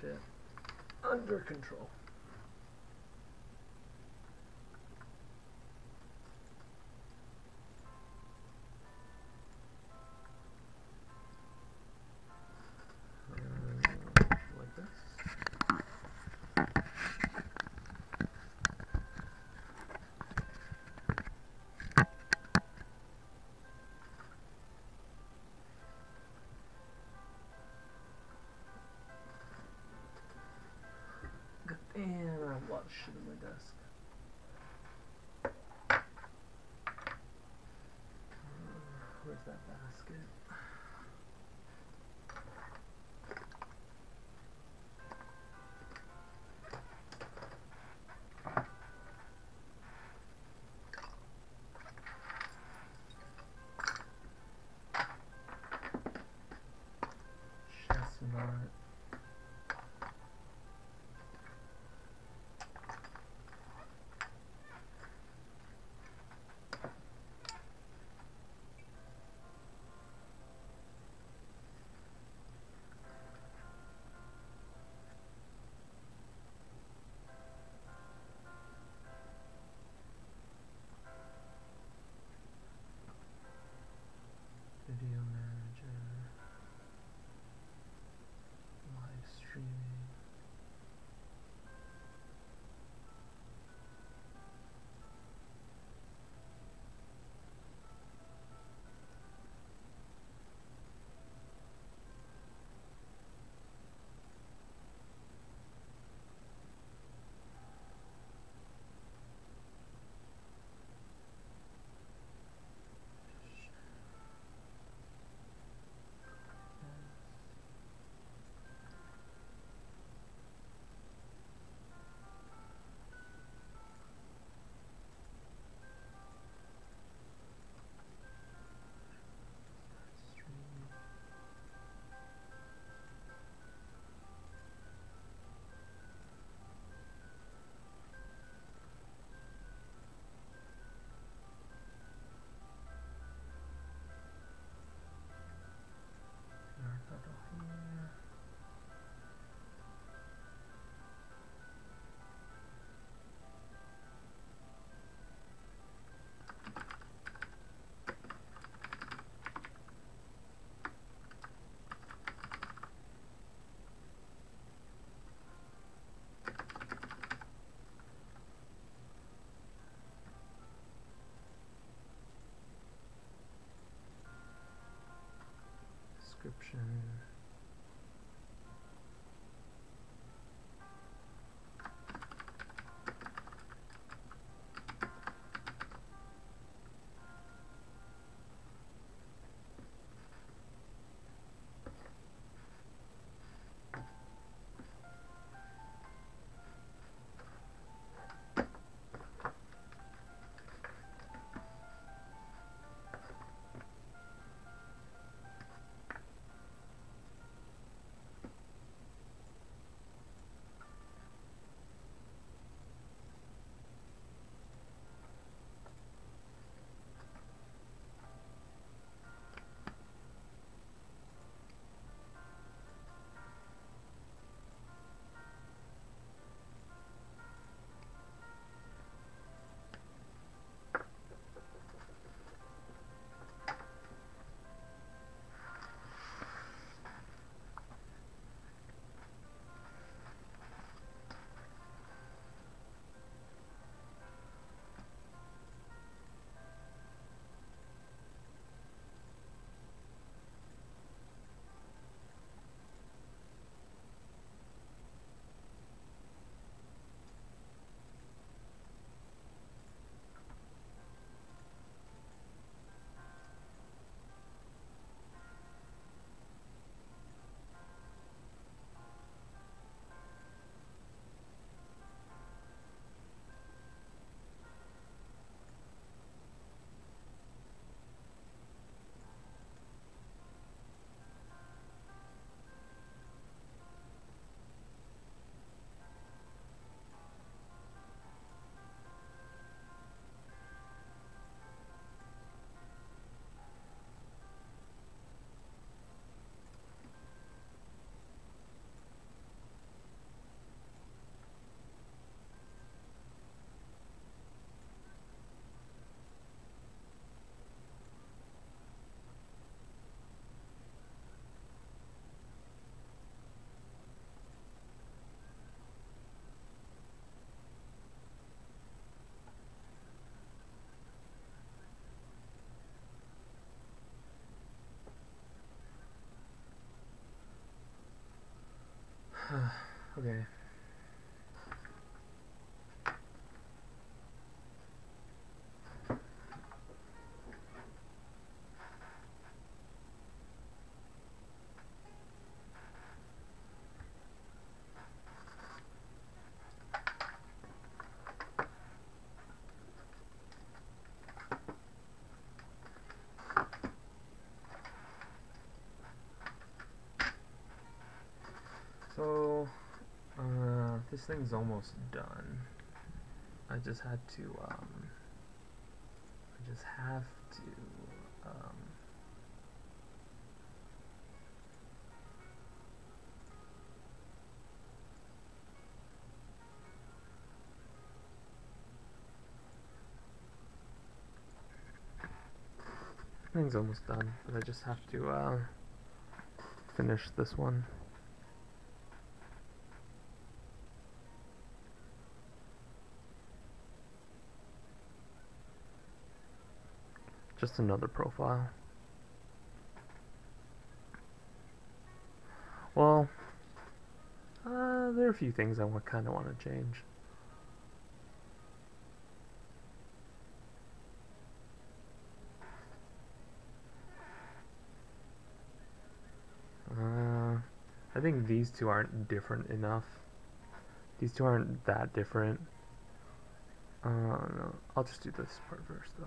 shit under control. Like this. And I have a lot of shit on my desk. Where's that basket? Chestnut. Video manager. Okay. So, this thing's almost done. I just have to, thing's almost done, but I just have to, finish this one. Just another profile. Well, there are a few things I kind of want to change. I think these two aren't different enough. These two aren't that different. No, I'll just do this part first, though.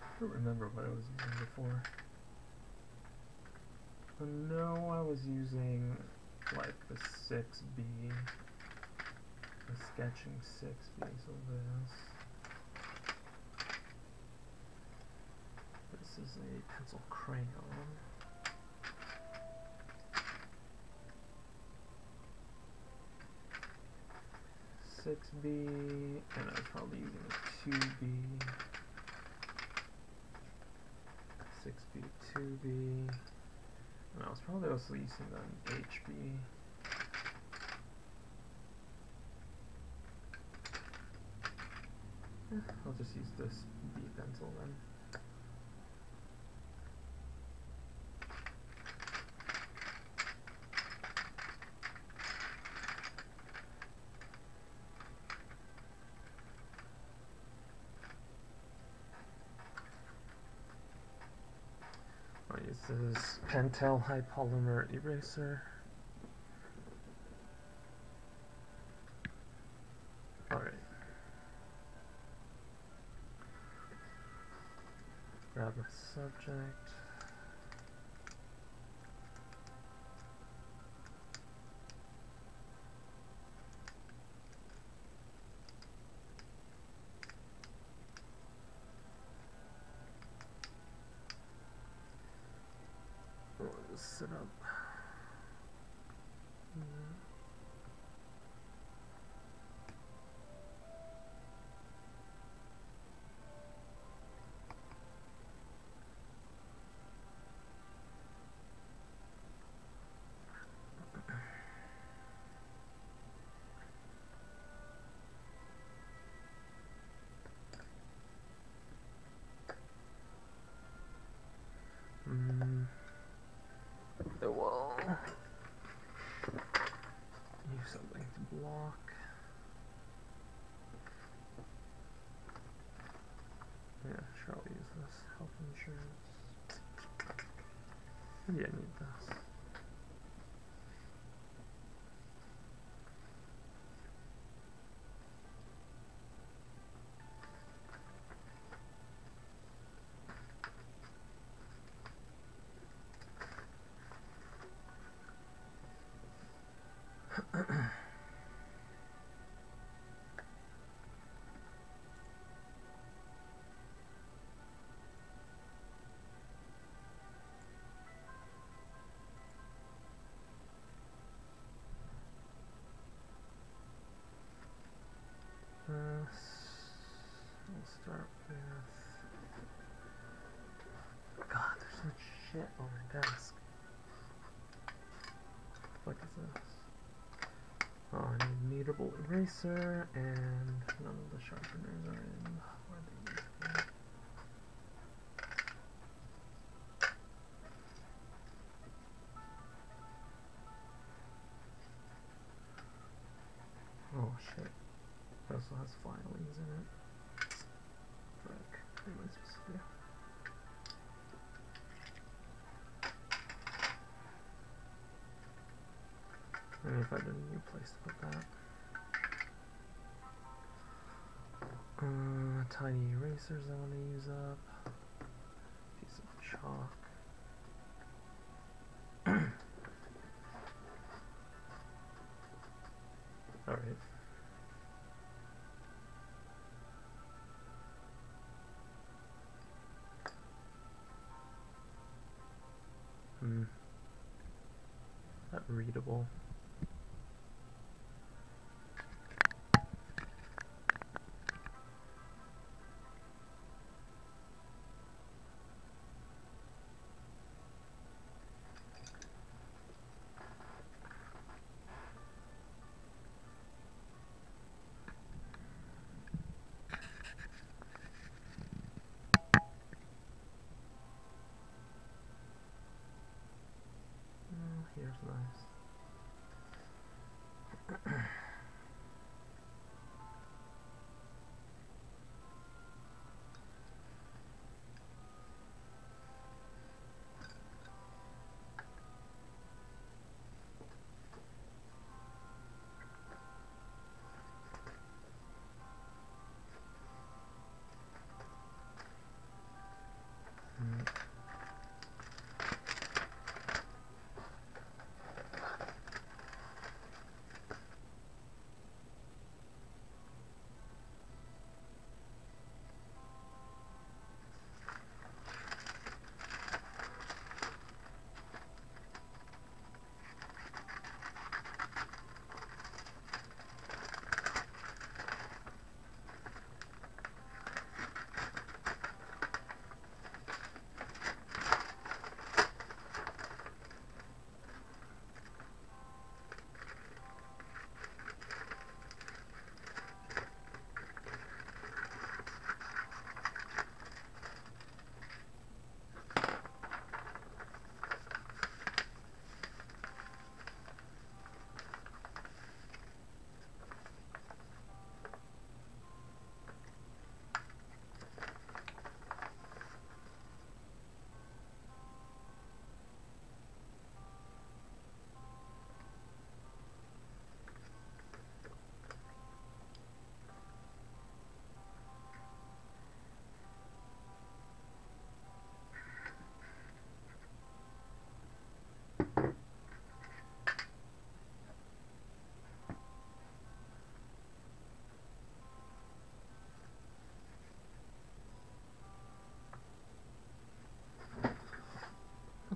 I don't remember what I was using before. I know I was using like the 6B, the sketching 6B, so this is a pencil crayon. 6B, and I was probably using a 2B. 6B, 2B, and I was probably also using an HB. I'll just use this B pencil then. I'll use this Pentel high polymer eraser. Alright. Grab a subject. I'll just set up. Well, use something to block. Yeah, sure, I'll use this. Health insurance. Maybe I need this. we'll start with... God, there's so much shit on my desk. What the fuck is this? Oh, I need mutable eraser, and none of the sharpeners are in where they need to be. Oh shit. It also has filings in it. Frick. What am I supposed to do? Maybe if I had a new place to put that. Tiny erasers I want to use up. Piece of chalk. Alright. Is that readable? Here's nice.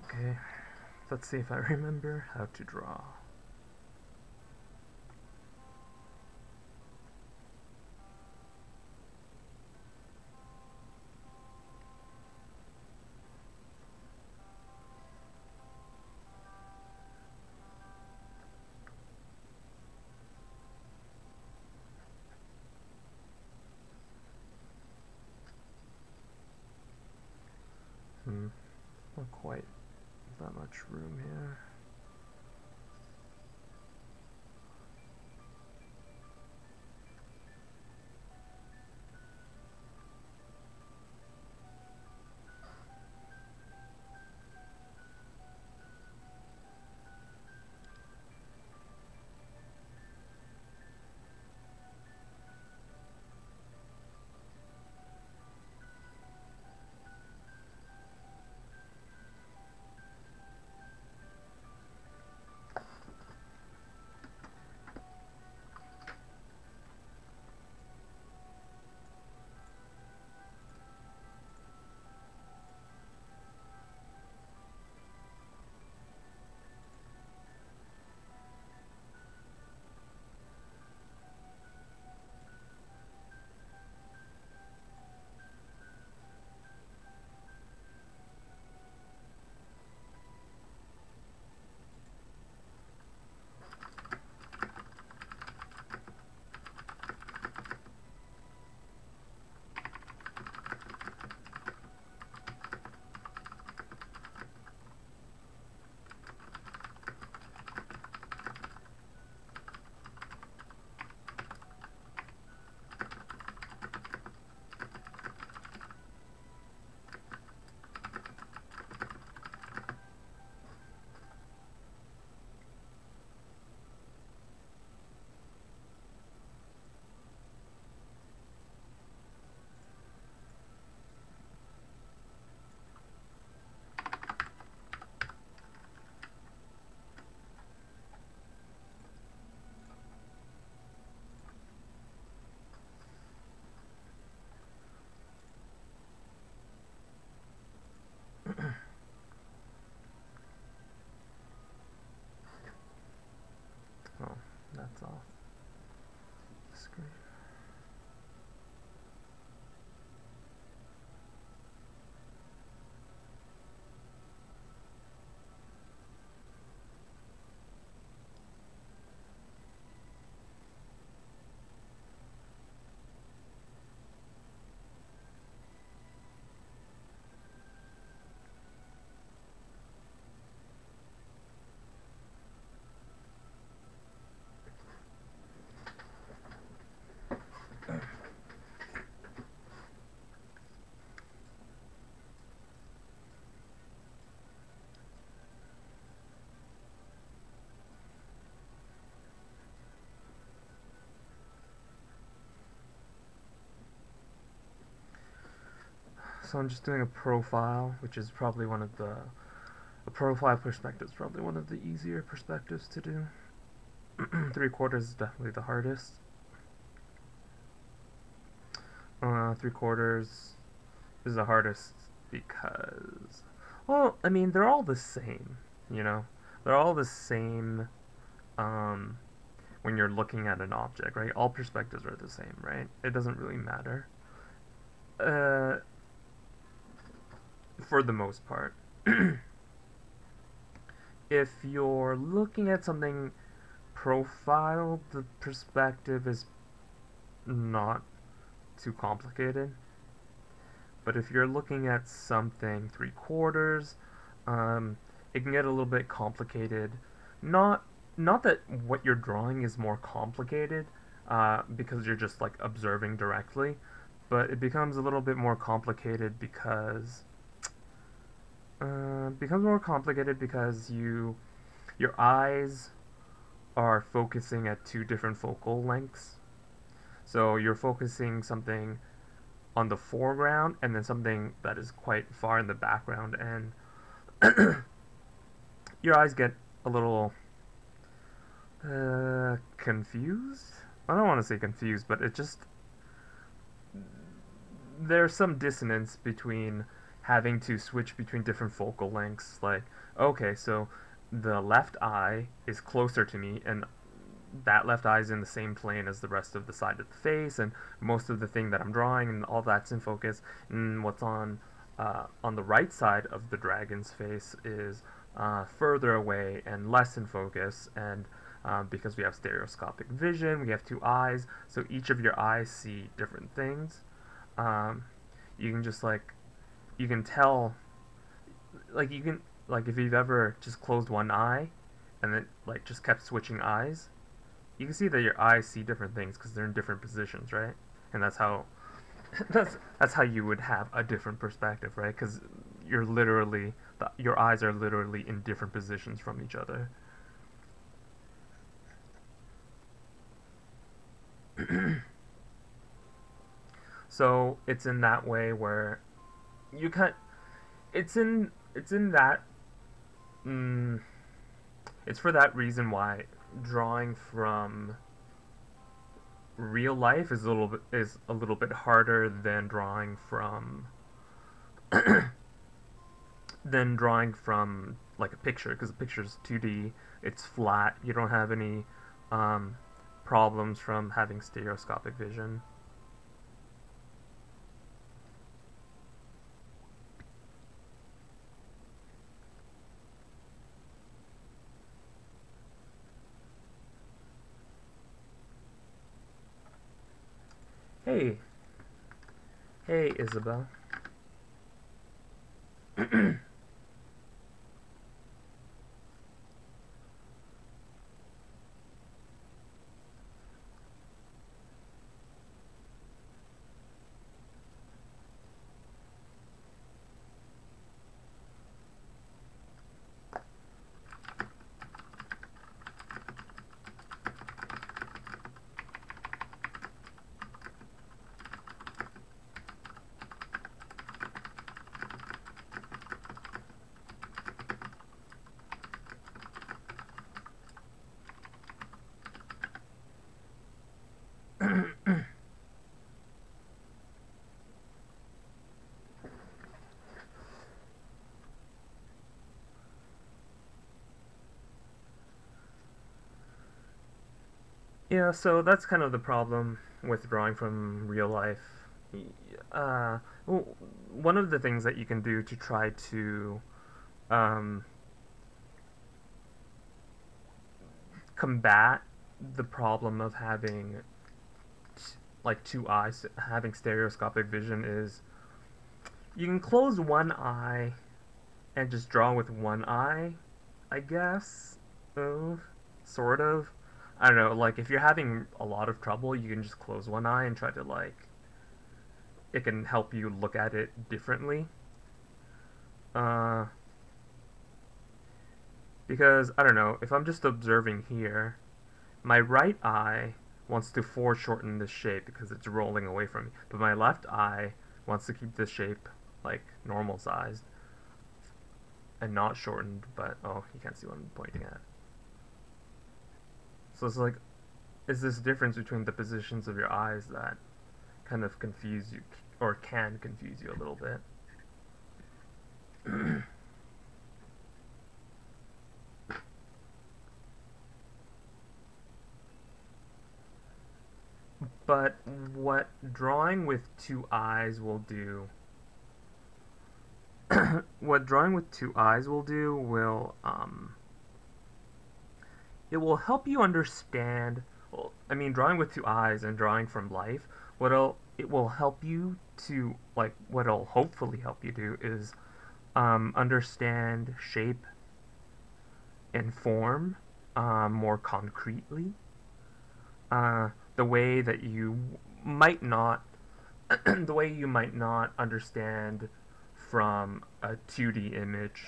Okay, let's see if I remember how to draw. Not quite that much room here. that's off the screen. So I'm just doing a profile, which is probably one of the a profile perspective is probably one of the easier perspectives to do. 3/4 is definitely the hardest. 3/4 is the hardest because, well, I mean, they're all the same, you know? They're all the same when you're looking at an object, right? All perspectives are the same, right? It doesn't really matter. For the most part. If you're looking at something profile, the perspective is not too complicated. But if you're looking at something 3/4, it can get a little bit complicated. Not that what you're drawing is more complicated, because you're just like observing directly, but it becomes a little bit more complicated because your eyes are focusing at two different focal lengths. So you're focusing something on the foreground and then something that is quite far in the background, and your eyes get a little confused. I don't want to say confused, but it just, there's some dissonance between having to switch between different focal lengths. Like, okay, so the left eye is closer to me, and that left eye is in the same plane as the rest of the side of the face, and most of the thing that I'm drawing and all that's in focus. And what's on the right side of the dragon's face is further away and less in focus. And because we have stereoscopic vision, we have two eyes, so each of your eyes see different things. You can just you can tell, if you've ever just closed one eye and then just kept switching eyes, you can see that your eyes see different things because they're in different positions, right? And that's how that's how you would have a different perspective, right? Because your eyes are literally in different positions from each other. So it's in that way where you can, it's in that, it's for that reason why drawing from real life is a little bit harder than drawing from like a picture, because a picture is 2D, it's flat, you don't have any problems from having stereoscopic vision. Hey, Isabel. Yeah, so that's kind of the problem with drawing from real life. Well, one of the things that you can do to try to um, combat the problem of having like two eyes, having stereoscopic vision, is you can close one eye and just draw with one eye, I guess. Sort of. I don't know, like if you're having a lot of trouble, you can just close one eye and try to like it can help you look at it differently. Uh because I don't know, if I'm just observing here, my right eye wants to foreshorten this shape because it's rolling away from me, but my left eye wants to keep this shape like normal sized and not shortened, but oh, you can't see what I'm pointing at. So it's like, is this difference between the positions of your eyes that kind of confuse you, or can confuse you a little bit. But what drawing with two eyes will do, what drawing with two eyes will do will, it will help you understand, well, I mean, drawing with two eyes and drawing from life, it will help you to, like, what it'll hopefully help you do is understand shape and form more concretely. The way that you might not, the way you might not understand from a 2D image.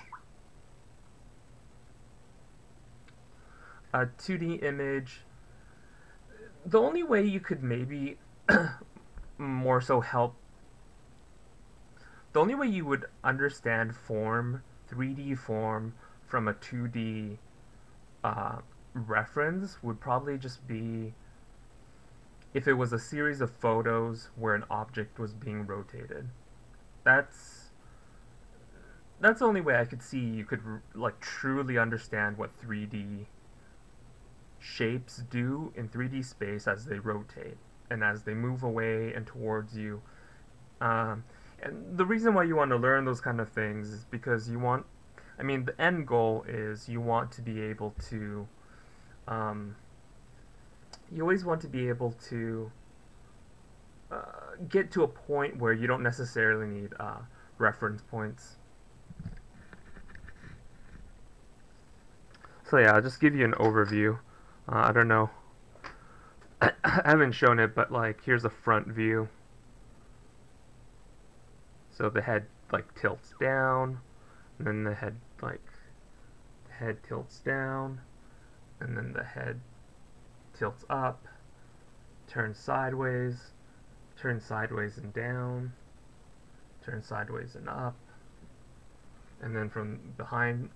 A 2D image, the only way you could maybe more so help, the only way you would understand form, 3D form, from a 2D reference would probably just be if it was a series of photos where an object was being rotated. That's that's the only way I could see you could like truly understand what 3D shapes do in 3D space as they rotate and as they move away and towards you. Um, and the reason why you want to learn those kind of things is because you want, I mean, the end goal is you want to be able to, um, you always want to be able to get to a point where you don't necessarily need reference points. So yeah, I'll just give you an overview. I don't know. I haven't shown it, but like here's a front view. So the head like tilts down, and then the head tilts down, and then the head tilts up, turns sideways and down, turns sideways and up, and then from behind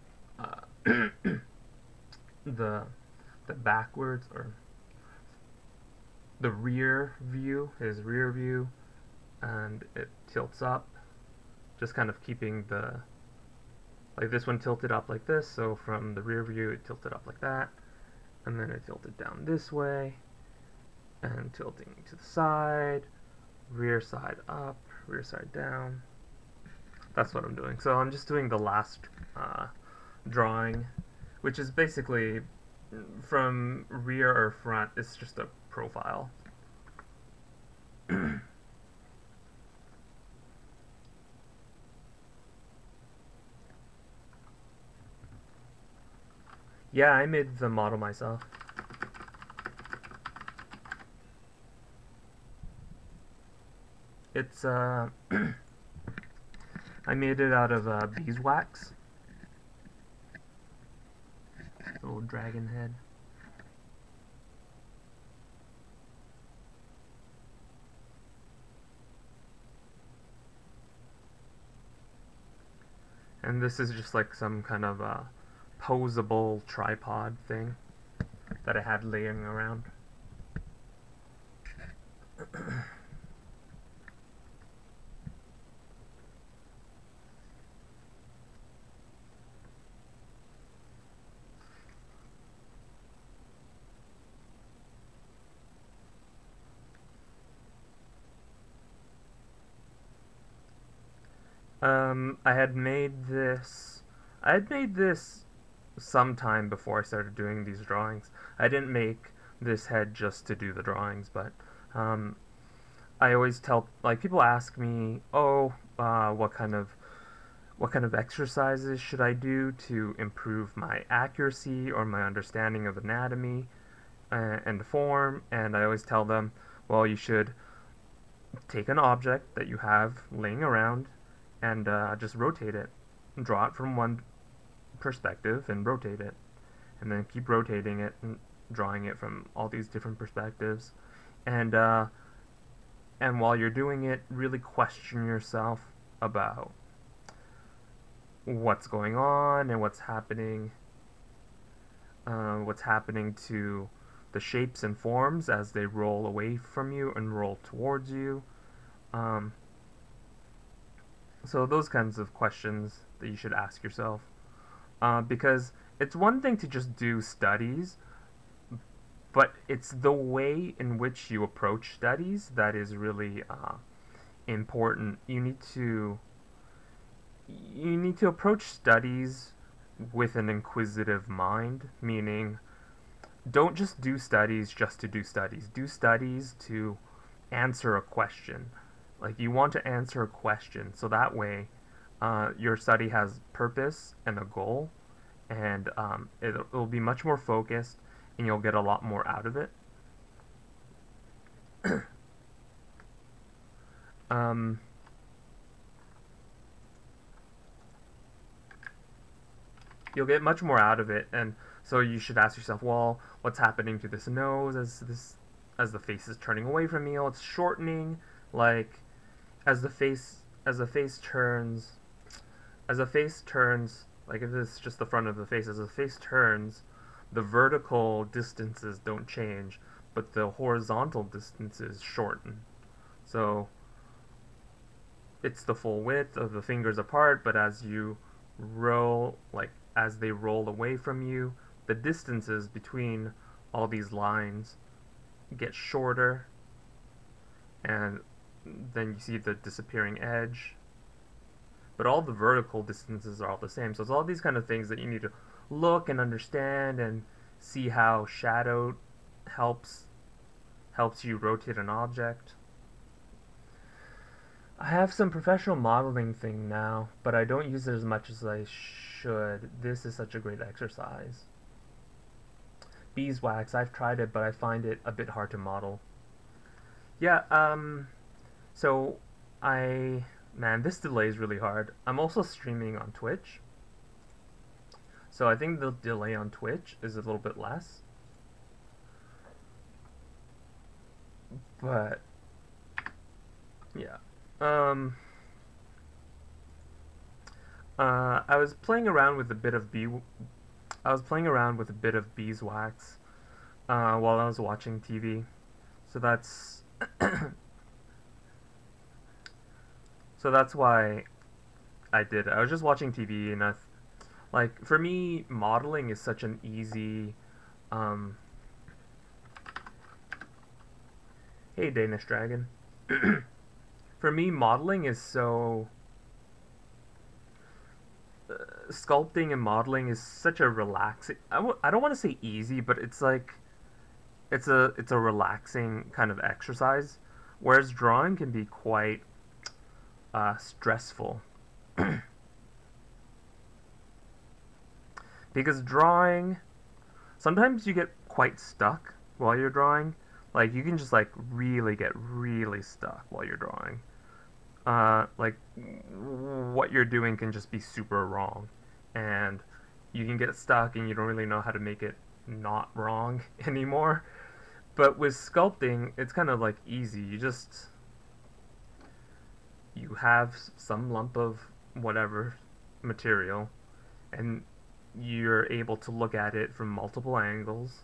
the backwards, or the rear view is rear view, and it tilts up, just kind of keeping the, like this one tilted up like this, so from the rear view it tilted up like that, and then it tilted down this way, and tilting to the side, rear side up, rear side down. That's what I'm doing. So I'm just doing the last drawing, which is basically from rear or front, it's just a profile. Yeah, I made the model myself. It's I made it out of beeswax. Little dragon head. And this is just like some kind of posable tripod thing that I had laying around. I had made this. I had made this sometime before I started doing these drawings. I didn't make this head just to do the drawings, but um, I always tell, like, people ask me, oh, what kind of exercises should I do to improve my accuracy or my understanding of anatomy and form? And I always tell them, well, you should take an object that you have laying around and just rotate it. Draw it from one perspective and rotate it. And then keep rotating it and drawing it from all these different perspectives. And, uh, and while you're doing it, really question yourself about what's going on and what's happening to the shapes and forms as they roll away from you and roll towards you. Um, so those kinds of questions that you should ask yourself, because it's one thing to just do studies, but it's the way in which you approach studies that is really important. You need to approach studies with an inquisitive mind, meaning don't just do studies just to do studies. Do studies to answer a question. Like, you want to answer a question, so that way your study has purpose and a goal, and it'll be much more focused, and you'll get a lot more out of it. um, you'll get much more out of it, and so you should ask yourself, well, what's happening to this nose as the face is turning away from me? Oh, it's shortening. Like, as the face turns, like, if it's just the front of the face, as the face turns, the vertical distances don't change, but the horizontal distances shorten. So it's the full width of the fingers apart, but as you roll, like, as they roll away from you, the distances between all these lines get shorter, and then you see the disappearing edge. But all the vertical distances are all the same. So it's all these kind of things that you need to look and understand and see how shadow helps you rotate an object. I have some professional modeling thing now, but I don't use it as much as I should. This is such a great exercise. Beeswax, I've tried it, but I find it a bit hard to model. Yeah, so man, this delay is really hard. I'm also streaming on Twitch, so I think the delay on Twitch is a little bit less. But, yeah. I was playing around with a bit of beeswax while I was watching TV. So that's so that's why I did it. I was just watching TV, and like, for me, modeling is such an easy hey, Danish Dragon. For me, modeling is so sculpting and modeling is such a relaxing. I don't want to say easy, but it's like it's a relaxing kind of exercise, whereas drawing can be quite stressful. Because drawing, sometimes you get quite stuck while you're drawing. Like, you can just, like, really get really stuck while you're drawing. Like, what you're doing can just be super wrong, and you can get stuck and you don't really know how to make it not wrong anymore. But with sculpting, it's kind of like easy. You have some lump of whatever material, and you're able to look at it from multiple angles.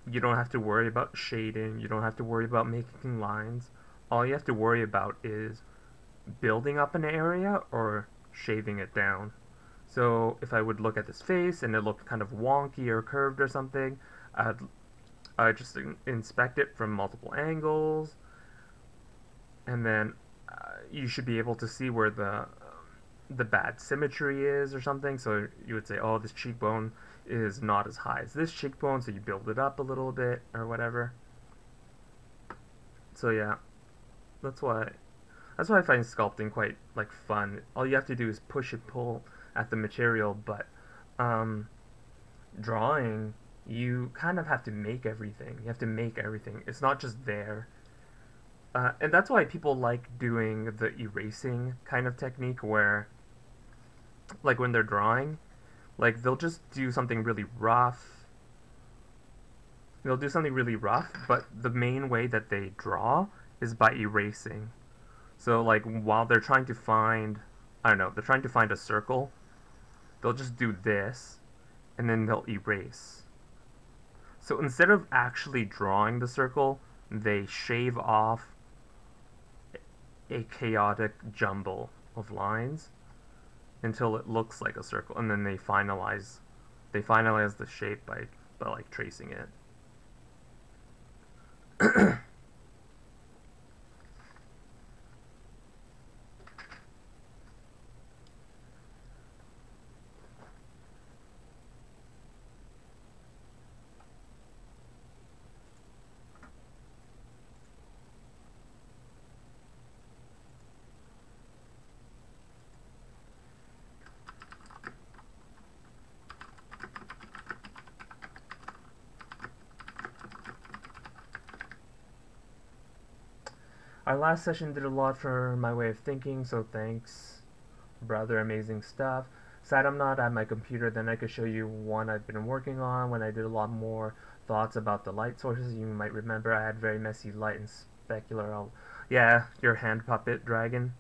You don't have to worry about shading. You don't have to worry about making lines. All you have to worry about is building up an area or shaving it down. So if I would look at this face and it looked kind of wonky or curved or something, I'd just inspect it from multiple angles, and then you should be able to see where the bad symmetry is or something. So you would say, oh, this cheekbone is not as high as this cheekbone, so you build it up a little bit or whatever. So yeah, that's why I find sculpting quite like fun. All you have to do is push and pull at the material, but drawing, you kind of have to make everything. You have to make everything. It's not just there. And that's why people like doing the erasing kind of technique where, like when they're drawing, like they'll just do something really rough. They'll do something really rough, but the main way that they draw is by erasing. So like while they're trying to find, I don't know, they're trying to find a circle, they'll just do this, and then they'll erase. So instead of actually drawing the circle, they shave off a chaotic jumble of lines until it looks like a circle, and then they finalize the shape by like tracing it. Our last session did a lot for my way of thinking, so thanks, brother. Amazing stuff. Sad I'm not at my computer, then I could show you one I've been working on when I did a lot more thoughts about the light sources. You might remember I had very messy light and specular. Yeah, your hand puppet dragon.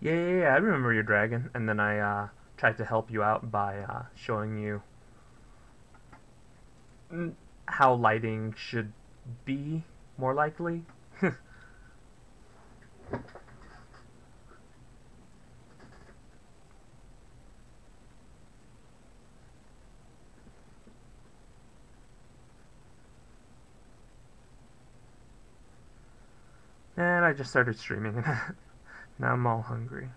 Yeah, I remember your dragon, and then I tried to help you out by showing you how lighting should be more likely. And I just started streaming, and now I'm all hungry.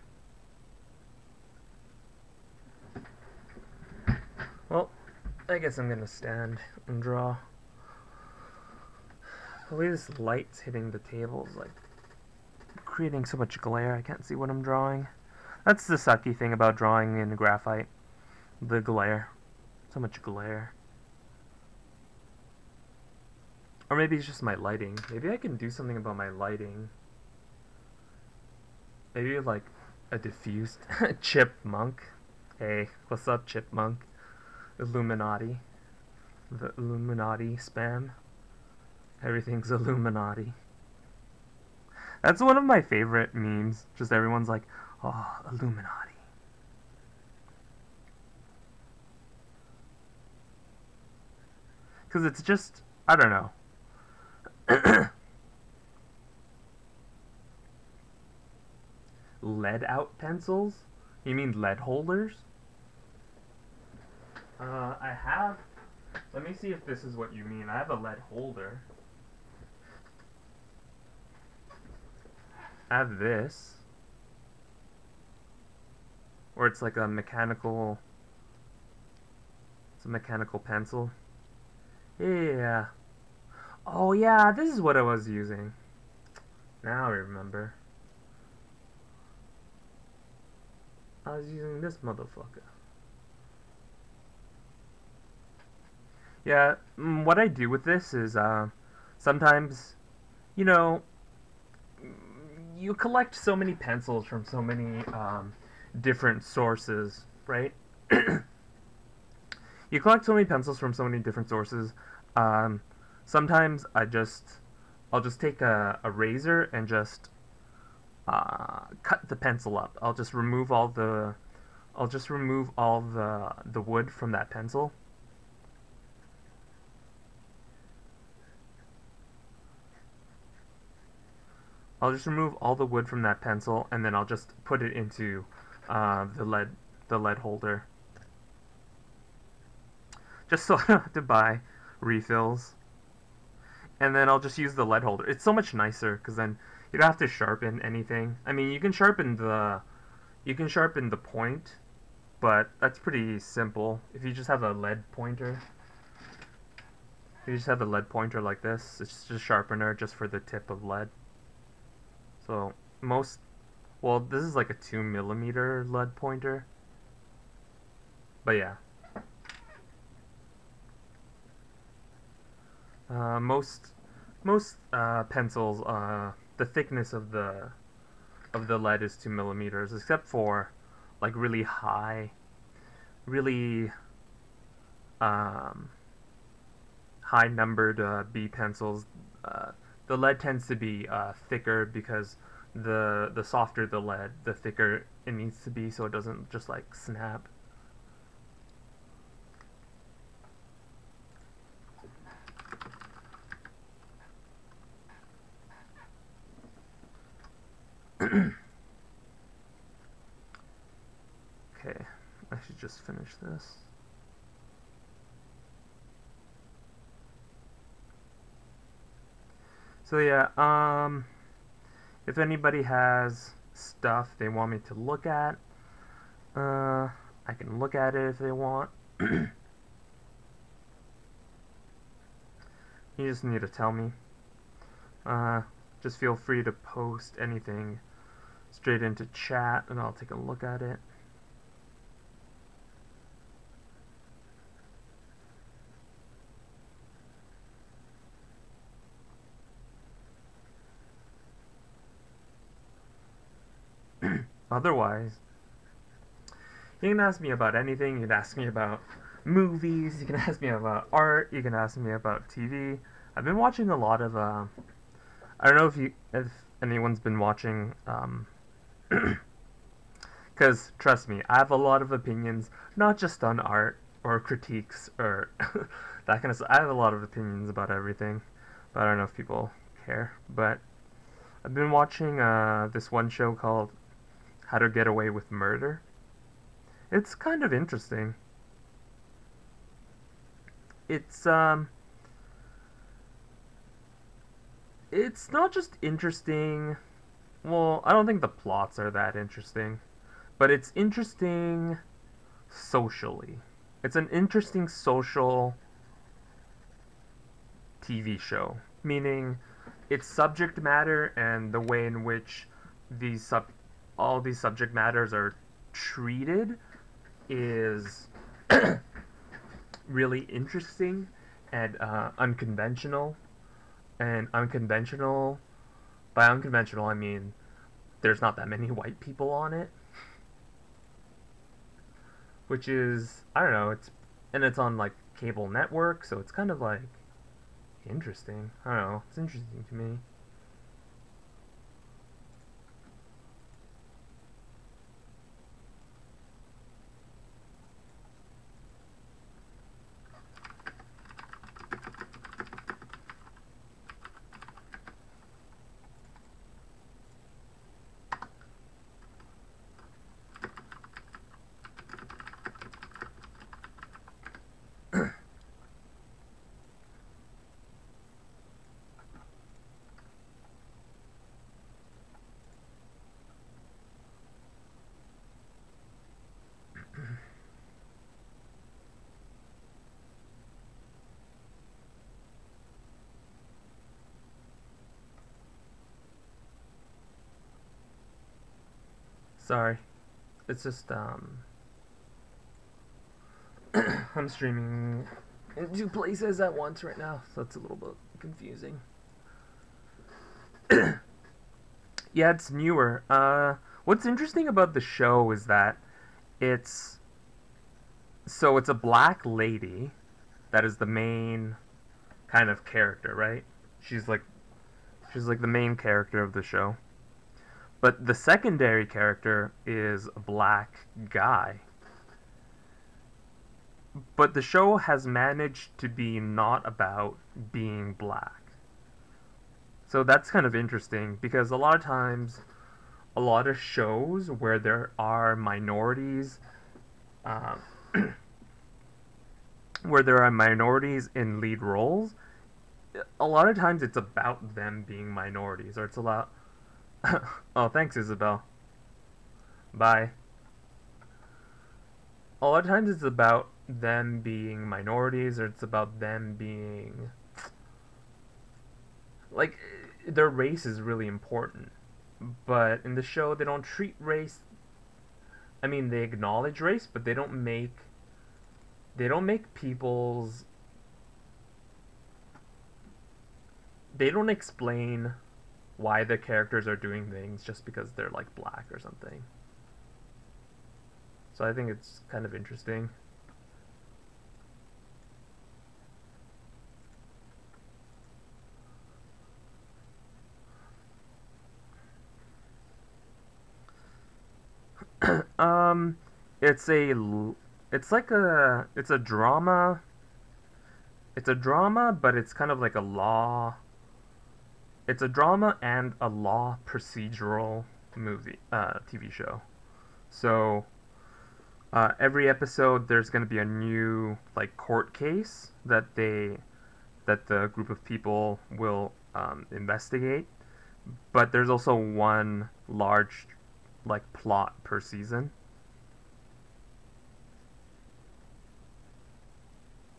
Well, I guess I'm gonna stand and draw. The way this light's hitting the table is like creating so much glare, I can't see what I'm drawing. That's the sucky thing about drawing in graphite. The glare. So much glare. Or maybe it's just my lighting. Maybe I can do something about my lighting. Maybe like a diffused chipmunk. Hey, what's up, chipmunk? Illuminati. The Illuminati spam. Everything's Illuminati. That's one of my favorite memes. Just everyone's like, oh, Illuminati. Because it's just, I don't know. Lead out pencils? You mean lead holders? I have, let me see if this is what you mean. I have a lead holder. I have this. Or it's like a mechanical, it's a mechanical pencil. Yeah. Oh yeah, this is what I was using. Now I remember. I was using this motherfucker. Yeah, what I do with this is, sometimes, you know, you collect so many pencils from so many, different sources, right? You collect so many pencils from so many different sources, sometimes I'll just take a razor and just, cut the pencil up. I'll just remove all the wood from that pencil. I'll just remove all the wood from that pencil, and then I'll just put it into the lead holder. just so I don't have to buy refills. And then I'll just use the lead holder. It's so much nicer because then you don't have to sharpen anything. I mean, you can sharpen the point, but that's pretty simple. If you just have a lead pointer, you just have a lead pointer like this. It's just a sharpener just for the tip of lead. So well, this is like a 2mm lead pointer. But yeah. Most pencils, the thickness of the lead is 2mm, except for like really high numbered B pencils. The lead tends to be thicker because the softer the lead, the thicker it needs to be, so it doesn't just like snap. Okay, I should just finish this. So yeah, if anybody has stuff they want me to look at, I can look at it if they want. You just need to tell me. Just feel free to post anything straight into chat and I'll take a look at it. Otherwise, you can ask me about anything. You can ask me about movies. You can ask me about art. You can ask me about TV. I've been watching a lot of. I don't know if anyone's been watching. Because trust me, I have a lot of opinions, not just on art or critiques or that kind of stuff. I have a lot of opinions about everything, but I don't know if people care. But I've been watching this one show called How to Get Away with Murder. It's kind of interesting. It's not just interesting. Well, I don't think the plots are that interesting, but it's interesting socially. It's an interesting social TV show, meaning its subject matter and the way in which all these subject matters are treated is really interesting and unconventional. And unconventional, by unconventional I mean there's not that many white people on it, which is, I don't know, it's on like cable network, so it's kind of like interesting. I don't know, it's interesting to me. Sorry, it's just I'm streaming in two places at once right now, so it's a little bit confusing. Yeah, it's newer. What's interesting about the show is that it's it's a black lady that is the main kind of character, right? She's like the main character of the show. But the secondary character is a black guy. But the show has managed to be not about being black. So that's kind of interesting because a lot of times, a lot of shows where there are minorities, where there are minorities in lead roles, a lot of times it's about them being minorities, or it's a lot. Oh, thanks, Isabel. Bye. A lot of times it's about them being minorities, or it's about them being like their race is really important. But in the show, they don't treat race. I mean, they acknowledge race, but they don't make people's they don't explain why the characters are doing things just because they're like black or something. So I think it's kind of interesting. um, it's a it's like it's a drama. It's a drama, but it's kind of like a law. It's a drama and a law procedural TV show. So every episode there's going to be a new like court case that the group of people will investigate, but there's also one large like plot per season.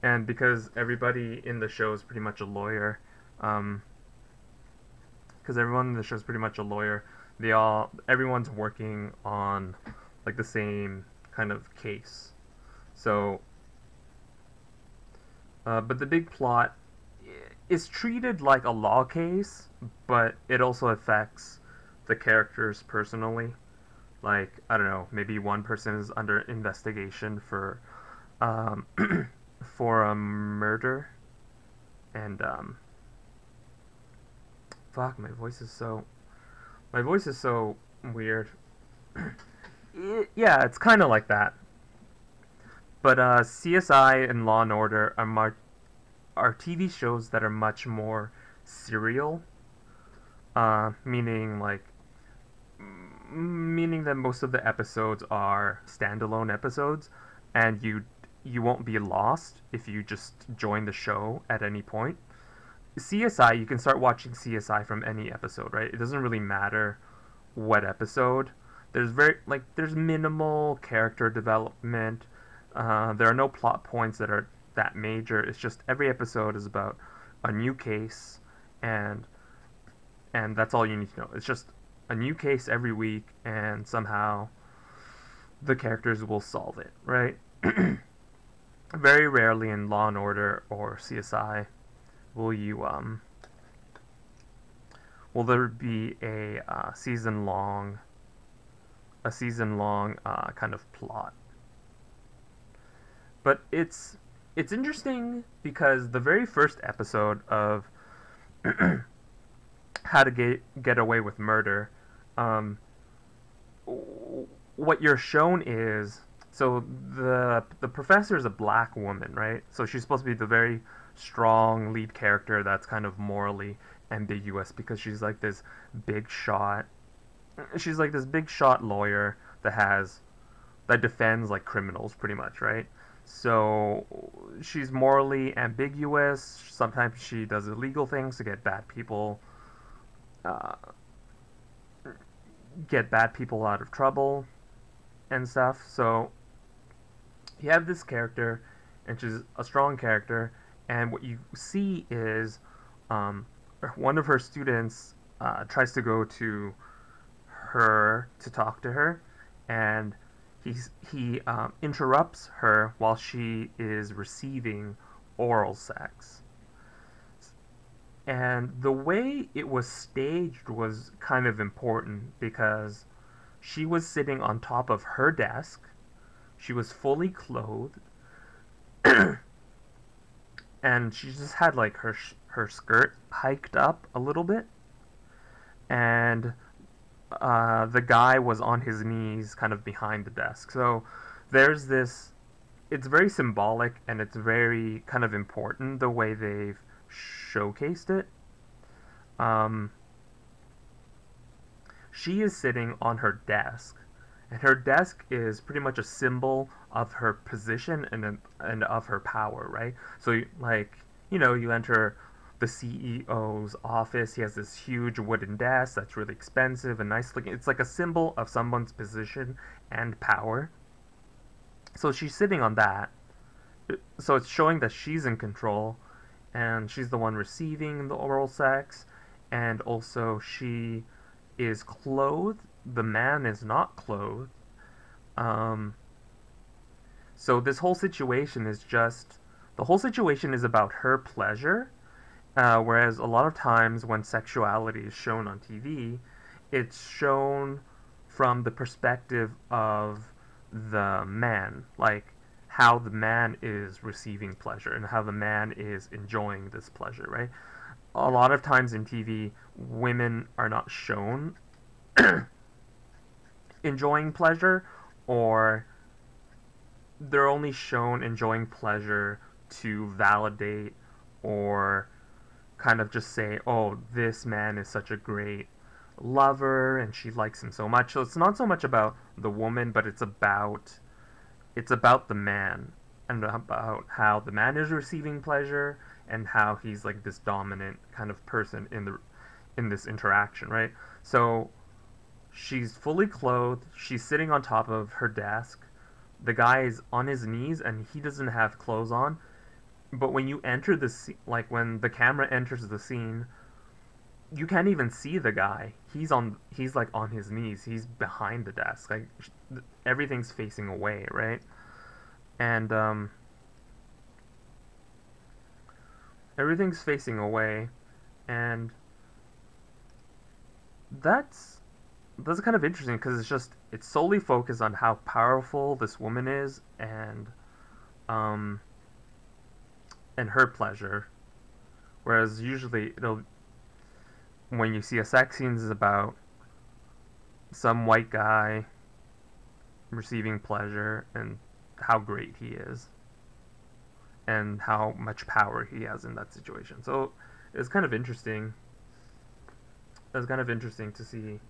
And because everybody in the show is pretty much a lawyer, um, because everyone in the show is pretty much a lawyer, everyone's working on like the same kind of case. So, but the big plot is treated like a law case, but it also affects the characters personally. Like, I don't know, maybe one person is under investigation um, for a murder, and fuck, my voice is so weird. Yeah, it's kind of like that. But CSI and Law and Order are TV shows that are much more serial, meaning that most of the episodes are standalone episodes, and you won't be lost if you just join the show at any point. CSI, you can start watching CSI from any episode, right? It doesn't really matter what episode. There's minimal character development. There are no plot points that are that major. It's just every episode is about a new case, and that's all you need to know. It's just a new case every week, and somehow the characters will solve it, right? Very rarely in Law and Order or CSI will there be a season long kind of plot. But it's interesting because the very first episode of How to Get Away with Murder, um, what you're shown is, so the professor is a black woman, right? So she's supposed to be the very strong lead character that's kind of morally ambiguous because she's like this big shot. She's like this big shot lawyer that defends like criminals pretty much, right? So she's morally ambiguous. Sometimes she does illegal things to uh, get bad people out of trouble and stuff. So you have this character, and she's a strong character, and what you see is um, one of her students tries to go to her to talk to her, and he interrupts her while she is receiving oral sex. And the way it was staged was kind of important because she was sitting on top of her desk. She was fully clothed, and she just had like her skirt hiked up a little bit, and the guy was on his knees, kind of behind the desk. So there's this. It's very symbolic, and it's very kind of important the way they've showcased it. Um, she is sitting on her desk, and her desk is pretty much a symbol of her position and of her power, right? So like, you enter the CEO's office. He has this huge wooden desk that's really expensive and nice looking. It's like a symbol of someone's position and power. So she's sitting on that. So it's showing that she's in control, and she's the one receiving the oral sex, and also she is clothed. The man is not clothed. Um, so this whole situation is just the whole situation is about her pleasure. Whereas a lot of times when sexuality is shown on TV, it's shown from the perspective of the man, like how the man is receiving pleasure and how the man is enjoying this pleasure, right? A lot of times in TV, women are not shown enjoying pleasure, or they're only shown enjoying pleasure to validate or kind of just say, oh, this man is such a great lover and she likes him so much. So it's not so much about the woman, but it's about the man, and about how the man is receiving pleasure and how he's like this dominant kind of person in this interaction, right? So she's fully clothed, she's sitting on top of her desk. The guy is on his knees and he doesn't have clothes on. But when you enter the scene, like when the camera enters the scene, you can't even see the guy. He's like on his knees. He's behind the desk. Like everything's facing away, right? And everything's facing away, and that's kind of interesting because it's solely focused on how powerful this woman is, and her pleasure. Whereas usually when you see a sex scene, is about some white guy receiving pleasure and how great he is and how much power he has in that situation. So it's kind of interesting. It's kind of interesting to see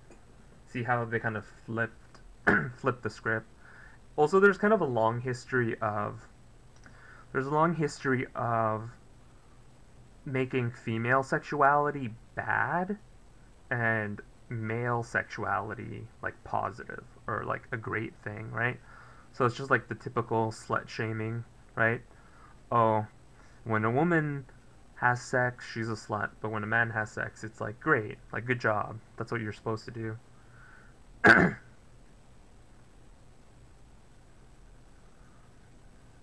how they kind of flipped the script. Also, there's kind of a long history of making female sexuality bad and male sexuality like positive or like a great thing, right? So it's just like the typical slut shaming, right? Oh, when a woman has sex, she's a slut, but when a man has sex, it's like great, like good job. That's what you're supposed to do.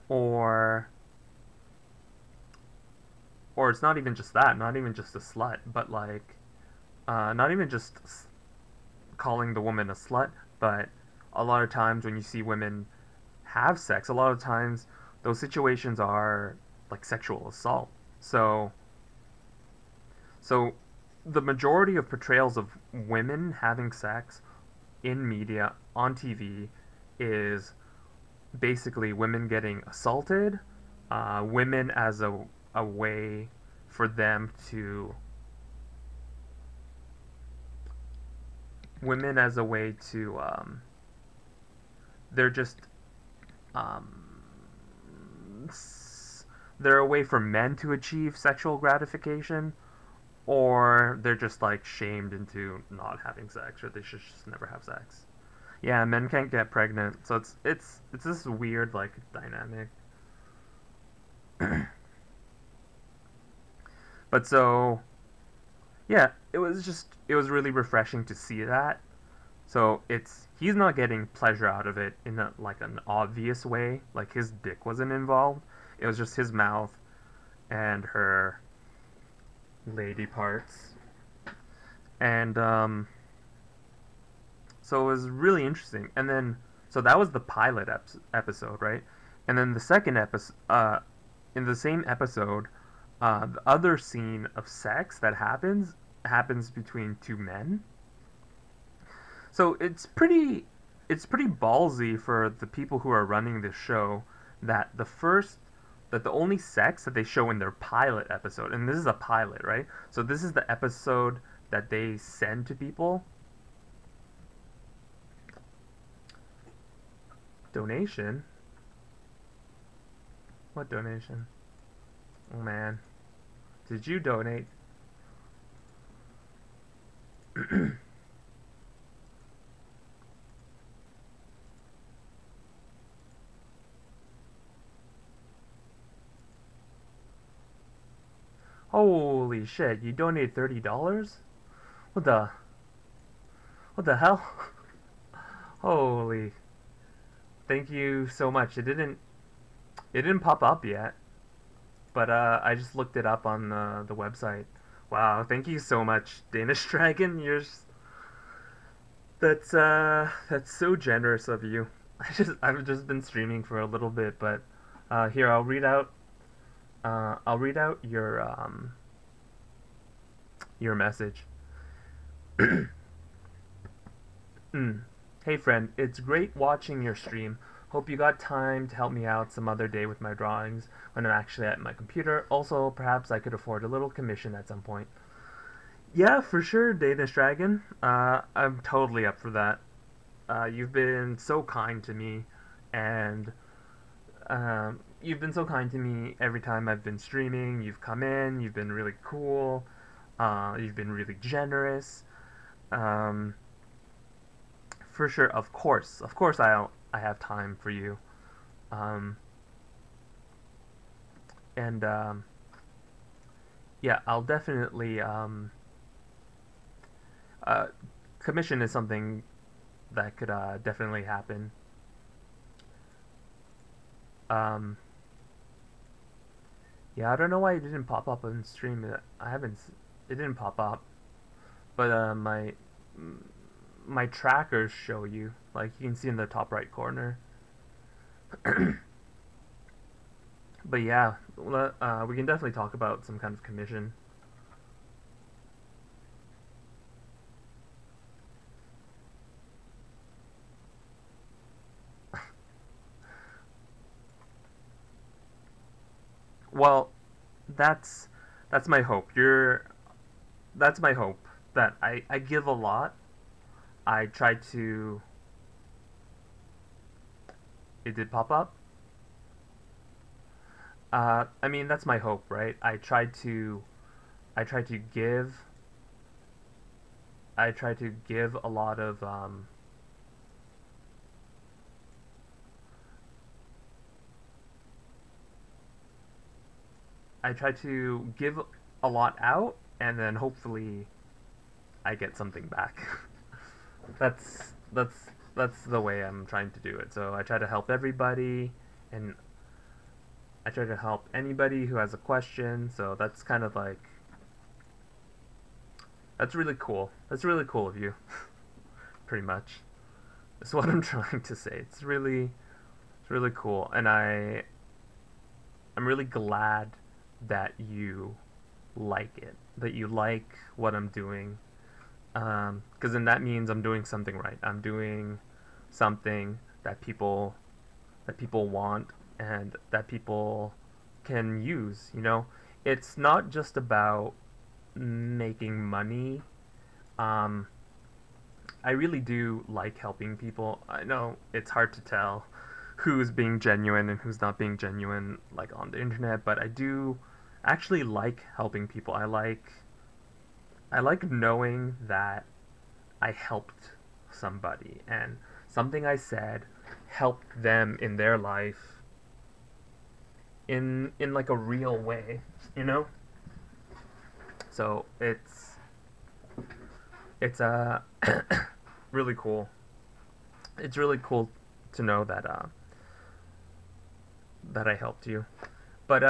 or it's not even just that, not even just a slut, but like not even just calling the woman a slut, but a lot of times when you see women have sex, a lot of times those situations are like sexual assault. So the majority of portrayals of women having sex in media on TV is basically women getting assaulted, women as a way for them to they're just they're a way for men to achieve sexual gratification, or they're just like shamed into not having sex, or they should just never have sex. Yeah, men can't get pregnant, so it's this weird like dynamic. But so yeah, it was really refreshing to see that. So he's not getting pleasure out of it in like an obvious way, like his dick wasn't involved. It was just his mouth and her lady parts. And so it was really interesting. And then so that was the pilot episode, right? And then the second episode, in the same episode, the other scene of sex that happens between two men. So it's pretty ballsy for the people who are running this show that the only sex that they show in their pilot episode, and this is a pilot, right? So this is the episode that they send to people. Donation? What donation? Oh man. Did you donate? Holy shit, you donated $30? What the hell? Holy. Thank you so much. It didn't pop up yet, but I just looked it up on the website. Wow, thank you so much, Danish Dragon. That's so generous of you. I've just been streaming for a little bit, but here I'll read out your message. Hey friend, it's great watching your stream. Hope you got time to help me out some other day with my drawings when I'm actually at my computer. Also, perhaps I could afford a little commission at some point. Yeah, for sure, Danish Dragon. I'm totally up for that. You've been so kind to me, and you've been so kind to me every time I've been streaming. You've come in, you've been really cool, you've been really generous. Um, for sure, of course, I have time for you. Um, and yeah, I'll definitely uh, commission is something that could definitely happen. Um, yeah, I don't know why it didn't pop up on stream. I haven't. It didn't pop up, but my trackers show you. Like you can see in the top right corner. But yeah, we can definitely talk about some kind of commission. Well, that's that's my hope. That's my hope that I give a lot. I try to. It did pop up. I mean that's my hope, right? I try to give. I try to give a lot of. I try to give a lot out, and then hopefully I get something back. that's that's that's the way I'm trying to do it. So I try to help everybody, and I try to help anybody who has a question. So that's kind of like that's really cool. That's really cool of you. Pretty much. That's what I'm trying to say. It's really cool, and I'm really glad that you like it, that you like what I'm doing, because then that means I'm doing something right. I'm doing something that people want and that people can use. You know, it's not just about making money. Um, I really do like helping people. I know it's hard to tell who's being genuine and who's not being genuine, like on the internet, but I do actually like helping people. I like knowing that I helped somebody and something I said helped them in their life in like a real way, you know? So it's really cool. It's really cool to know that that I helped you. But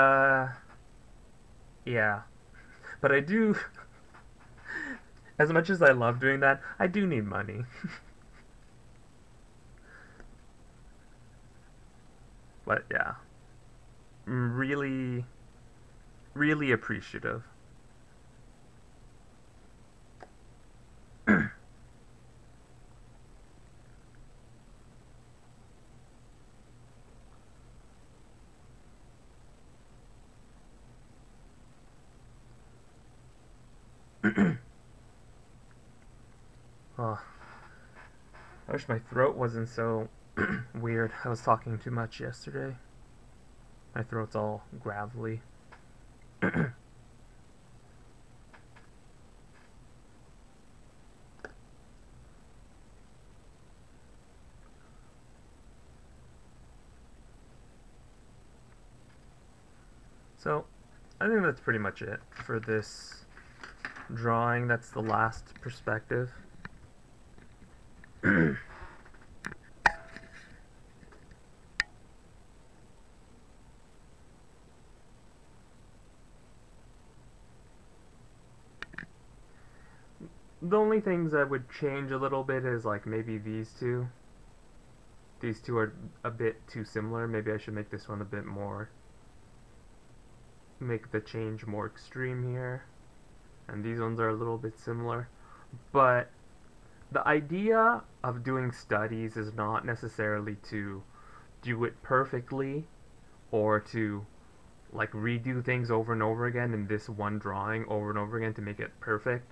yeah. But I do as much as I love doing that, I do need money. But yeah. Really really appreciative. Oh, I wish my throat wasn't so Weird. I was talking too much yesterday. My throat's all gravelly. So, I think that's pretty much it for this drawing. That's the last perspective. The only things I would change a little bit is like maybe these two. These two are a bit too similar. Maybe I should make this one a bit more, make the change more extreme here. And these ones are a little bit similar. But the idea of doing studies is not necessarily to do it perfectly or to like redo things over and over again in this one drawing over and over again to make it perfect.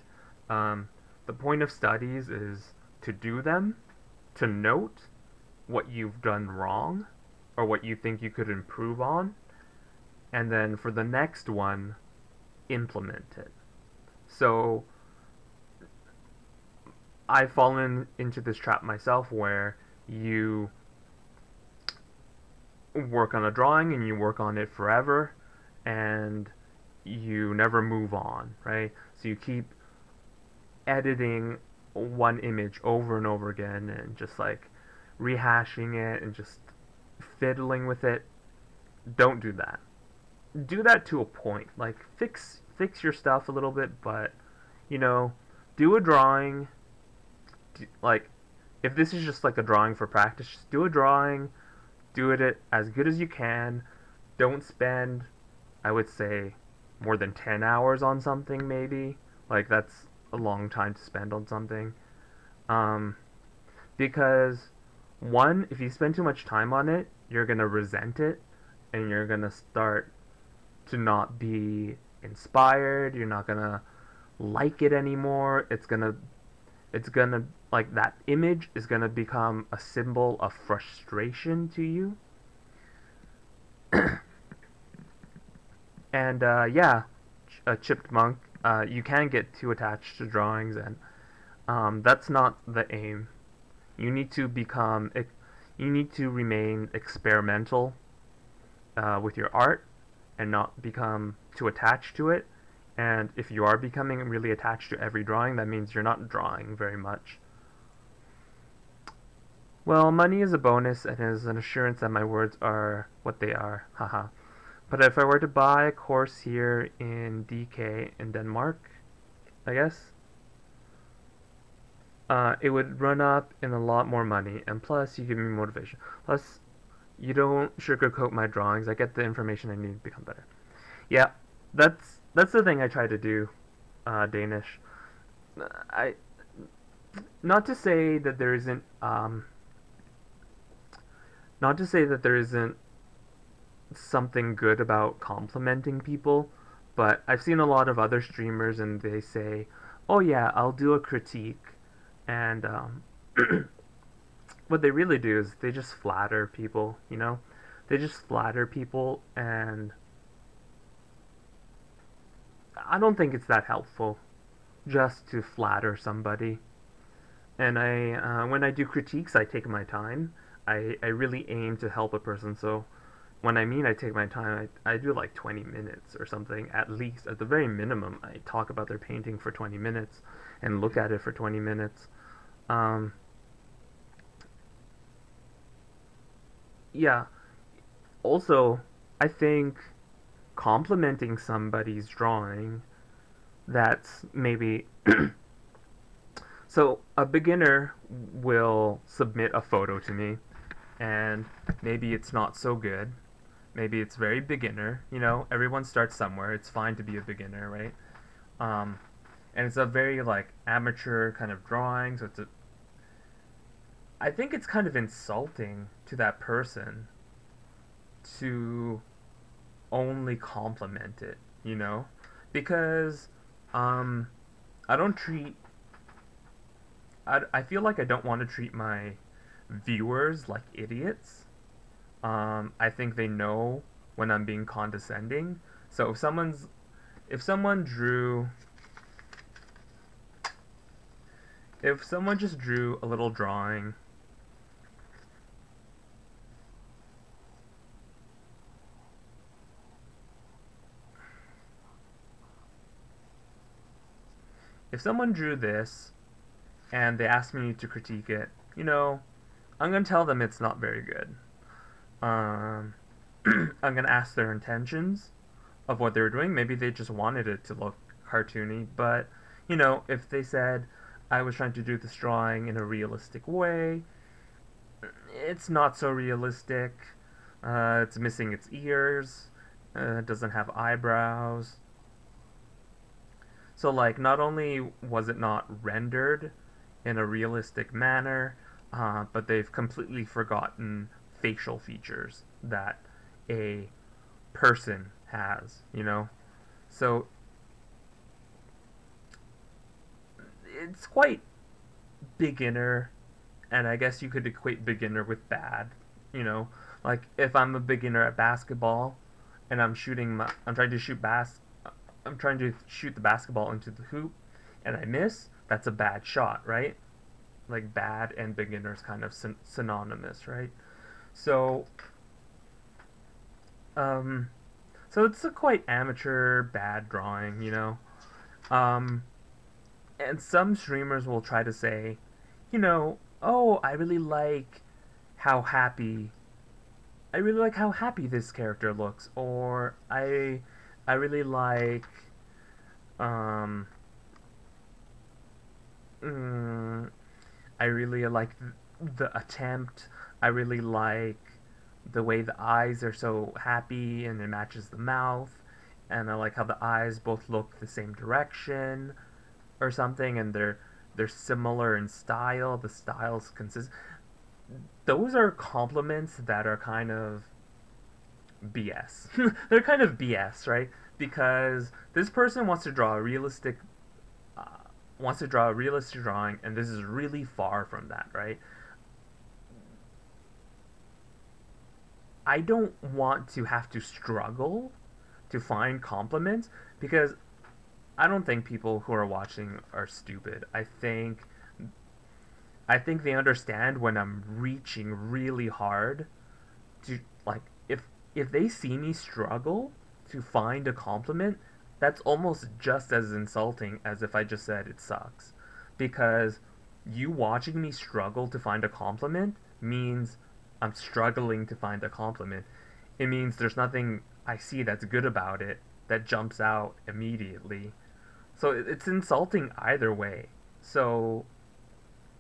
The point of studies is to do them, to note what you've done wrong or what you think you could improve on, and then for the next one, implement it. So I've fallen into this trap myself where you work on a drawing and you work on it forever and you never move on, right? So you keep editing one image over and over again and just like rehashing it and just fiddling with it. Don't do that. Do that to a point. Like fix your stuff a little bit, but you know, do a drawing. Like if this is just like a drawing for practice, just do a drawing. Do it as good as you can. Don't spend, I would say, more than 10 hours on something maybe. Like that's a long time to spend on something. Because one, if you spend too much time on it, you're gonna resent it and you're gonna start to not be inspired. You're not gonna like it anymore. It's gonna like that image is gonna become a symbol of frustration to you. And yeah, a chipped monk. You can get too attached to drawings, and that's not the aim. You need to remain experimental with your art, and not become too attached to it. And if you are becoming really attached to every drawing, that means you're not drawing very much. Well, money is a bonus and is an assurance that my words are what they are. Haha. But if I were to buy a course here in DK in Denmark, I guess, it would run up in a lot more money, and plus you give me motivation. Plus, you don't sugarcoat my drawings. I get the information I need to become better. Yeah, that's the thing I try to do, Danish. I not to say that there isn't not to say that there isn't something good about complimenting people, but I've seen a lot of other streamers and they say, "Oh yeah, I'll do a critique," and what they really do is they just flatter people, you know? They just flatter people, and I don't think it's that helpful just to flatter somebody. And when I do critiques, I take my time. I really aim to help a person, so when I mean I take my time, I do like 20 minutes or something, at least. At the very minimum, I talk about their painting for 20 minutes and look at it for 20 minutes. Yeah. Also, I think complimenting somebody's drawing that's maybe so a beginner will submit a photo to me and maybe it's not so good. Maybe it's very beginner, you know, everyone starts somewhere. It's fine to be a beginner, right? Um, and it's a very like amateur kind of drawing, so I think it's kind of insulting to that person to only compliment it, you know? Because um, I don't treat I feel like I don't want to treat my viewers like idiots. I think they know when I'm being condescending. So if someone drew if someone just drew a little drawing, if someone drew this and they ask me to critique it, I'm gonna tell them it's not very good. Um, I'm gonna ask their intentions of what they were doing. Maybe they just wanted it to look cartoony, but if they said I was trying to do this drawing in a realistic way, it's not so realistic. It's missing its ears. It doesn't have eyebrows. So, like, not only was it not rendered in a realistic manner, but they've completely forgotten facial features that a person has. So, it's quite beginner, and I guess you could equate beginner with bad. Like, if I'm a beginner at basketball and I'm trying to shoot the basketball into the hoop and I miss, that's a bad shot, right? Like, bad and beginner is kind of synonymous, right? So, so it's a quite amateur, bad drawing. Um, and some streamers will try to say, oh, how happy, I really like how happy this character looks, or I really like, um, mm, I really like the attempt. I really like the way the eyes are so happy and it matches the mouth. And I like how the eyes both look the same direction or something, and they're similar in style. The styles consist. Those are compliments that are kind of BS. They're kind of BS, right? Because this person uh, wants to draw a realistic drawing, and this is really far from that, right? I don't want to have to struggle to find compliments, because I don't think people who are watching are stupid. I think they understand when I'm reaching really hard to, like, if they see me struggle to find a compliment, that's almost just as insulting as if I just said it sucks. Because you watching me struggle to find a compliment means I'm struggling to find a compliment. It means there's nothing I see that's good about it that jumps out immediately. So it's insulting either way. So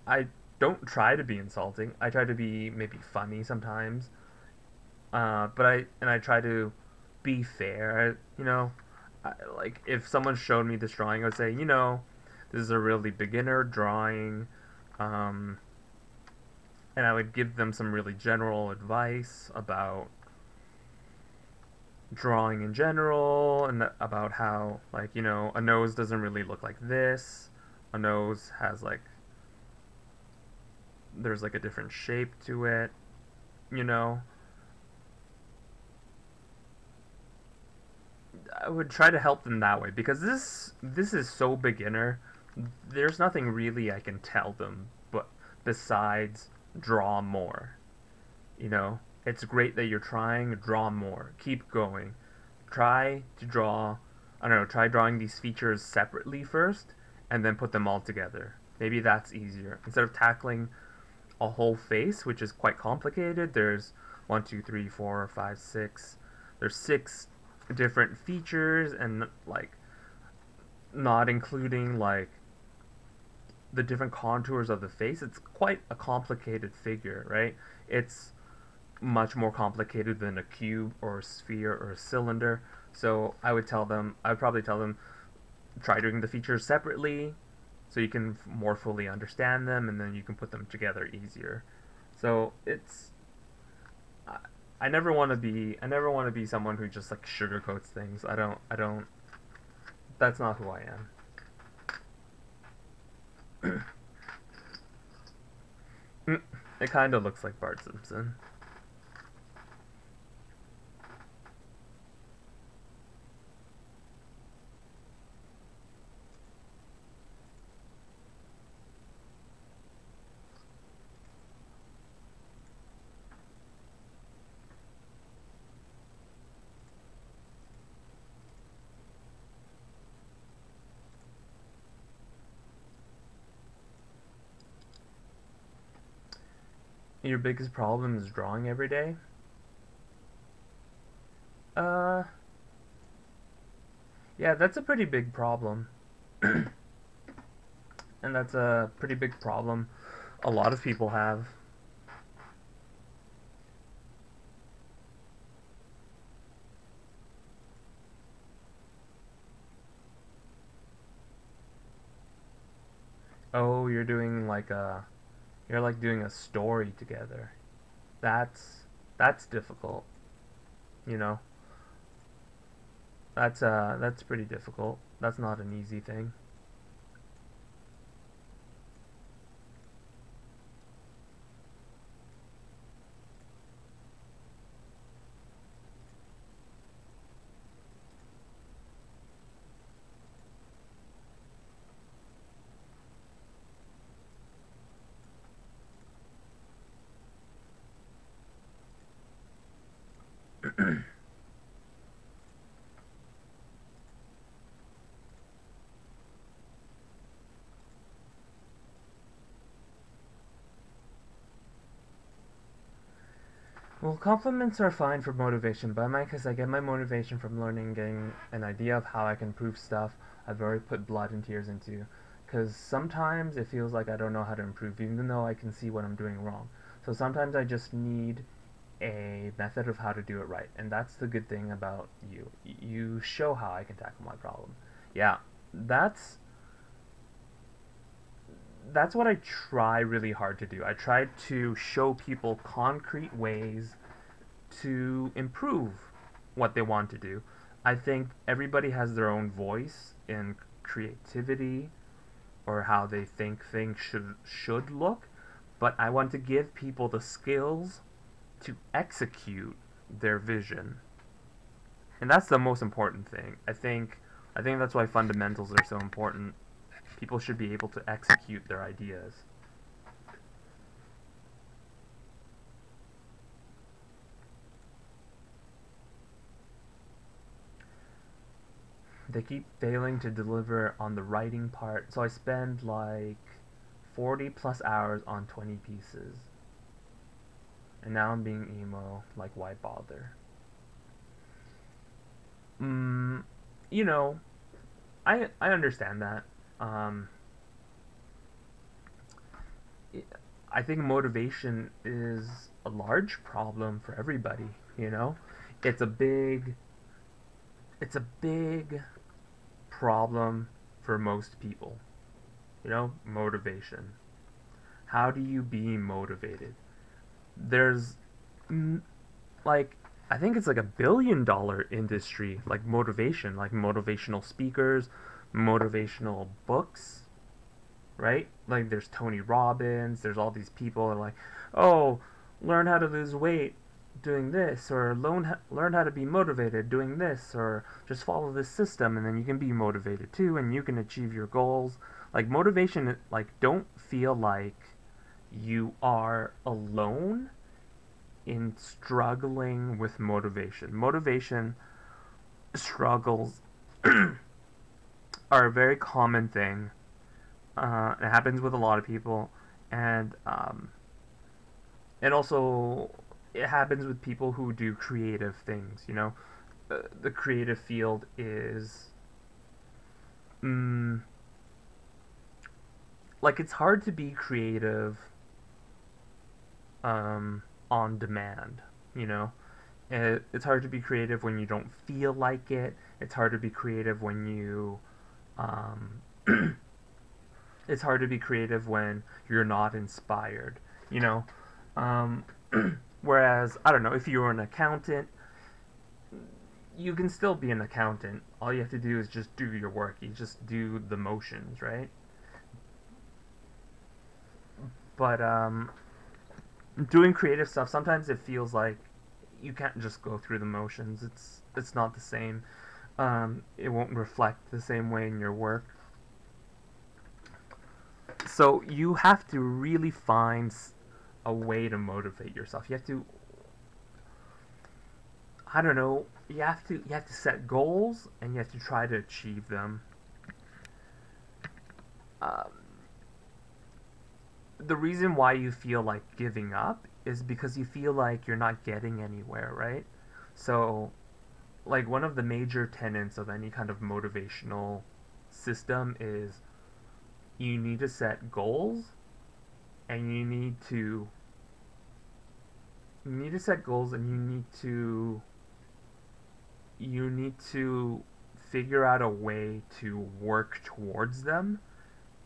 I don't try to be insulting. I try to be maybe funny sometimes. But I try to be fair. Like, if someone showed me this drawing, I would say, this is a really beginner drawing, um, and I would give them some really general advice about drawing in general, and about how, like, a nose doesn't really look like this. A nose has, like, there's like a different shape to it. You know, I would try to help them that way, because this is so beginner. There's nothing really I can tell them, but besides draw more. It's great that you're trying. Draw more. Keep going. Try to draw. I don't know. Try drawing these features separately first, and then put them all together. Maybe that's easier instead of tackling a whole face, which is quite complicated. There's one, two, three, four, five, six. There's six different features, and, like, not including, like, the different contours of the face. It's quite a complicated figure, right? It's much more complicated than a cube or a sphere or a cylinder. So I'd probably tell them, try doing the features separately so you can more fully understand them, and then you can put them together easier. So I, I never want to be someone who just, like, sugarcoats things. I don't That's not who I am. It kind of looks like Bart Simpson. Your biggest problem is drawing every day? Uh, yeah, that's a pretty big problem. And that's a pretty big problem a lot of people have. Oh, you're like doing a story together. That's difficult, you know. That's pretty difficult. That's not an easy thing. Well, compliments are fine for motivation, but in my case, I get my motivation from learning, getting an idea of how I can improve stuff I've already put blood and tears into. Because sometimes it feels like I don't know how to improve, even though I can see what I'm doing wrong. So sometimes I just need a method of how to do it right, and that's the good thing about you. You show how I can tackle my problem. Yeah, that's that's what I try really hard to do. I try to show people concrete ways to improve what they want to do. I think everybody has their own voice in creativity or how they think things should look, but I want to give people the skills to execute their vision. And that's the most important thing. I think that's why fundamentals are so important. People should be able to execute their ideas. They keep failing to deliver on the writing part, so I spend like 40 plus hours on 20 pieces. And now I'm being emo, like why bother? Mm, you know, I understand that. Um, I think motivation is a large problem for everybody, you know? It's a big it's a big problem for most people. You know, motivation. How do you be motivated? There's mm, like I think it's like $1 billion industry like motivation, like motivational speakers, motivational books, right? Like there's Tony Robbins, there's all these people that are like, "Oh, learn how to lose weight doing this or learn how to be motivated doing this or just follow this system and then you can be motivated too and you can achieve your goals." Like motivation like don't feel like you are alone in struggling with motivation. Motivation struggles are a very common thing. It happens with a lot of people, and also it happens with people who do creative things. You know, the creative field is mm, like it's hard to be creative on demand. You know, it's hard to be creative when you don't feel like it. It's hard to be creative when you um, it's hard to be creative when you're not inspired, you know? Um, whereas, I don't know, if you were an accountant, you can still be an accountant. All you have to do is just do your work. You just do the motions, right? But doing creative stuff, sometimes it feels like you can't just go through the motions. It's not the same. It won't reflect the same way in your work. So you have to really find a way to motivate yourself. You have to, I don't know, you have to set goals and you have to try to achieve them. Um, the reason why you feel like giving up is because you feel like you're not getting anywhere, right? So, like, one of the major tenets of any kind of motivational system is you need to set goals and you need to set goals and you need to figure out a way to work towards them,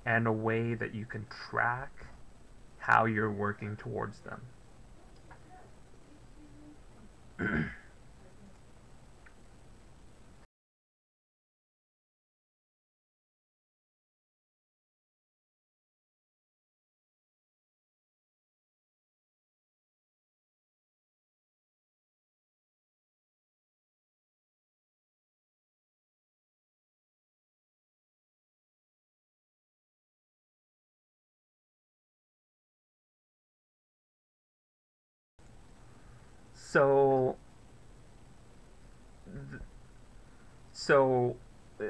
and a way that you can track how you're working towards them. So, so uh,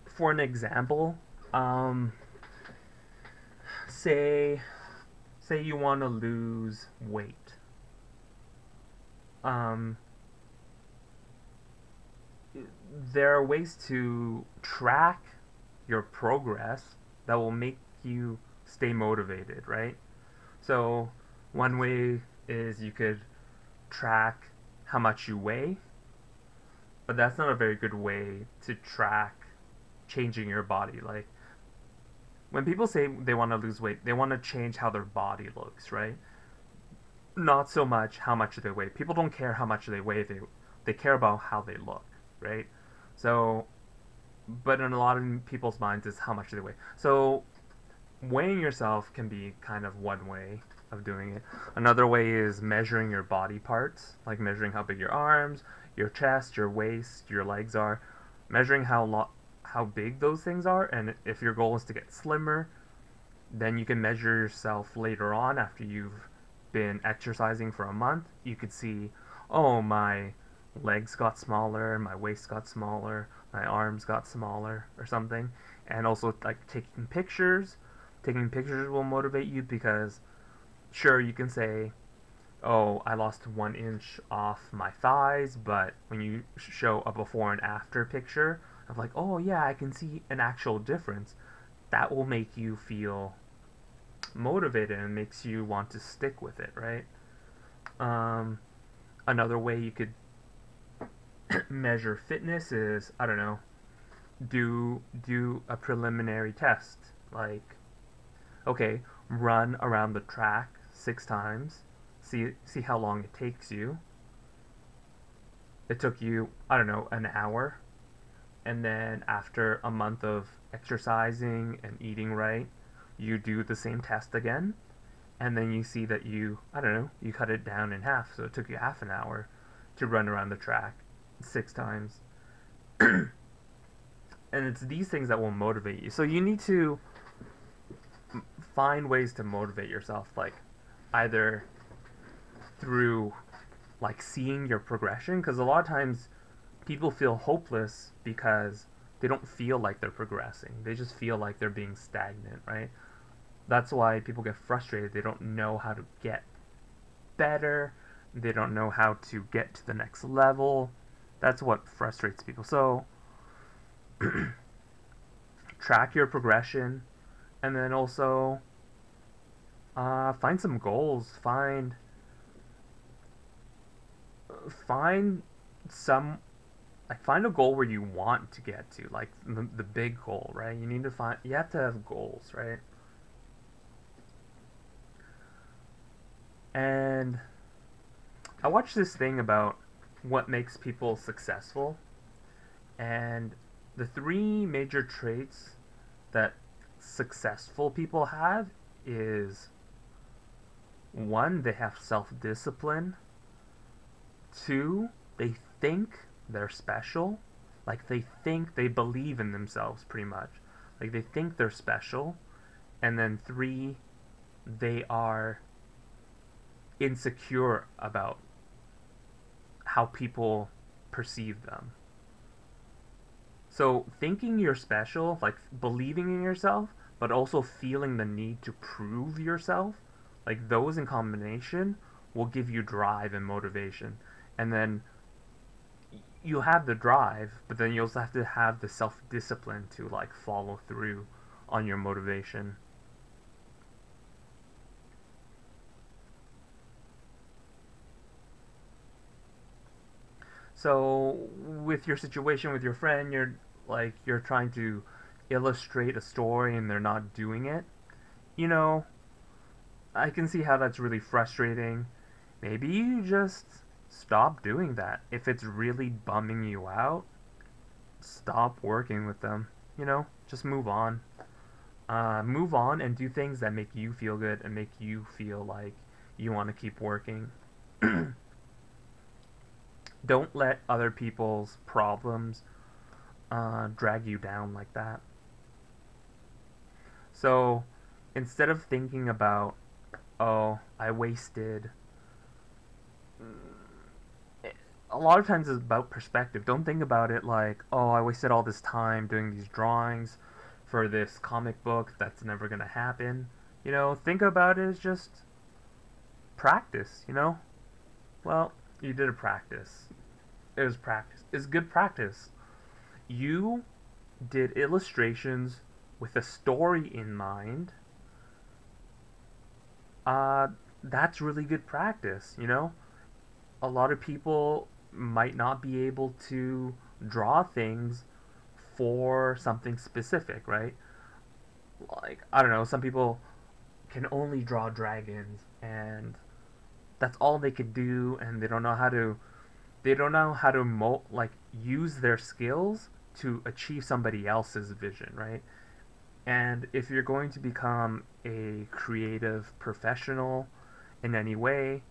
for an example, um, say say you want to lose weight. Um, there are ways to track your progress that will make you stay motivated, right? So, one way is you could track how much you weigh, but that's not a very good way to track changing your body. Like, when people say they want to lose weight, they want to change how their body looks, right? Not so much how much they weigh. People don't care how much they weigh, they care about how they look, right? So, but in a lot of people's minds is how much they weigh. So, weighing yourself can be kind of one way of doing it. Another way is measuring your body parts, like measuring how big your arms, your chest, your waist, your legs are, measuring how big those things are, and if your goal is to get slimmer, then you can measure yourself later on after you've been exercising for a month. You could see, oh, my legs got smaller, my waist got smaller, my arms got smaller, or something. And also, like, taking pictures. Taking pictures will motivate you because, sure, you can say, oh, I lost 1 inch off my thighs, but when you show a before and after picture of, like, oh yeah, I can see an actual difference, that will make you feel motivated and makes you want to stick with it, right? Um, Another way you could measure fitness is, I don't know, do a preliminary test, like, okay, run around the track 6 times, see how long it takes you. It took you, I don't know, an hour, and then after a month of exercising and eating right, you do the same test again, and then you see that I don't know, you cut it down in half, so it took you half an hour to run around the track 6 times. And it's these things that will motivate you. So you need to find ways to motivate yourself, like either through like seeing your progression, because a lot of times people feel hopeless because they don't feel like they're progressing. They just feel like they're being stagnant, right? That's why people get frustrated. They don't know how to get better. They don't know how to get to the next level. That's what frustrates people. So, track your progression, and then also find some goals. Find some find a goal where you want to get to, like the big goal, right? You have to have goals, right? And I watched this thing about what makes people successful, and the three major traits that successful people have is One, they have self-discipline. Two, they think they're special. Like, they think they believe in themselves, pretty much. Like, they think they're special. And then three, they are insecure about how people perceive them. So thinking you're special, like believing in yourself, but also feeling the need to prove yourself, like those in combination will give you drive and motivation. And then you have the drive, but then you also have to have the self-discipline to like follow through on your motivation. So with your situation with your friend, you're trying to illustrate a story and they're not doing it. You know, I can see how that's really frustrating. Maybe you just stop doing that. If it's really bumming you out, stop working with them. Just move on. Move on and do things that make you feel good and make you feel like you want to keep working. Don't let other people's problems drag you down like that. So instead of thinking about, oh, I wasted. A lot of times it's about perspective. Don't think about it like, oh, I wasted all this time doing these drawings for this comic book that's never going to happen. Think about it as just practice. Well, you did a practice. It was practice. It's good practice. You did illustrations with a story in mind. That's really good practice. A lot of people might not be able to draw things for something specific, right? Like, I don't know, some people can only draw dragons and that's all they could do, and they don't know how to like use their skills to achieve somebody else's vision, right? And if you're going to become a creative professional in any way,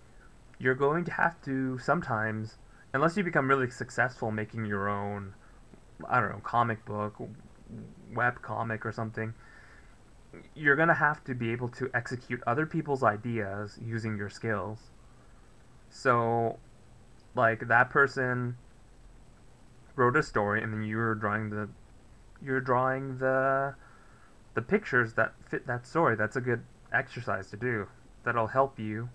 you're going to have to sometimes, unless you become really successful making your own, I don't know, comic book, web comic or something, you're going to have to be able to execute other people's ideas using your skills. So, like, that person wrote a story and then you're drawing the pictures that fit that story. That's a good exercise to do. That'll help you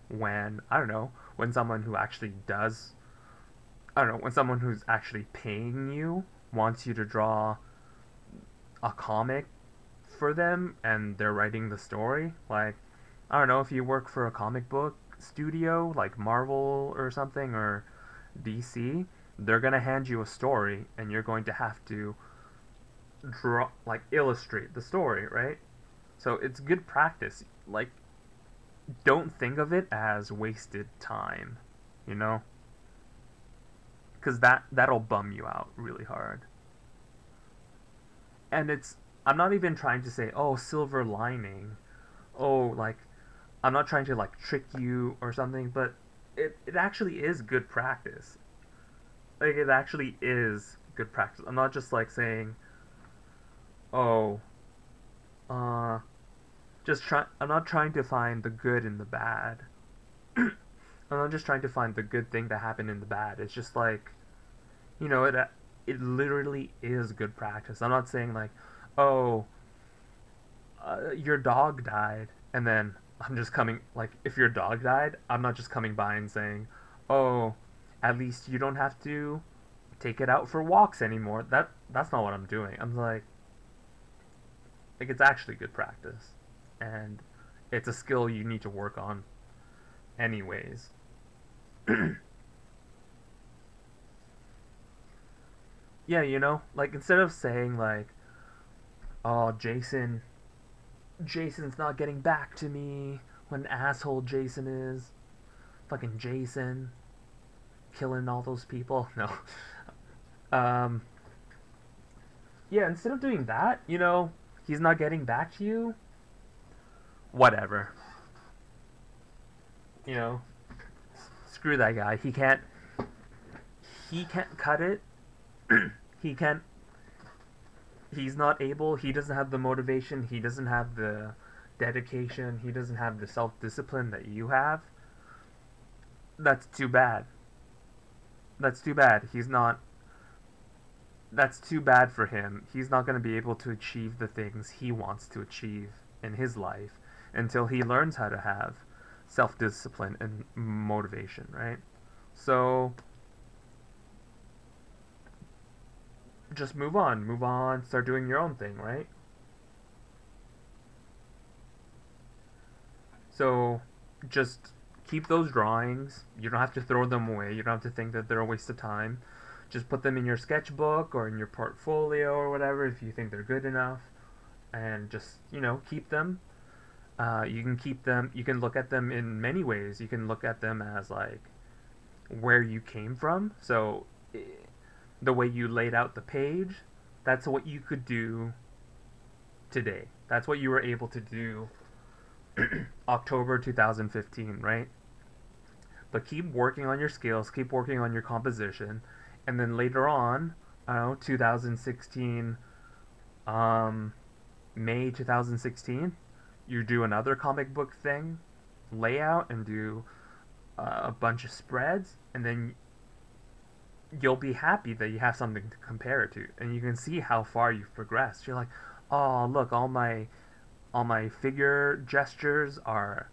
when, I don't know, when someone who actually does, I don't know, when someone who's actually paying you wants you to draw a comic for them and they're writing the story. Like, I don't know, if you work for a comic book studio like Marvel or something, or DC, they're going to hand you a story and you're going to have to draw, like, illustrate the story, right? So it's good practice. Like, don't think of it as wasted time, you know? Because that'll bum you out really hard. And I'm not even trying to say, oh, silver lining. Oh, like, I'm not trying to, like, trick you or something, but it actually is good practice. Like, it actually is good practice. I'm not just, like, saying, oh, uh, I'm not trying to find the good in the bad. I'm not just trying to find the good thing that happened in the bad. It's just like, it literally is good practice. I'm not saying like, oh, your dog died, and then I'm just coming, like, if your dog died, I'm not just coming by and saying, oh, at least you don't have to take it out for walks anymore. That's not what I'm doing. I'm like it's actually good practice, and it's a skill you need to work on anyways. Yeah, like, instead of saying like, oh, Jason's not getting back to me, what an asshole Jason is, fucking Jason killing all those people. No. um yeah, instead of doing that, he's not getting back to you, whatever. you know, screw that guy. He can't cut it. he can't he's not able, he doesn't have the motivation, he doesn't have the dedication, he doesn't have the self-discipline that you have. That's too bad. That's too bad. That's too bad for him. He's not going to be able to achieve the things he wants to achieve in his life until he learns how to have self-discipline and motivation, right? So just move on, start doing your own thing, right? So just keep those drawings. You don't have to throw them away. You don't have to think that they're a waste of time. Just put them in your sketchbook or in your portfolio or whatever if you think they're good enough, and just keep them. You can keep them. You can look at them in many ways. You can look at them as like where you came from. So the way you laid out the page, that's what you could do today. That's what you were able to do October 2015, right? But keep working on your skills, keep working on your composition, and then later on, I don't know, 2016, May 2016, you do another comic book thing, layout, and do a bunch of spreads, and then you'll be happy that you have something to compare it to, and you can see how far you've progressed. You're like, oh, look, all my figure gestures are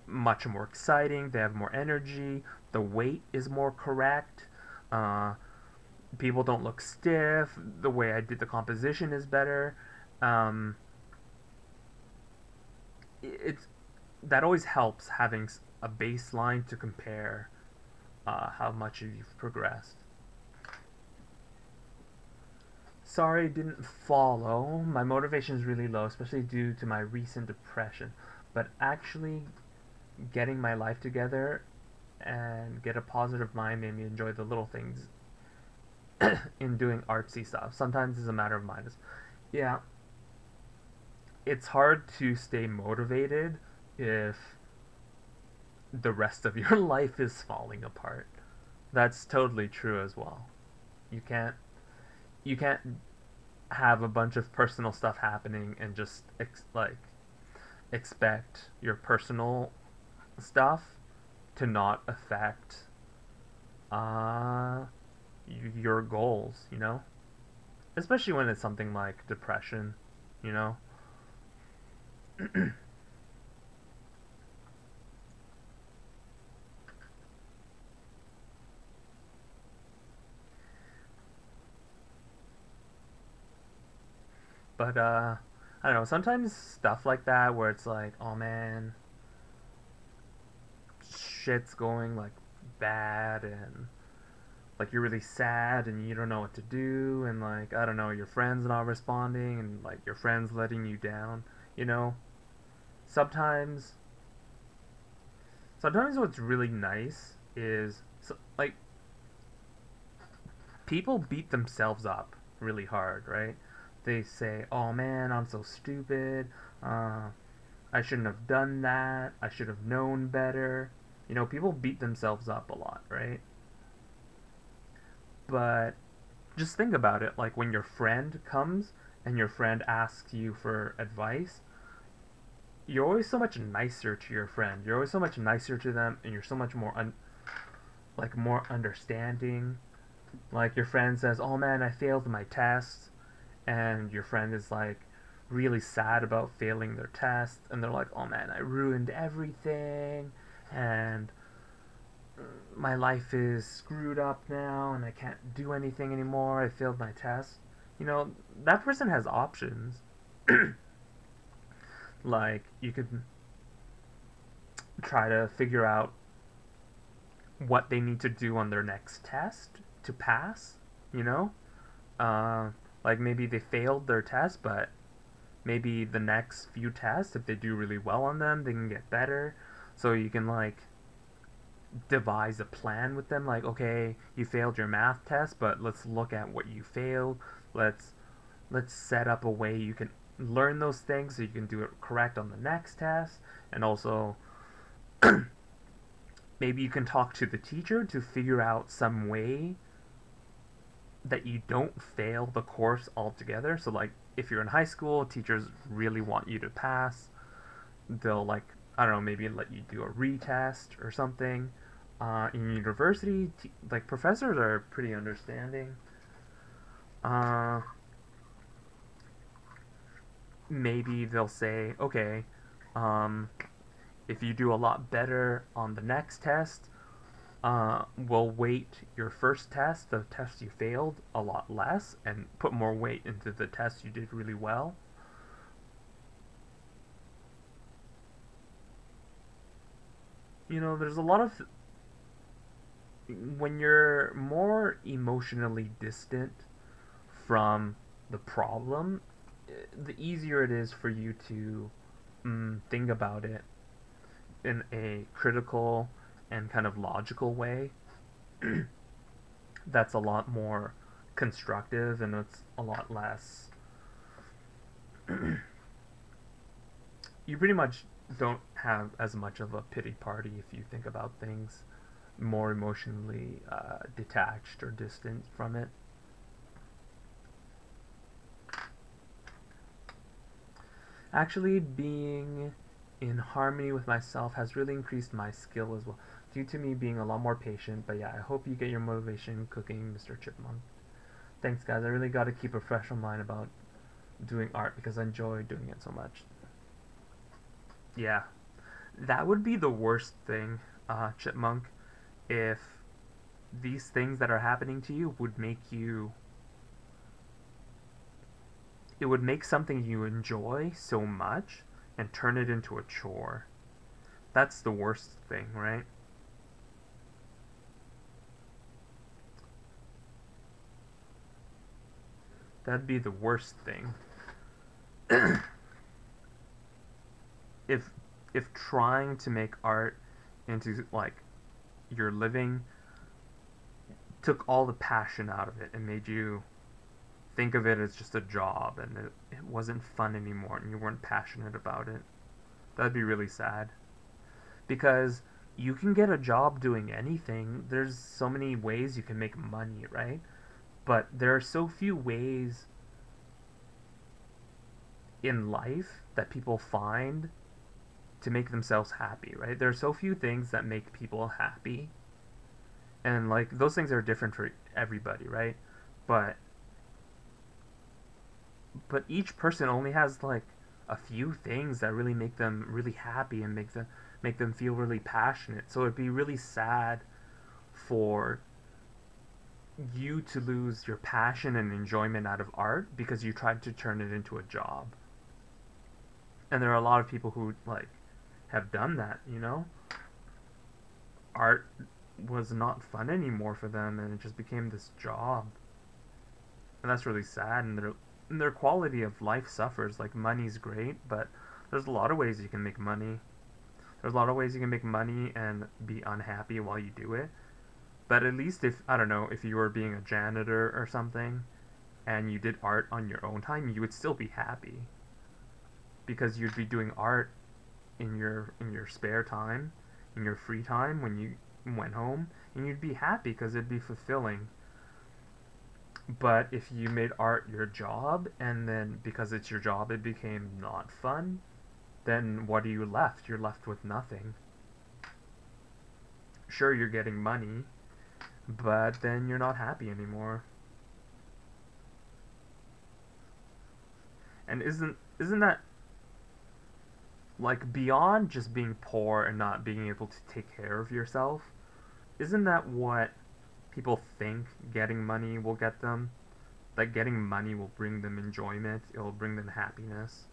much more exciting. They have more energy. The weight is more correct. Uh, People don't look stiff. The way I did the composition is better. Um, it's that always helps having a baseline to compare how much you've progressed. Sorry, didn't follow. My motivation is really low, especially due to my recent depression. But actually, getting my life together and get a positive mind made me enjoy the little things in doing artsy stuff. Sometimes it's a matter of mind. Yeah, it's hard to stay motivated if the rest of your life is falling apart. That's totally true as well. You can't you can't have a bunch of personal stuff happening and just expect your personal stuff to not affect uh your goals, especially when it's something like depression, you know. But I don't know, sometimes stuff like that where it's like, oh man, shit's going like bad, and like you're really sad and you don't know what to do, and like I don't know, your friends not responding, and like your friends letting you down, you know. Sometimes sometimes what's really nice is like people beat themselves up really hard, right? They say, "Oh man, I'm so stupid. Uh, I shouldn't have done that. I should have known better." People beat themselves up a lot, right? But just think about it. Like when your friend comes and your friend asks you for advice, you're always so much nicer to your friend. You're always so much nicer to them, and you're so much more more understanding. Like your friend says, "Oh man, I failed my test," and your friend is like really sad about failing their test, and they're like, "Oh man, I ruined everything, and my life is screwed up now, and I can't do anything anymore. I failed my test." That person has options. Like you could try to figure out what they need to do on their next test to pass, you know? Uh, like maybe they failed their test, but maybe the next few tests, if they do really well on them, they can get better. So you can like devise a plan with them, like, okay, you failed your math test, but let's look at what you failed. Let's set up a way you can learn those things so you can do it correct on the next test, and also maybe you can talk to the teacher to figure out some way that you don't fail the course altogether. So like if you're in high school, teachers really want you to pass. They'll like, I don't know, maybe let you do a retest or something. In university, like professors are pretty understanding. Uh, Maybe they'll say, okay, um, if you do a lot better on the next test, we'll weight your first test, the test you failed, a lot less, and put more weight into the test you did really well. You know, there's a lot of when you're more emotionally distant from the problem, the easier it is for you to think about it in a critical and kind of logical way. That's a lot more constructive and it's a lot less. You pretty much don't have as much of a pity party if you think about things more emotionally detached or distant from it. Actually, being in harmony with myself has really increased my skill as well, due to me being a lot more patient. But yeah, I hope you get your motivation cooking, Mr. Chipmunk. Thanks, guys. I really got to keep a fresh mind about doing art because I enjoy doing it so much. Yeah, that would be the worst thing, Chipmunk, if these things that are happening to you would make you. It would make something you enjoy so much and turn it into a chore. That's the worst thing, right? That'd be the worst thing. if if trying to make art into like your living took all the passion out of it and made you think of it as just a job and it wasn't fun anymore and you weren't passionate about it, that'd be really sad. Because you can get a job doing anything. There's so many ways you can make money, right? But there are so few ways in life that people find to make themselves happy, right? There are so few things that make people happy. And like those things are different for everybody, right? But each person only has like a few things that really make them really happy and make them feel really passionate. So it'd be really sad for you to lose your passion and enjoyment out of art because you tried to turn it into a job. And there are a lot of people who like have done that, you know? Art was not fun anymore for them and it just became this job. And that's really sad and their quality of life suffers. Like money's great, but there's a lot of ways you can make money. There's a lot of ways you can make money and be unhappy while you do it. But at least if I don't know, if you were being a janitor or something and you did art on your own time, you would still be happy because you'd be doing art in your spare time, in your free time when you went home, and you'd be happy because it'd be fulfilling. But if you made art your job and then because it's your job it became not fun, then what are you left? You're left with nothing. Sure, you're getting money, but then you're not happy anymore. And isn't that like beyond just being poor and not being able to take care of yourself? Isn't that what people think getting money will get them? That getting money will bring them enjoyment, it'll bring them happiness.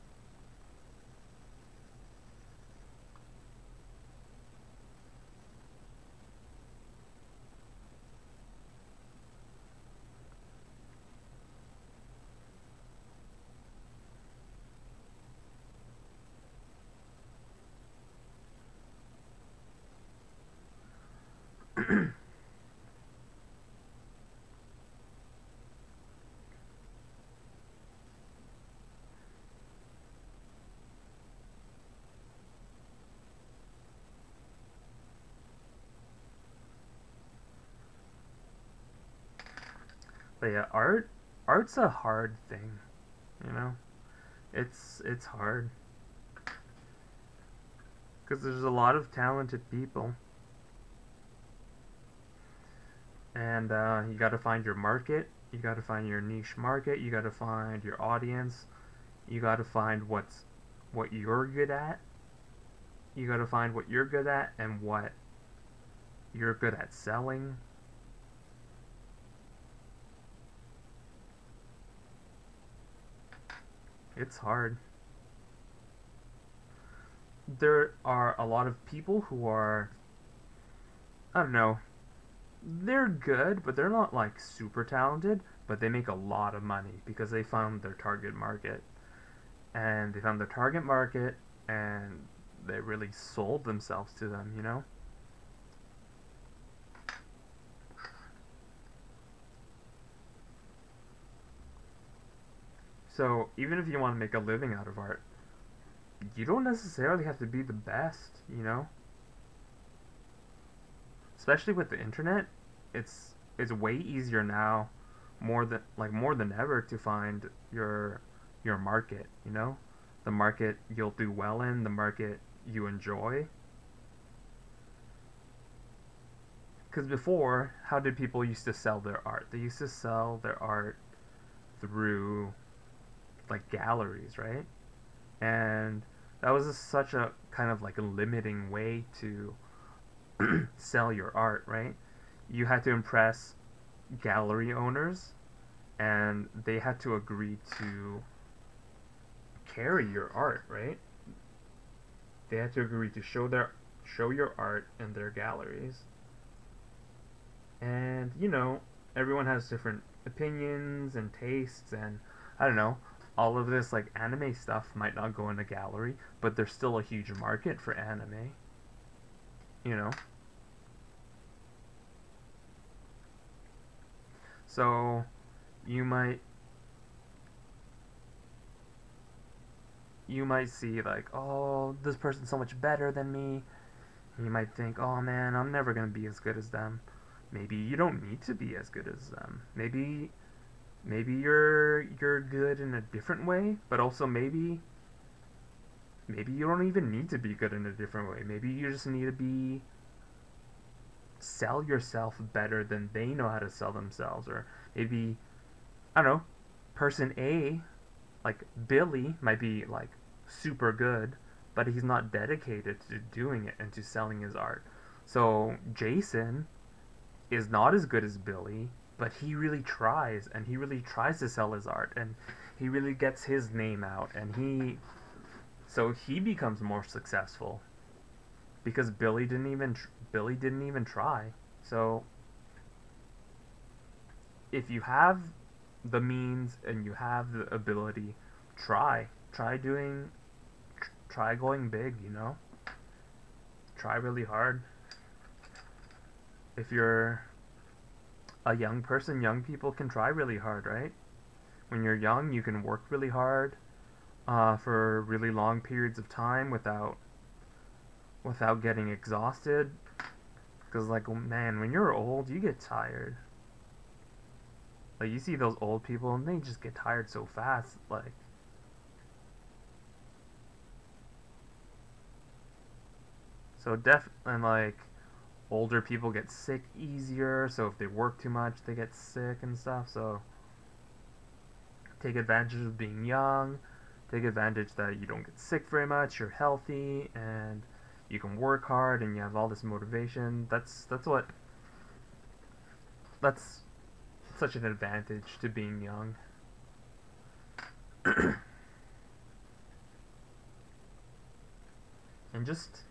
But yeah, art's a hard thing, you know. It's hard because there's a lot of talented people, and you got to find your market. You got to find your niche market. You got to find your audience. You got to find what you're good at. You got to find what you're good at and what you're good at selling. It's hard. There are a lot of people who are, I don't know, they're good, but they're not like super talented, but they make a lot of money because they found their target market. And they found their target market and they really sold themselves to them, you know? So, even if you want to make a living out of art, you don't necessarily have to be the best, you know? Especially with the internet, it's way easier now, more than ever, to find your market, you know? The market you'll do well in, the market you enjoy. Because before, how did people used to sell their art? They used to sell their art through like galleries, right? And that was such a kind of like a limiting way to sell your art, right? You had to impress gallery owners and they had to agree to carry your art, right? They had to agree to show your art in their galleries. And you know, everyone has different opinions and tastes, and I don't know, all of this like anime stuff might not go in a gallery, but there's still a huge market for anime, you know. So you might you might see like, oh, this person's so much better than me. And you might think, oh man, I'm never gonna be as good as them. Maybe you don't need to be as good as them. Maybe you're good in a different way, but also maybe you don't even need to be good in a different way. Maybe you just need to be sell yourself better than they know how to sell themselves, or maybe I don't know, person A, like Billy, might be like super good, but he's not dedicated to doing it and to selling his art. So Jason is not as good as Billy, but he really tries and he really tries to sell his art and he really gets his name out and he becomes more successful because Billy didn't even try. So if you have the means and you have the ability, try doing try going big, you know? Try really hard. If you're a young person, young people can try really hard, right? When you're young, you can work really hard for really long periods of time without getting exhausted. Because, like, man, when you're old, you get tired. Like, you see those old people, and they just get tired so fast. Like, and, like, older people get sick easier. So, if they work too much, they get sick and stuff. So, take advantage of being young. Take advantage that you don't get sick very much. You're healthy, and you can work hard, and you have all this motivation. That's such an advantage to being young. And just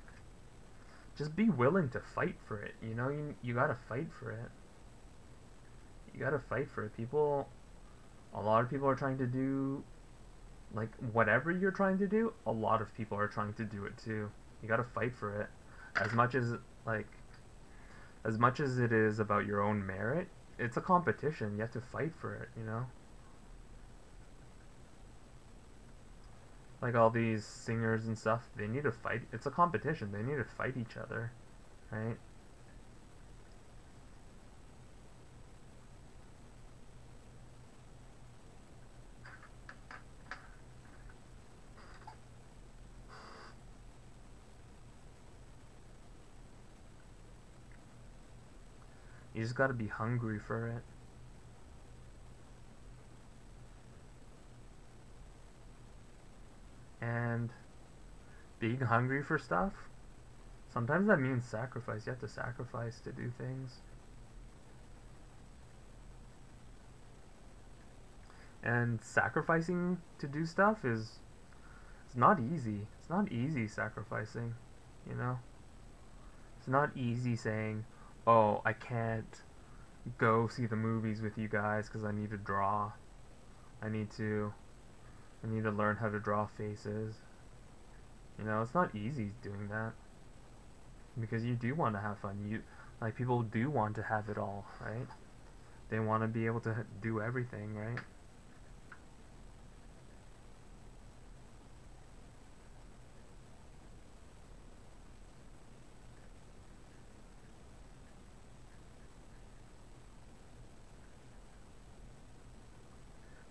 be willing to fight for it. You know, you gotta fight for it. You gotta fight for it. A lot of people are trying to do, like, whatever you're trying to do, a lot of people are trying to do it too. You gotta fight for it. As much as, like, as much as it is about your own merit, it's a competition. You have to fight for it, you know? Like all these singers and stuff, they need to fight. It's a competition. They need to fight each other, right? You just gotta be hungry for it. And being hungry for stuff, sometimes that means sacrifice. You have to sacrifice to do things. And sacrificing to do stuff is, it's not easy. It's not easy sacrificing, you know? It's not easy saying, "Oh, I can't go see the movies with you guys because I need to draw. I need to I need to learn how to draw faces." You know, it's not easy doing that because you do want to have fun. You like people do want to have it all, right? They want to be able to do everything, right?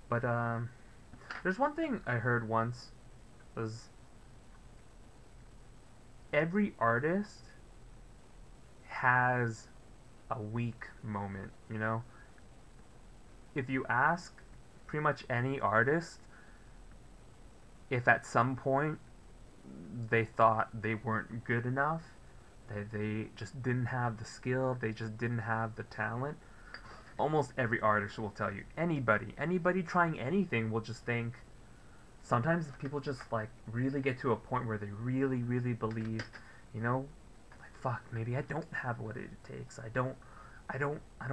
But there's one thing I heard once was every artist has a weak moment, you know? If you ask pretty much any artist if at some point they thought they weren't good enough, that they just didn't have the skill, they just didn't have the talent, almost every artist will tell you. Anybody trying anything will just think. Sometimes people just like really get to a point where they really believe, you know, like fuck, maybe I don't have what it takes. I don't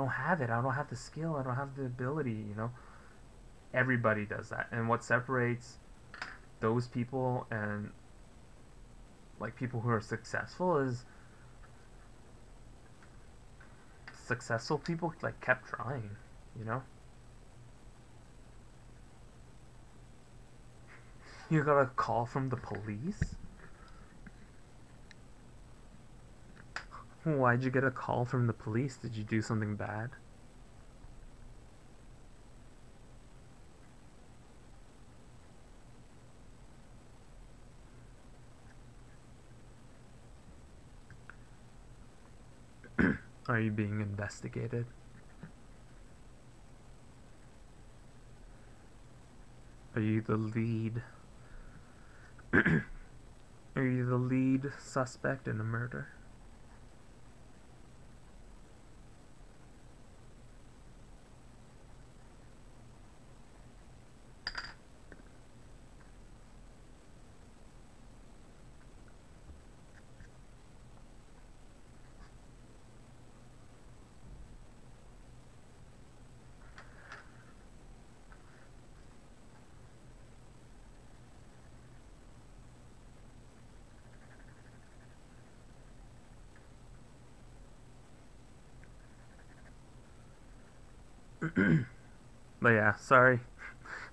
have it. I don't have the skill. I don't have the ability, you know. Everybody does that. And what separates those people and like people who are successful is successful people like kept trying, you know. You got a call from the police? Why'd you get a call from the police? Did you do something bad? Are you being investigated? Are you the lead? Are you the lead suspect in a murder? But yeah, sorry.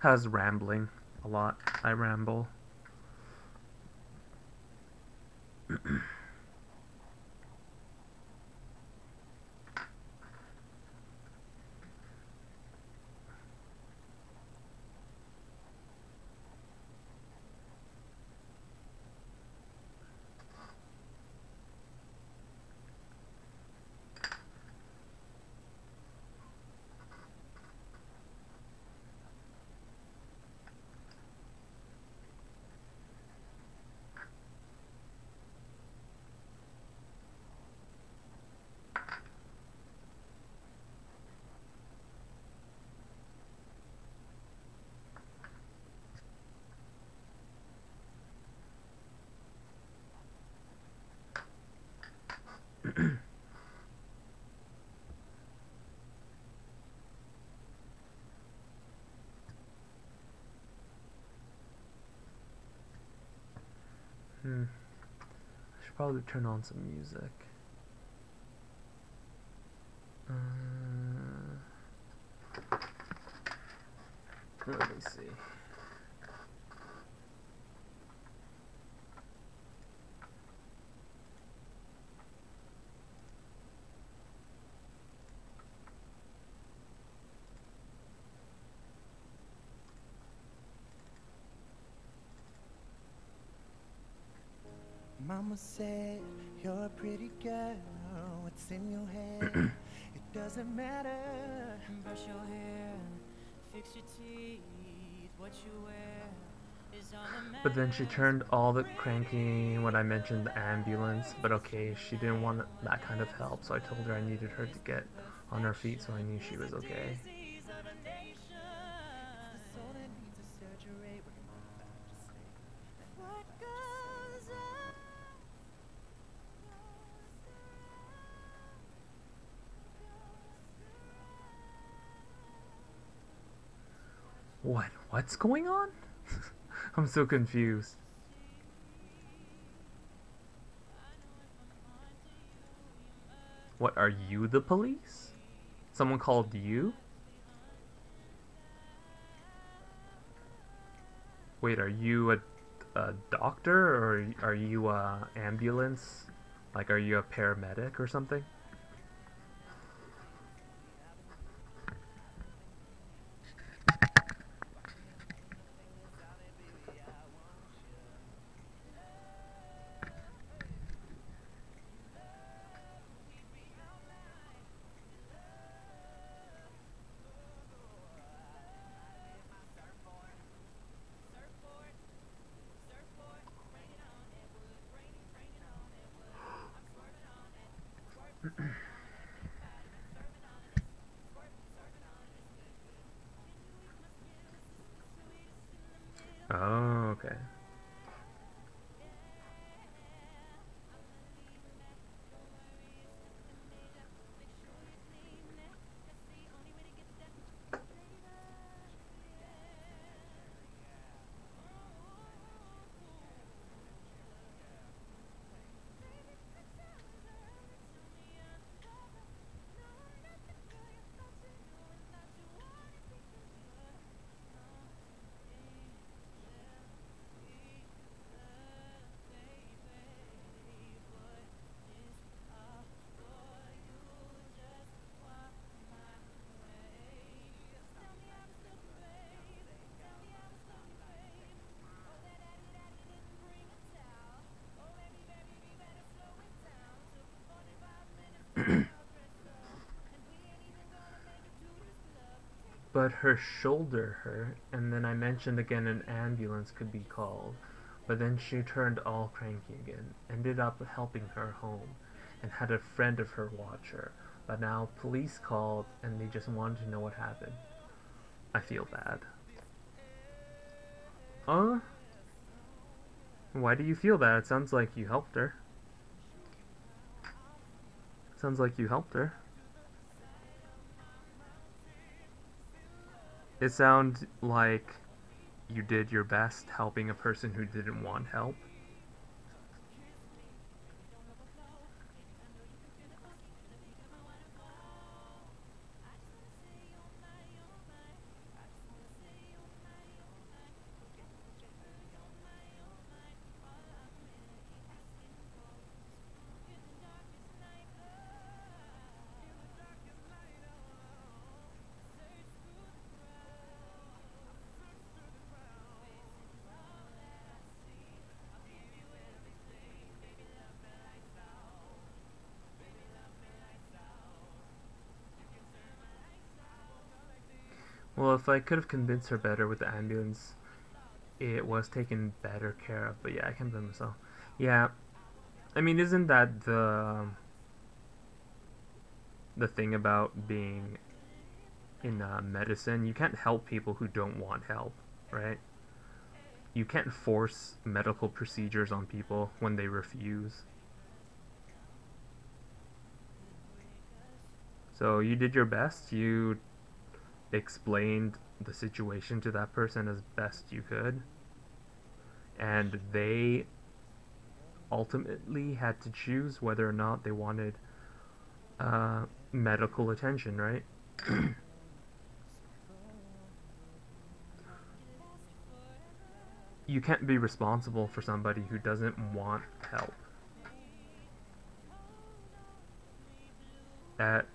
I was rambling a lot. I ramble. I should probably turn on some music. Uh, Let me see. Mama said, you're a pretty girl, what's in your head? It Doesn't matter. Brush your hair, fix your teeth, what you wear is all that But then she matters. turned all the cranky when I mentioned the ambulance. But okay, she didn't want that kind of help, so I told her I needed her to get on her feet so I knew she was okay. Disease of a nation. It's the soul that needs a surgery. What your mom about to say? What goes on? What? What's going on? I'm so confused. What, are you the police? Someone called you? Wait, are you a doctor or are you a ambulance? Like, are you a paramedic or something? Oh, okay. But her shoulder hurt, and then I mentioned again an ambulance could be called. But then she turned all cranky again, ended up helping her home, and had a friend of her watch her. But now police called and they just wanted to know what happened. I feel bad. Uh, why do you feel bad? It sounds like you helped her. Sounds like you helped her. It sounds like you did your best helping a person who didn't want help. Well, if I could have convinced her better with the ambulance, it was taken better care of. But yeah, I can blame myself. Yeah, I mean, isn't that the thing about being in medicine? You can't help people who don't want help, right? You can't force medical procedures on people when they refuse. So you did your best. You explained the situation to that person as best you could, and they ultimately had to choose whether or not they wanted medical attention, right? You can't be responsible for somebody who doesn't want help.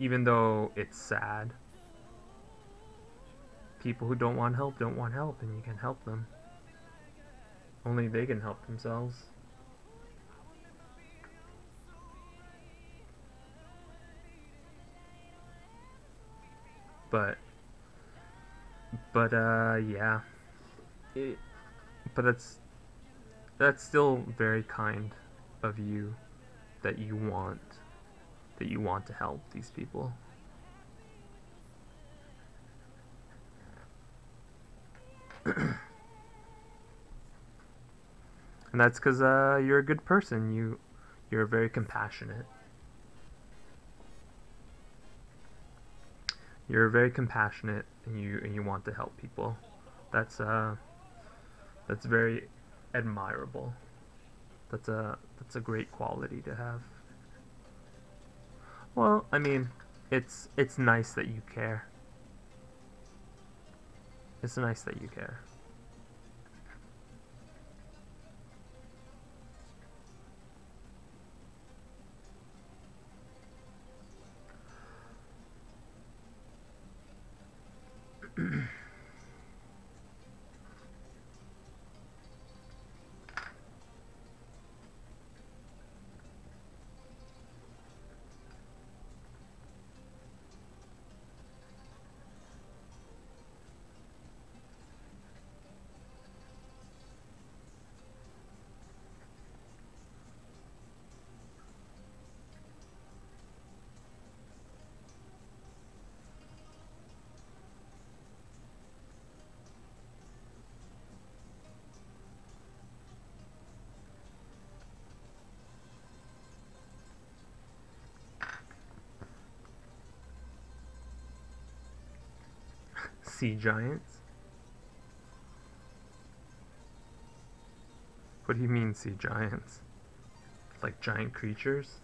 Even though it's sad, people who don't want help, and you can help them. Only they can help themselves. But yeah, it, but that's still very kind of you that you want to help these people. And that's because you're a good person. You're very compassionate. You're very compassionate, and you want to help people. That's that's very admirable. That's a great quality to have. Well, I mean, it's nice that you care. It's nice that you care. Sea giants? What do you mean sea giants? Like giant creatures?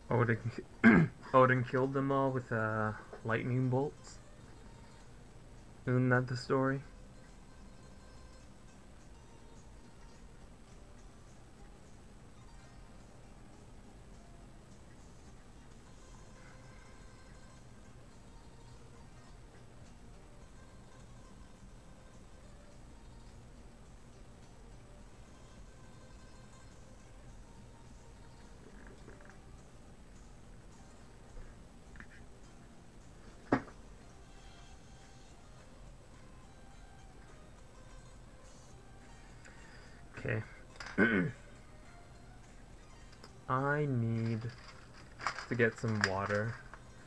Odin, Odin killed them all with lightning bolts. Isn't that the story? Okay. I need to get some water.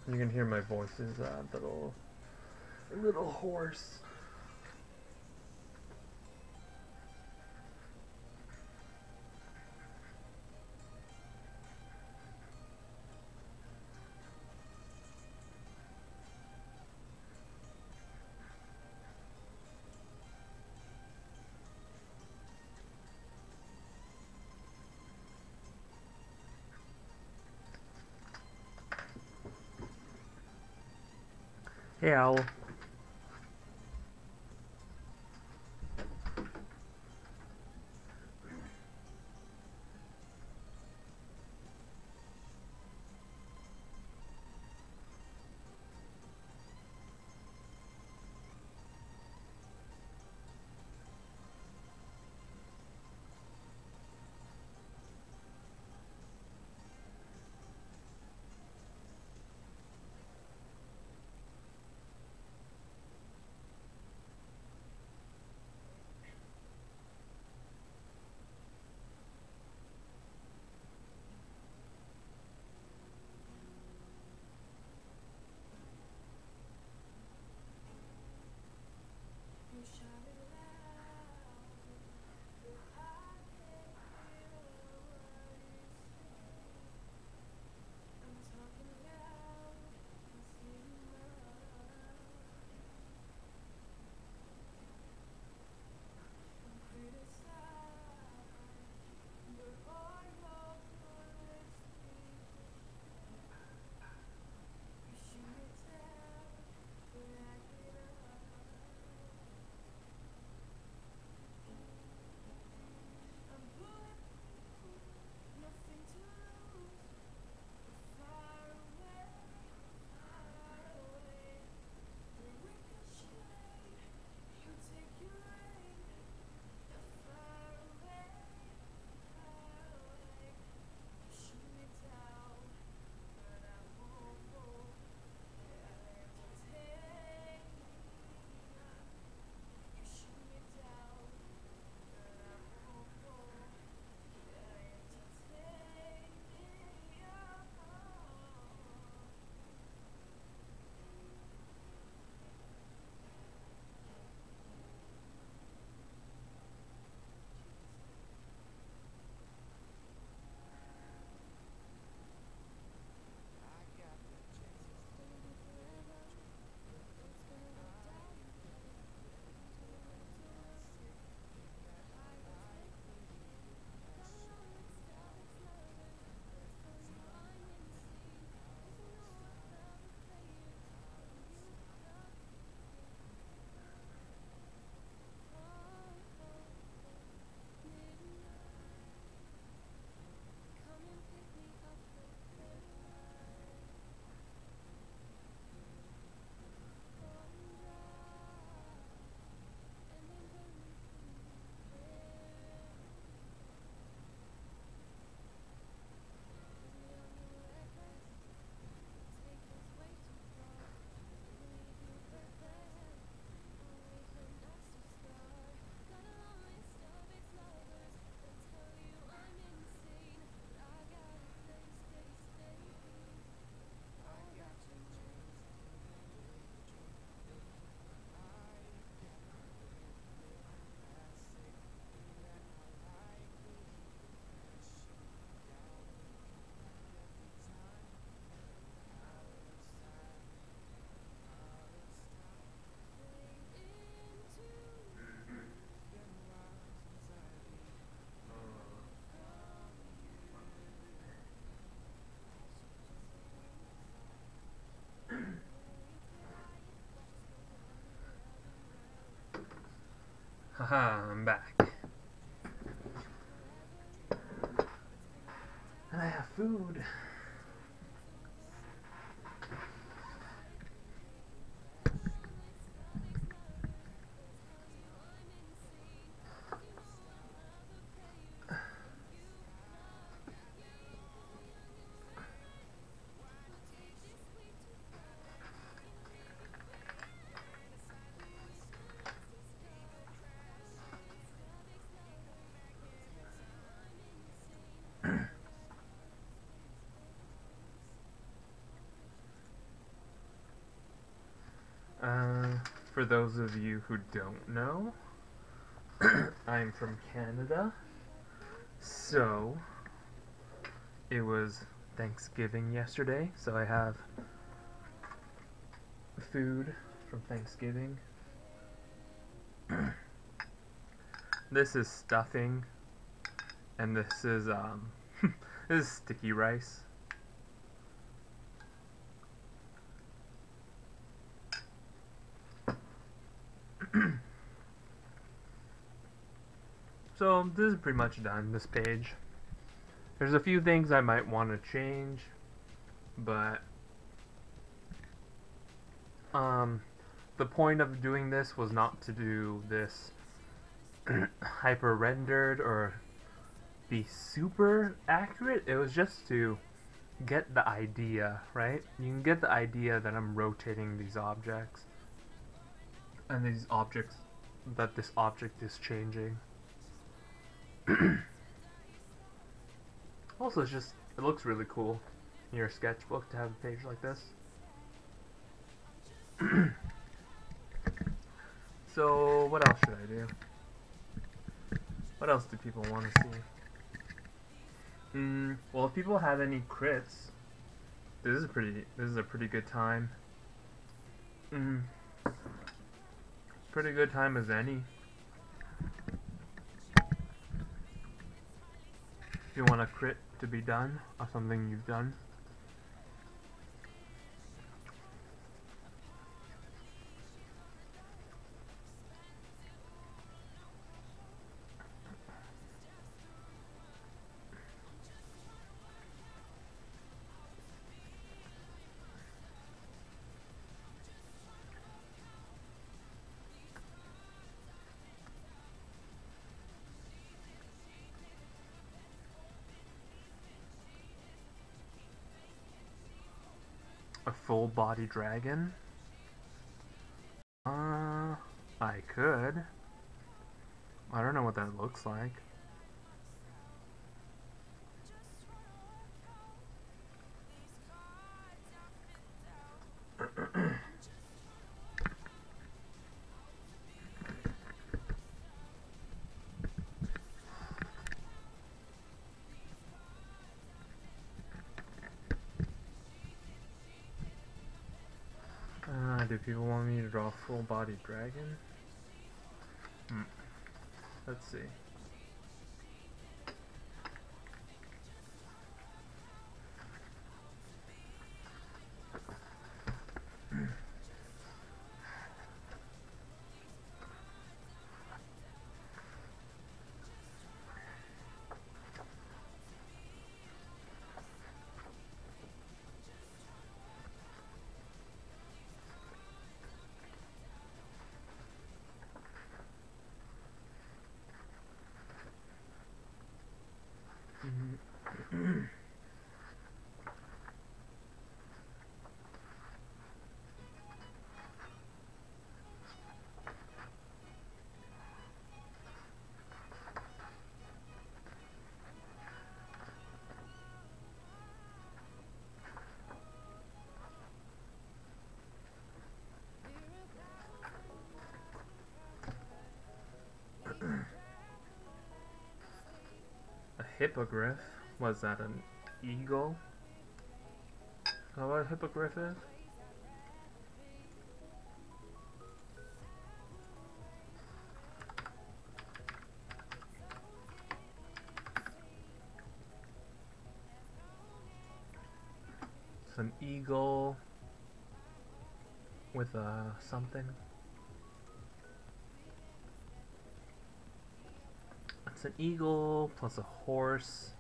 You can hear my voice is a little hoarse. Hey, Owl. I have food. For those of you who don't know, I'm from Canada, so it was Thanksgiving yesterday, so I have food from Thanksgiving. This is stuffing, and this is this is sticky rice. So this is pretty much done, this page. There's a few things I might want to change, but the point of doing this was not to do this hyper rendered or be super accurate. It was just to get the idea, right? You can get the idea that I'm rotating these objects, and these objects, that this object is changing. Also, it's just, it looks really cool in your sketchbook to have a page like this. So, what else should I do? What else do people want to see? Well, if people have any crits, this is a pretty good time. Pretty good time as any. If you want a crit to be done of something you've done. A full body dragon? I could. I don't know what that looks like. Do people want me to draw a full body dragon? Let's see. A hippogriff? Was that an eagle? Is that what a hippogriff is? It's an eagle with a something. It's an eagle plus a horse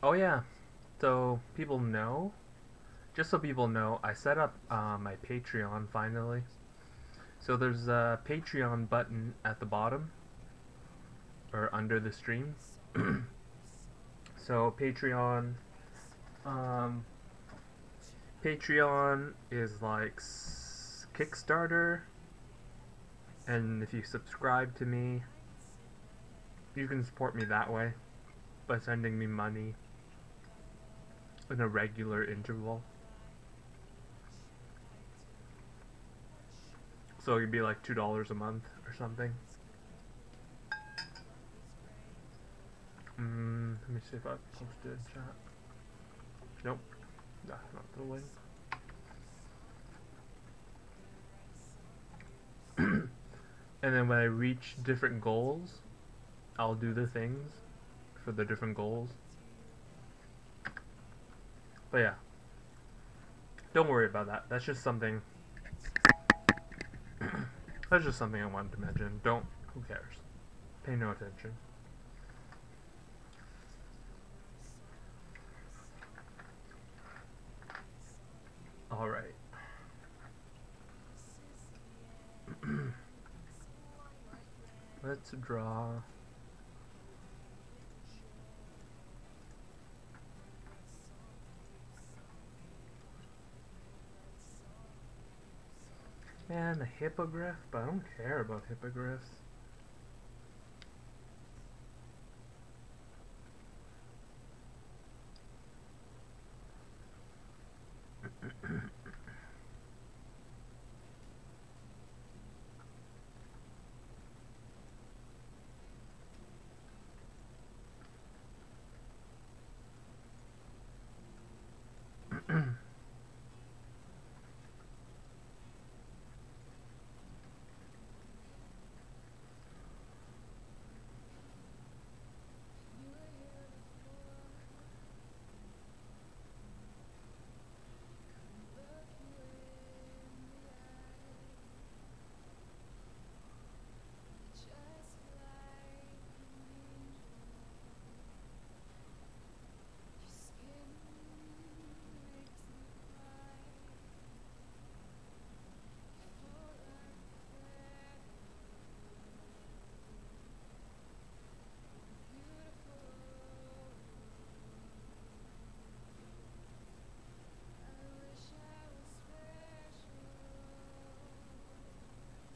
Oh yeah, so people know, just so people know, I set up my Patreon finally. So there's a Patreon button at the bottom or under the stream. So um, Patreon is like Kickstarter, and if you subscribe to me, you can support me that way by sending me money in a regular interval. So it'd be like $2 a month or something. Let me see if I posted chat. Nope, that's not the link. And then when I reach different goals, I'll do the things for the different goals. But yeah, don't worry about that. That's just something. That's just something I wanted to mention. Don't. Who cares? Pay no attention. All right. Let's draw. Man, a hippogriff, but I don't care about hippogriffs.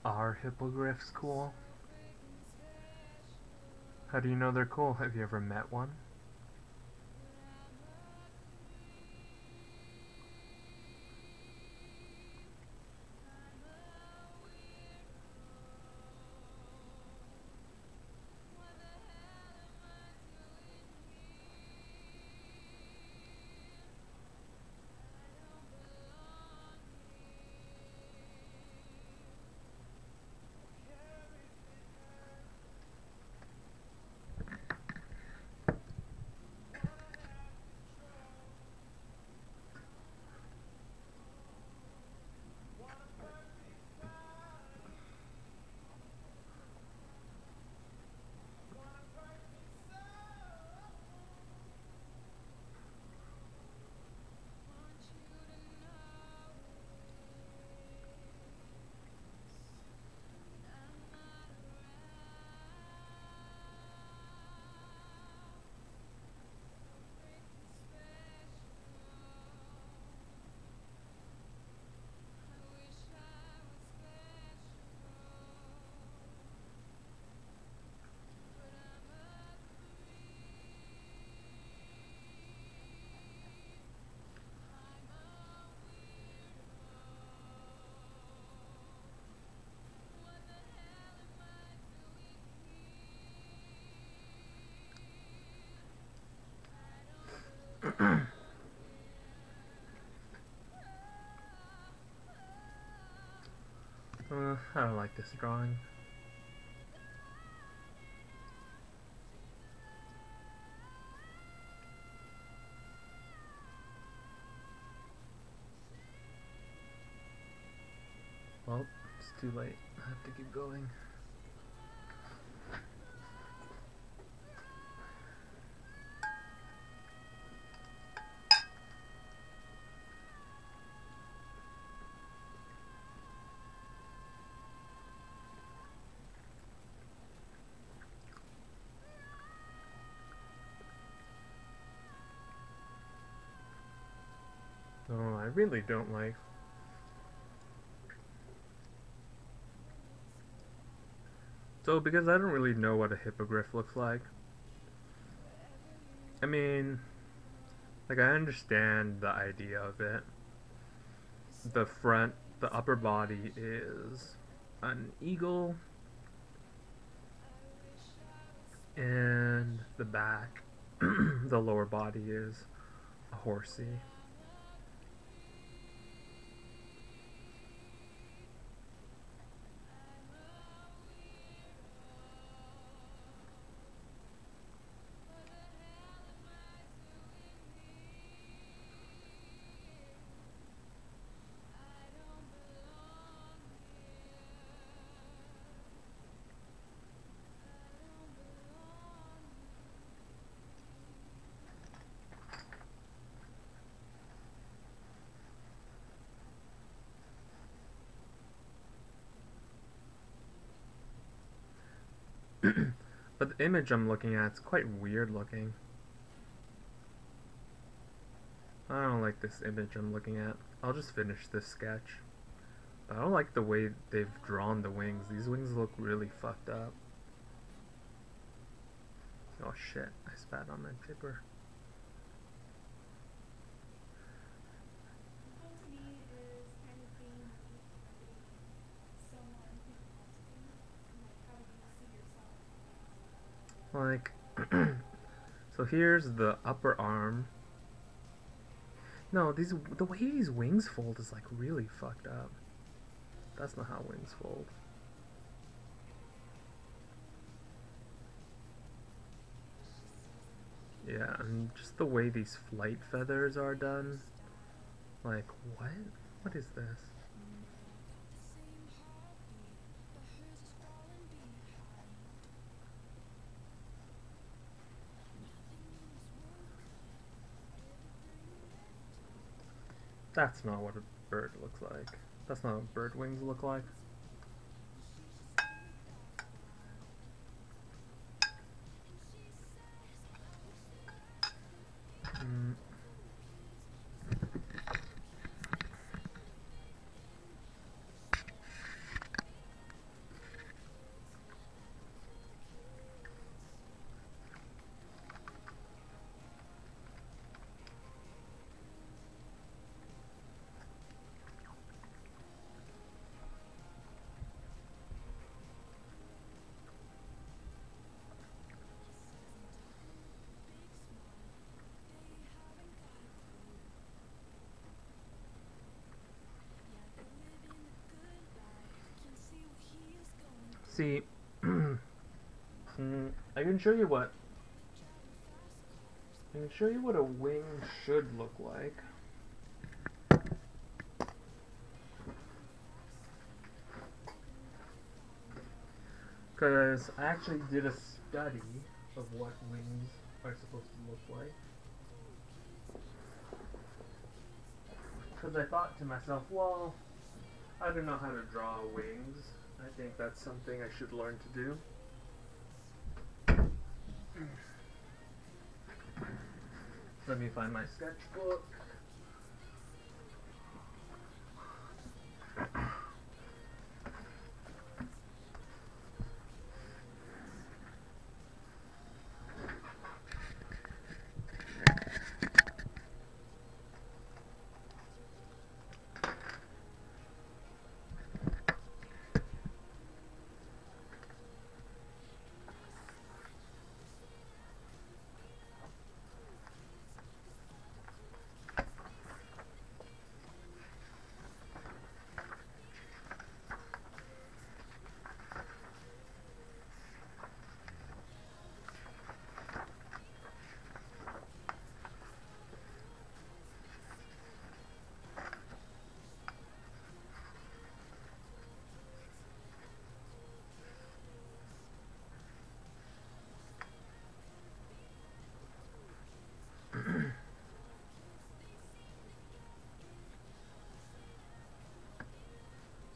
Are hippogriffs cool? How do you know they're cool? Have you ever met one? I don't like this drawing. Well, it's too late. I have to keep going. I really don't like. So, because I don't really know what a hippogriff looks like, I mean, like, I understand the idea of it. The upper body is an eagle, and the back, the lower body is a horsey. But the image I'm looking at is quite weird looking. I don't like this image I'm looking at. I'll just finish this sketch. But I don't like the way they've drawn the wings. These wings look really fucked up. Oh shit, I spat on my paper. Like, so here's the upper arm. No, the way these wings fold is like really fucked up. That's not how wings fold. Yeah, and just the way these flight feathers are done. Like, what? What is this? That's not what a bird looks like. That's not what bird wings look like. See, I can show you what a wing should look like. Because I actually did a study of what wings are supposed to look like. Because I thought to myself, well, I don't know how to draw wings. I think that's something I should learn to do. Let me find my sketchbook.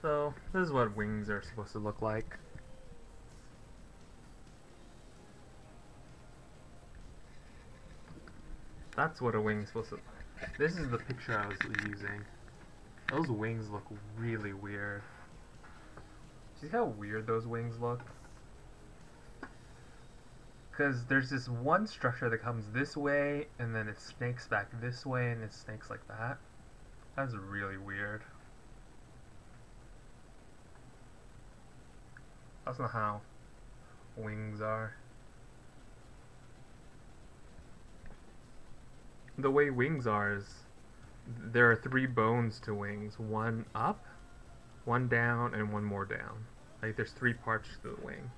So, this is what wings are supposed to look like. That's what a wing's supposed to look like. This is the picture I was using. Those wings look really weird. See how weird those wings look? Because there's this one structure that comes this way, and then it snakes back this way, and it snakes like that. That's really weird. That's not how wings are. The way wings are is there are 3 bones to wings. One up, one down, and one more down. Like there's 3 parts to the wing.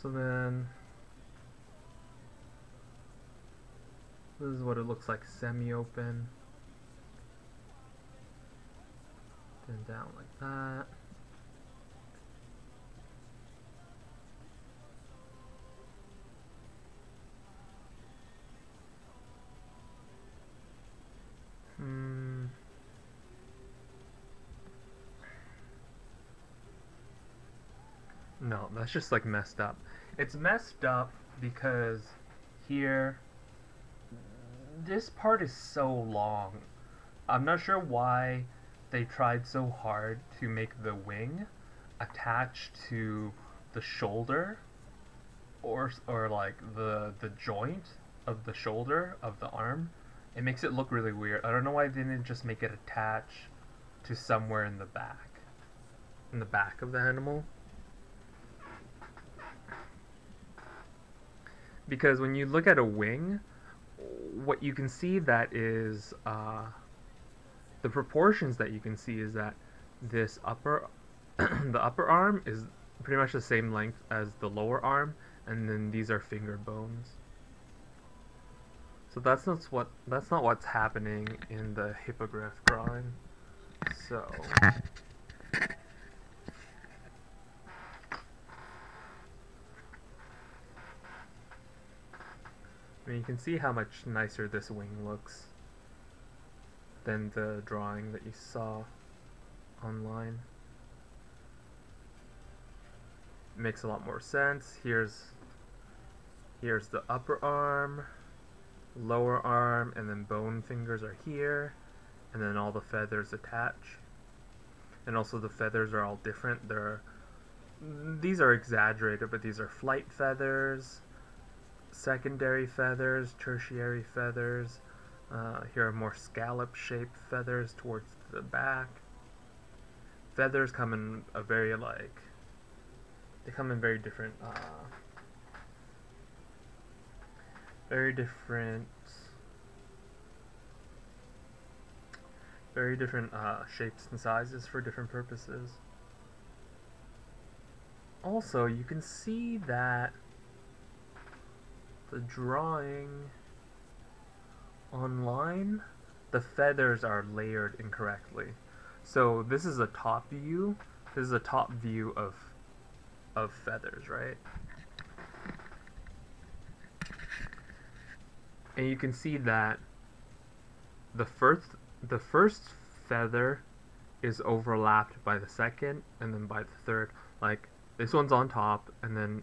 So then, this is what it looks like semi-open. Then down like that. No, that's just like messed up. It's messed up because here, this part is so long. I'm not sure why they tried so hard to make the wing attached to the shoulder or like the joint of the shoulder of the arm. It makes it look really weird. I don't know why they didn't just make it attach to somewhere in the back of the animal. Because when you look at a wing, what you can see that is the proportions that you can see is that this upper the upper arm is pretty much the same length as the lower arm, and then these are finger bones. So that's not what's happening in the hippogriff drawing. So I mean, you can see how much nicer this wing looks than the drawing that you saw online. It makes a lot more sense. Here's the upper arm, lower arm, and then bone fingers are here, and then all the feathers attach. And also the feathers are all different. These are exaggerated, but these are flight feathers, secondary feathers, tertiary feathers. Here are more scallop-shaped feathers towards the back. Feathers come in a very they come in very different shapes and sizes for different purposes. Also, you can see that the drawing online, the feathers are layered incorrectly. So this is a top view. This is a top view of feathers, right? And you can see that the first feather is overlapped by the second and then by the third. Like this one's on top, and then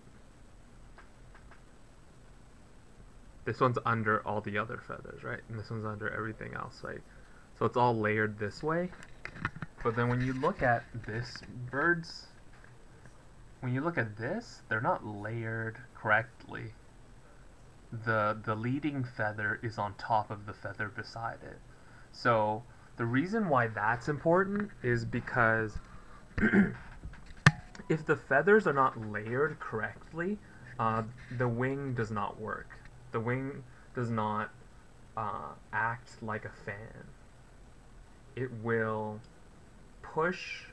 this one's under all the other feathers, right? And this one's under everything else, right? So it's all layered this way. But then when you look at this bird's, when you look at this, they're not layered correctly. The leading feather is on top of the feather beside it. So the reason why that's important is because if the feathers are not layered correctly, the wing does not work. The wing does not act like a fan. It will push,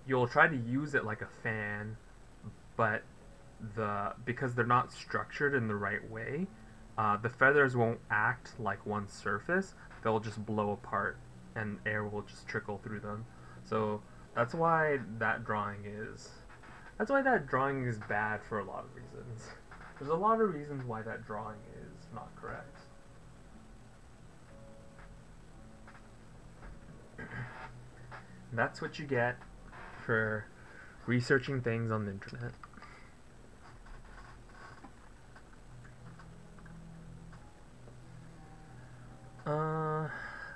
you'll try to use it like a fan, but because they're not structured in the right way, the feathers won't act like one surface. They'll just blow apart and air will just trickle through them. So that's why that drawing is bad for a lot of reasons. There's a lot of reasons why that drawing is not correct. That's what you get for researching things on the internet.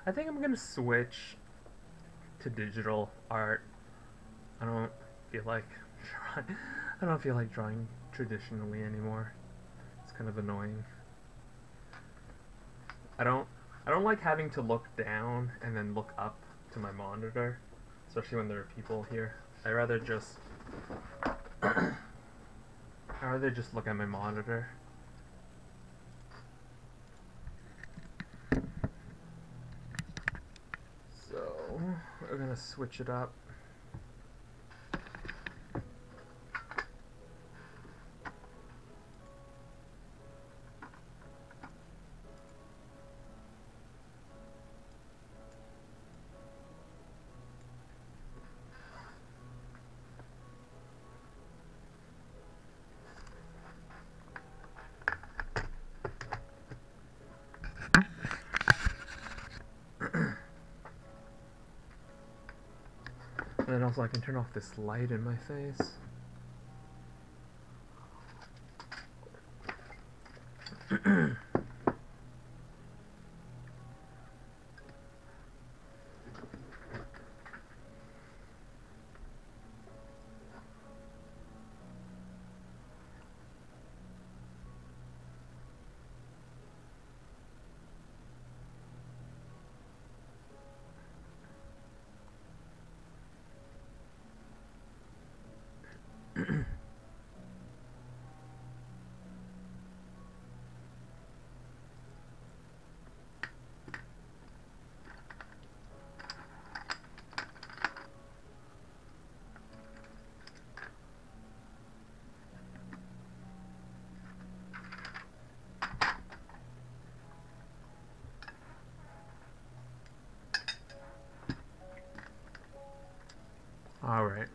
I think I'm gonna switch to digital art. I don't feel like I don't feel like drawing traditionally anymore. It's kind of annoying. I don't I don't like having to look down and then look up to my monitor, especially when there are people here. I rather just look at my monitor. So we're gonna switch it up. And then also I can turn off this light in my face. All right.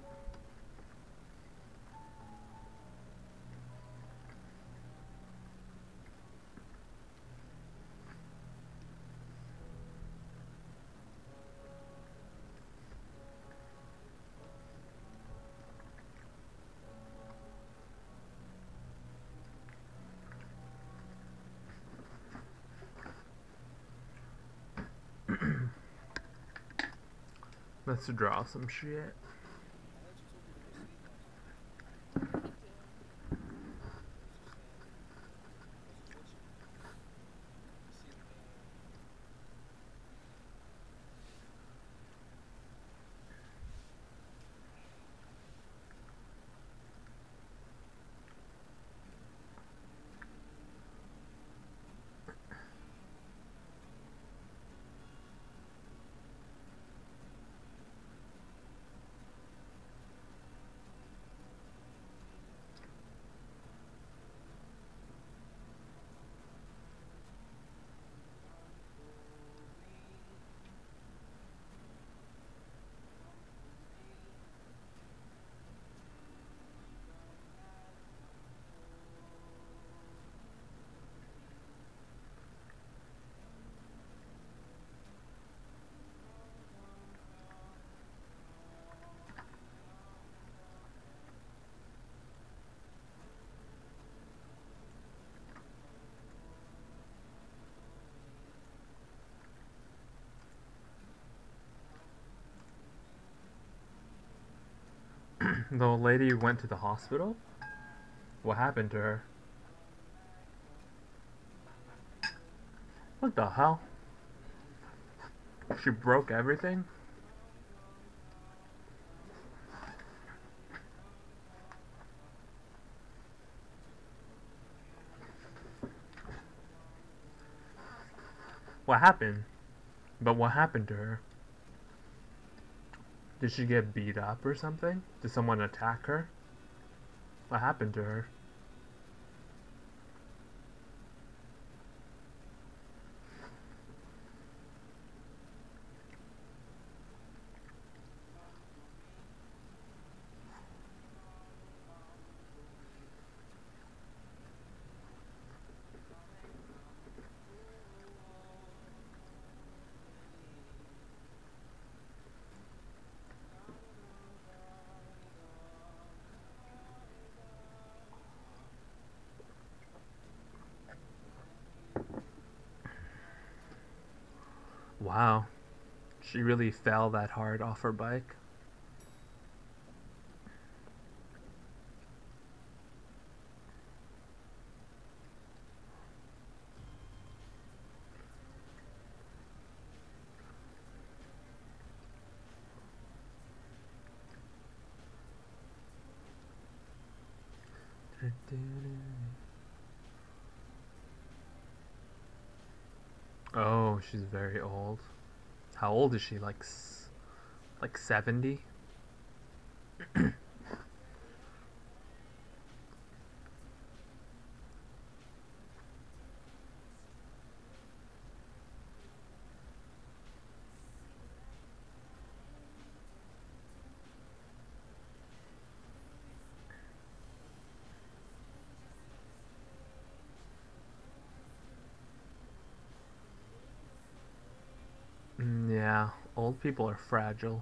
Let's draw some shit. The old lady went to the hospital? What happened to her? What the hell? She broke everything? What happened? But what happened to her? Did she get beat up or something? Did someone attack her? What happened to her? Wow. She really fell that hard off her bike. Oh, she's very old. How old is she? Like 70? Yeah, old people are fragile.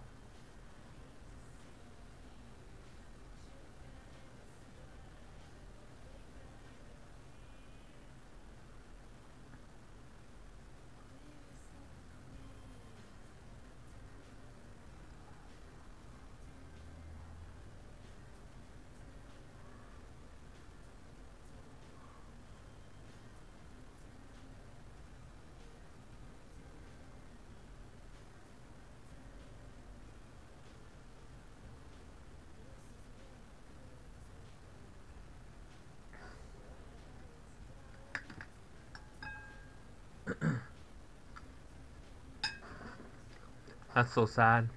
That's so sad.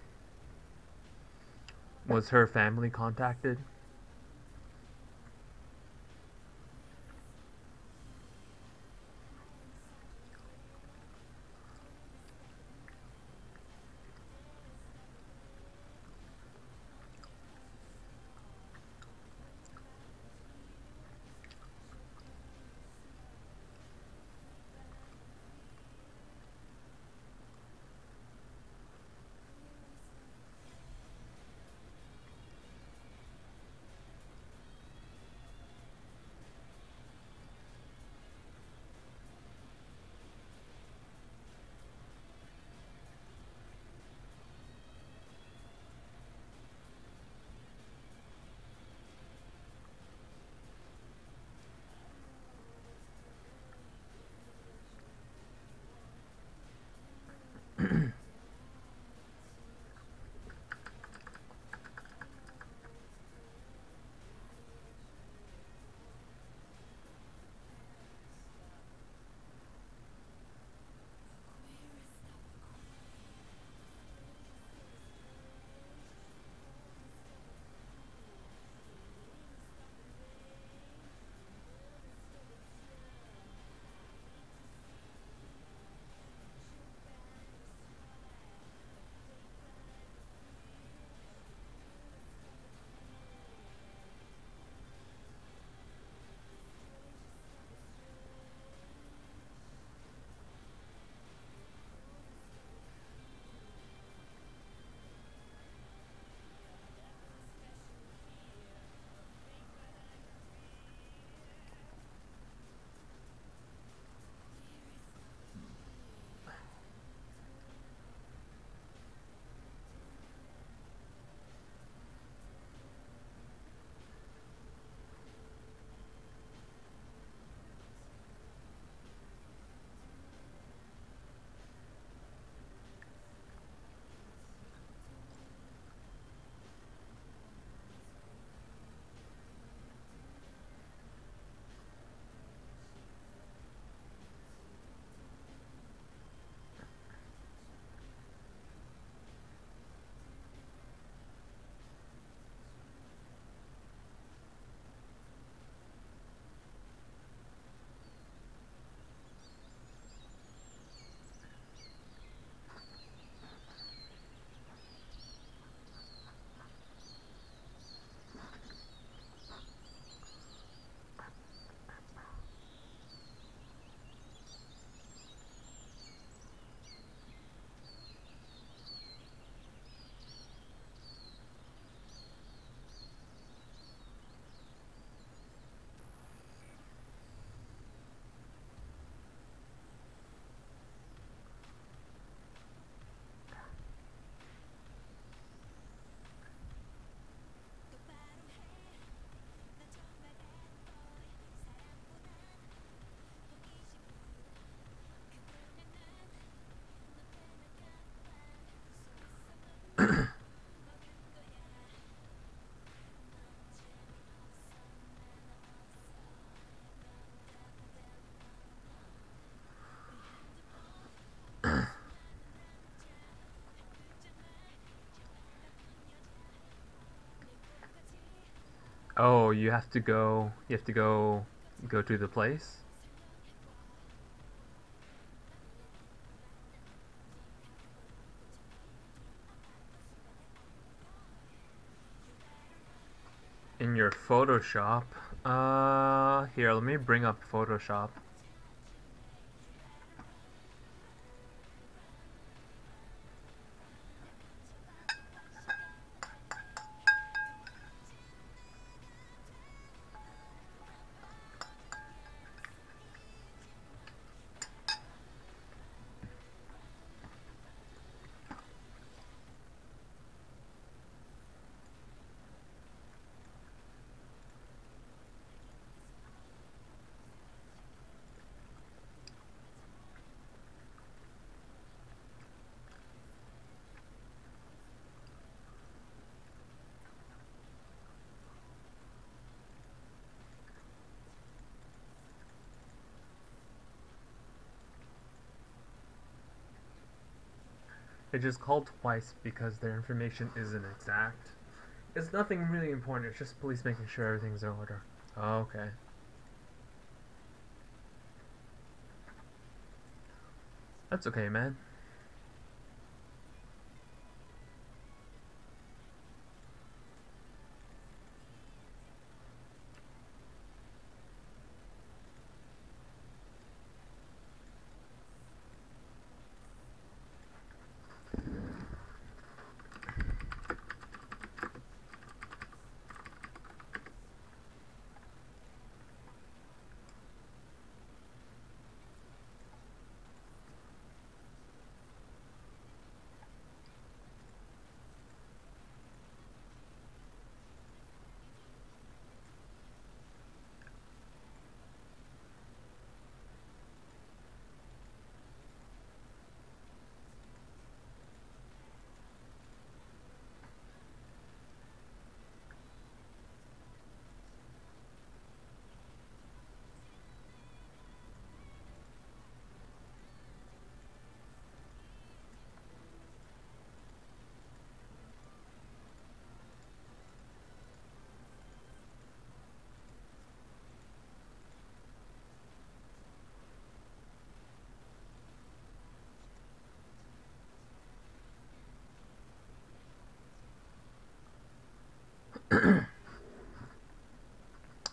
Was her family contacted? Oh, you have to go to the place? In your Photoshop. Here, let me bring up Photoshop. It just called twice because their information isn't exact. It's nothing really important, it's just police making sure everything's in order. Oh, okay. That's okay, man.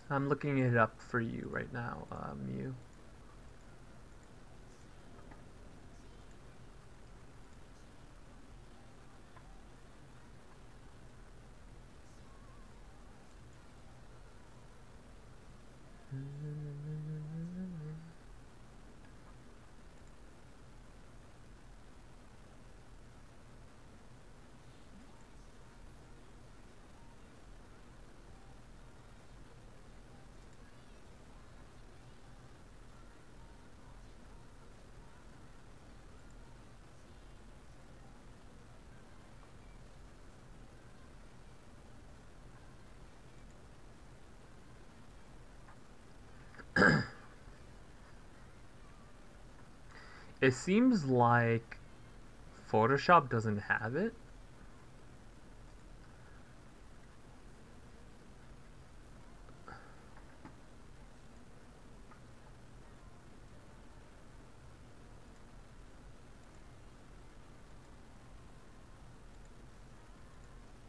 I'm looking it up for you right now, Mew. It seems like Photoshop doesn't have it.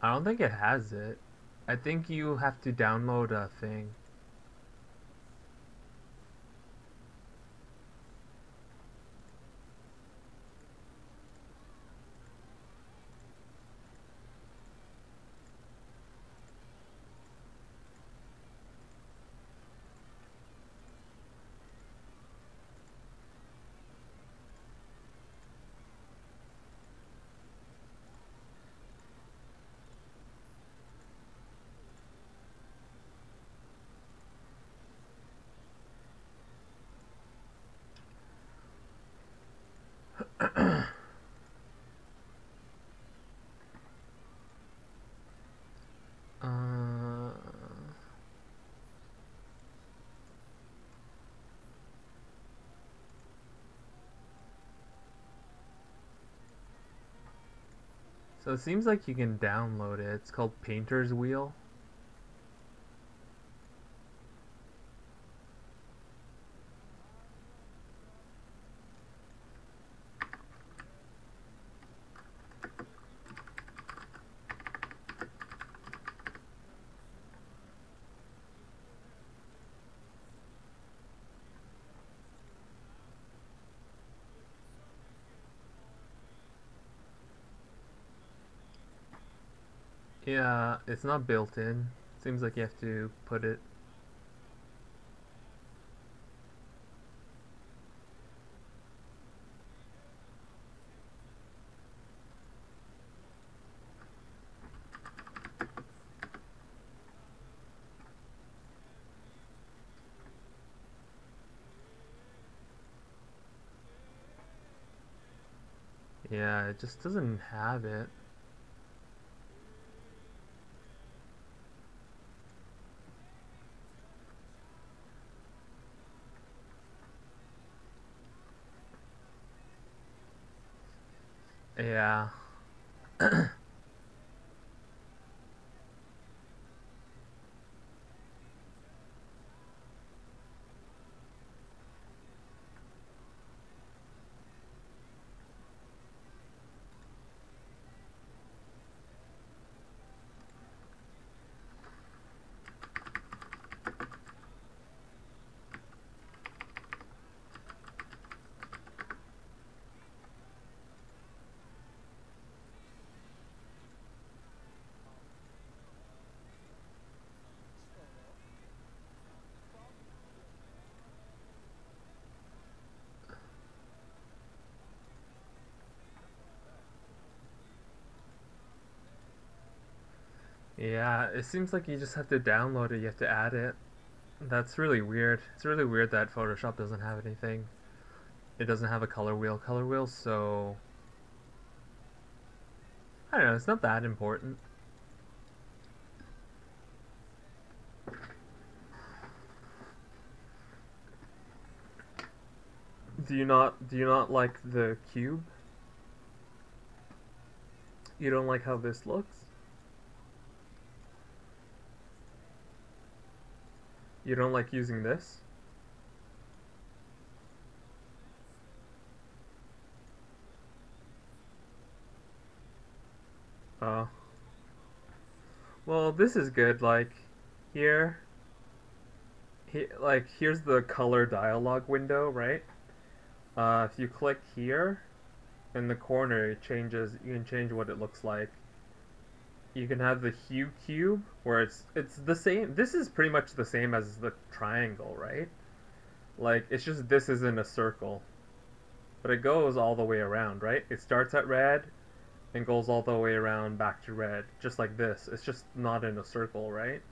I don't think it has it. I think you have to download a thing. Uh, so it seems like you can download it. It's called Painter's Wheel. Yeah, it's not built in. Seems like you have to put it. Yeah, it just doesn't have it. Yeah. Yeah, it seems like you just have to download it, you have to add it. That's really weird. It's really weird that Photoshop doesn't have anything. It doesn't have a color wheel. Color wheel, so I don't know, it's not that important. Do you not like the cube? You don't like how this looks? You don't like using this? Oh. Well, this is good. Like, here, here's the color dialog window, right? If you click here, in the corner, it changes. You can change what it looks like. You can have the hue cube, where it's the same. This is pretty much the same as the triangle, right? Like, it's just this isn't a circle, but it goes all the way around, right? It starts at red and goes all the way around back to red, just like this. It's just not in a circle, right?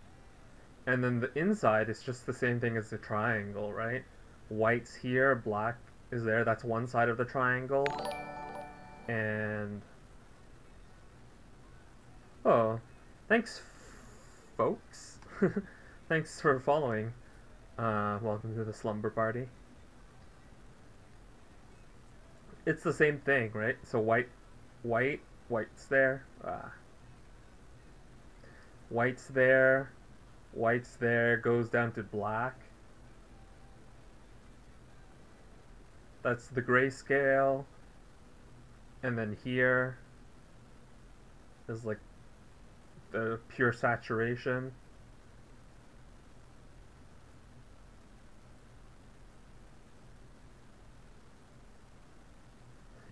And then the inside is just the same thing as the triangle, right? White's here, black is there. That's one side of the triangle. And oh, thanks, folks. Thanks for following. Welcome to the slumber party. It's the same thing, right? So white's there. White's there. White's there. Goes down to black. That's the grayscale. And then here is like the pure saturation.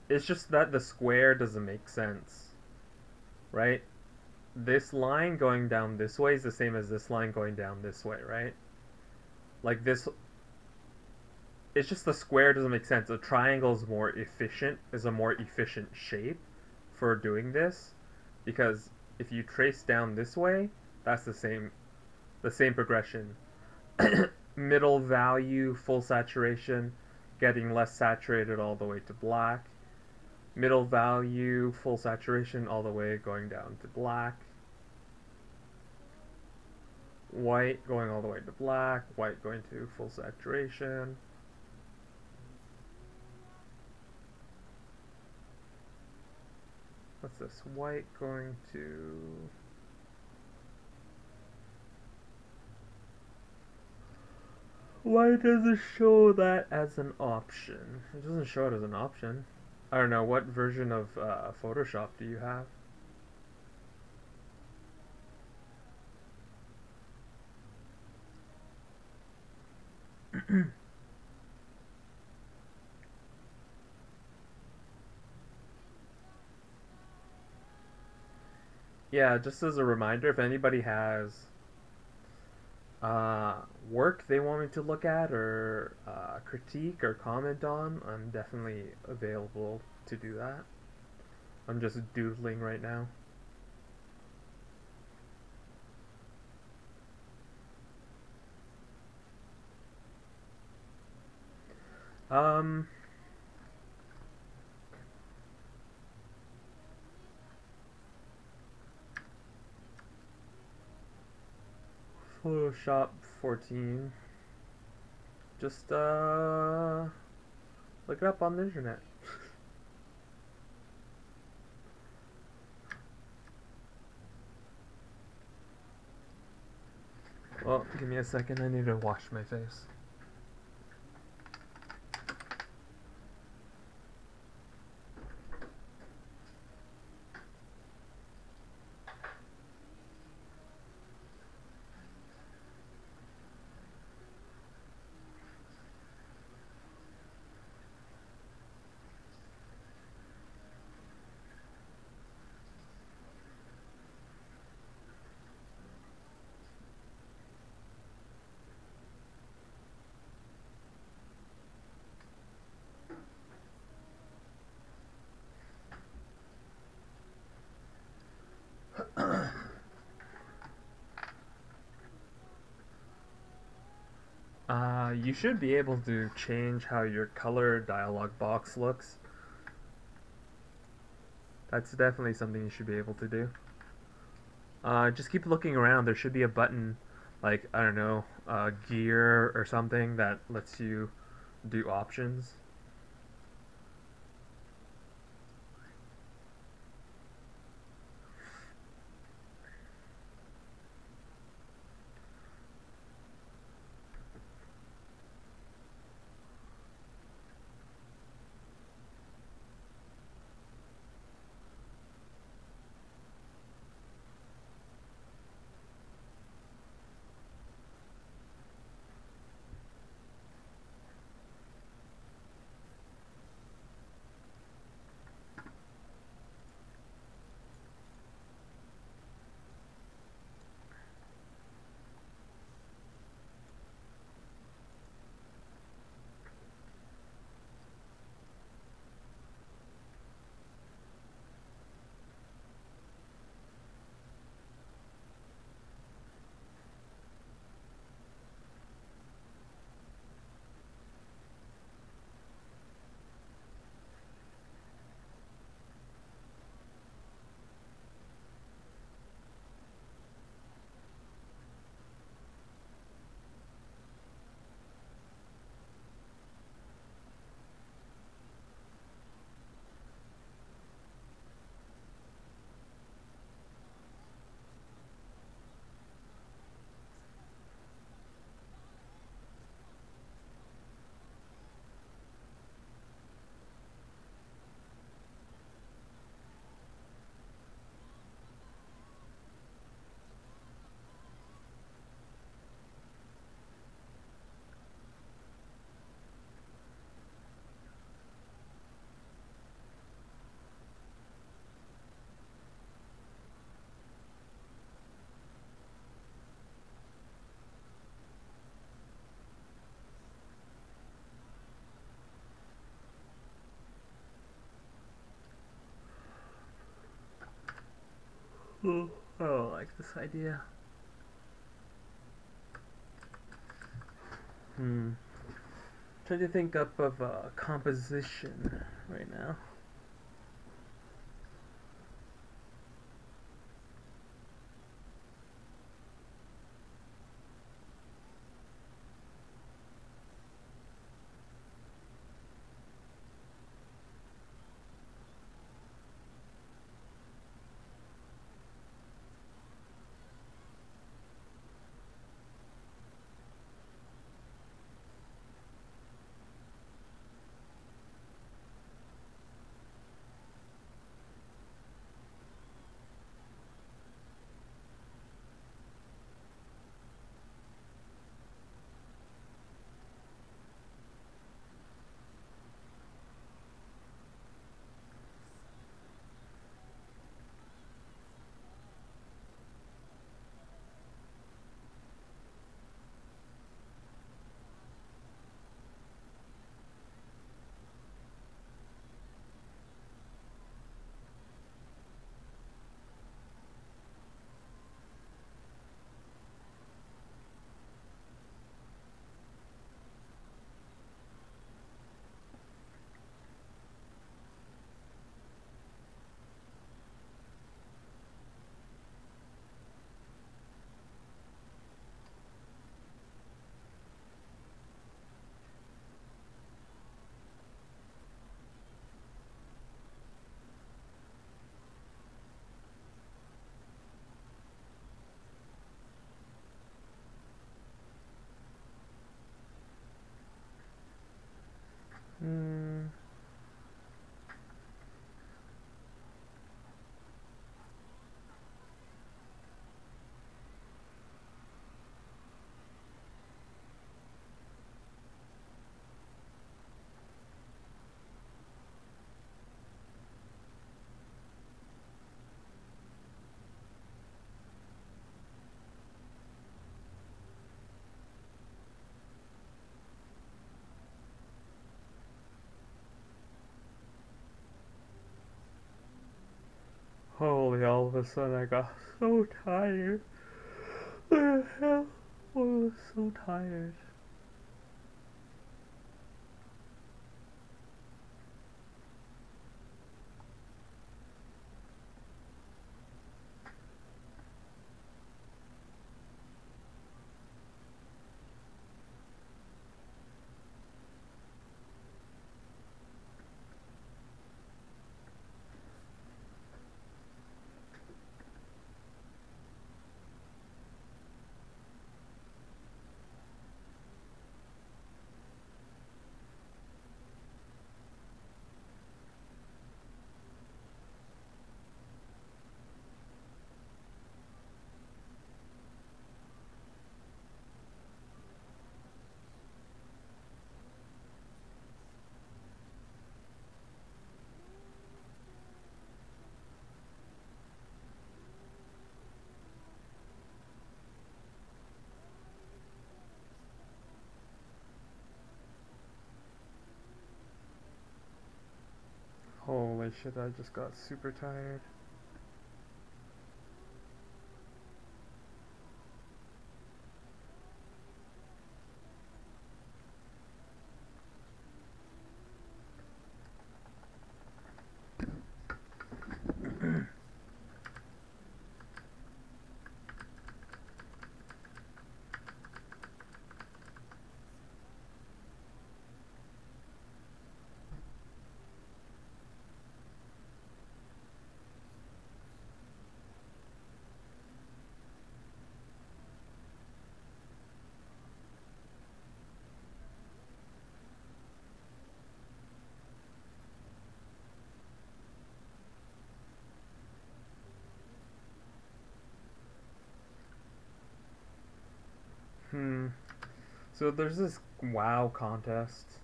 It's just that the square doesn't make sense, right? This line going down this way is the same as this line going down this way, right? Like this, it's just the square doesn't make sense. A triangle is more efficient, is a more efficient shape for doing this, because if you trace down this way, that's the same progression. Middle value, full saturation, getting less saturated all the way to black. Middle value, full saturation, all the way going down to black. White going all the way to black. White going to full saturation. What's this? White going to... Why does it show that as an option? It doesn't show it as an option. I don't know, what version of Photoshop do you have? Yeah, just as a reminder, if anybody has uh, work they want me to look at or critique or comment on, I'm definitely available to do that. I'm just doodling right now. Um, Photoshop 14. Just look it up on the internet. Well, give me a second. I need to wash my face. You should be able to change how your color dialog box looks. That's definitely something you should be able to do. Just keep looking around. There should be a button, like, I don't know, gear or something that lets you do options. Oh, I don't like this idea. Trying to think up of a composition right now. a sudden I got so tired. What the hell? I was so tired. Holy shit, I just got super tired. So there's this WoW contest.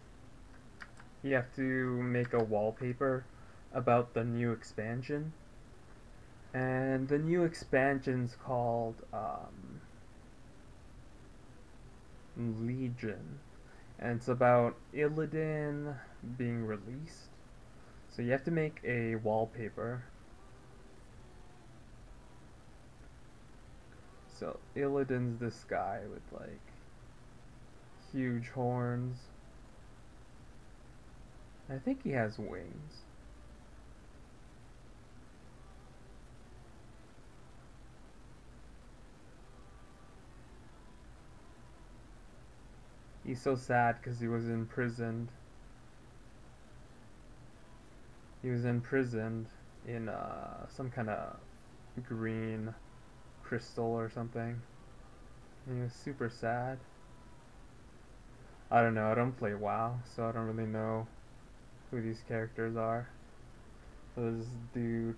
You have to make a wallpaper about the new expansion. And the new expansion's called Legion. And it's about Illidan being released. So you have to make a wallpaper. So Illidan's this guy with like huge horns. I think he has wings. He's so sad because he was imprisoned. He was imprisoned in some kind of green crystal or something. And he was super sad. I don't know, I don't play WoW, so I don't really know who these characters are. So this dude.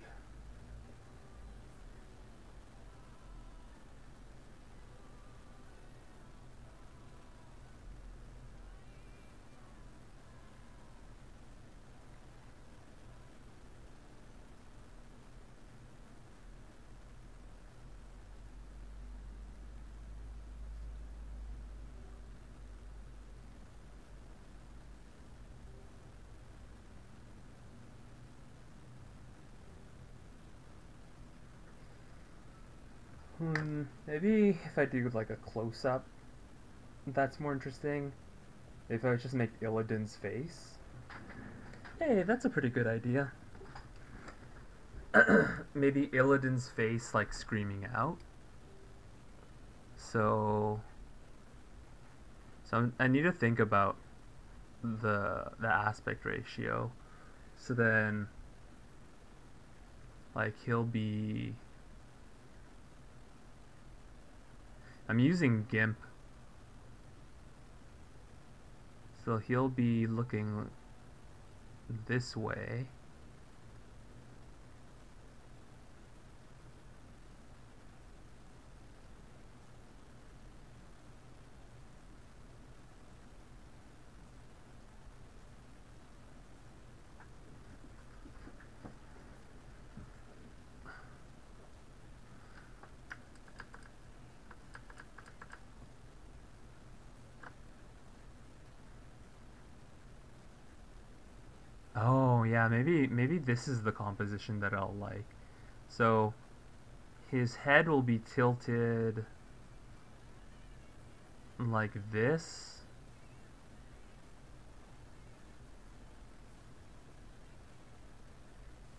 Maybe if I do like a close up, that's more interesting. If I just make Illidan's face. Hey, that's a pretty good idea. Maybe Illidan's face like screaming out. So I need to think about the aspect ratio. So then like he'll be I'm using GIMP. So he'll be looking this way. Oh yeah, maybe this is the composition that I'll like. So his head will be tilted like this.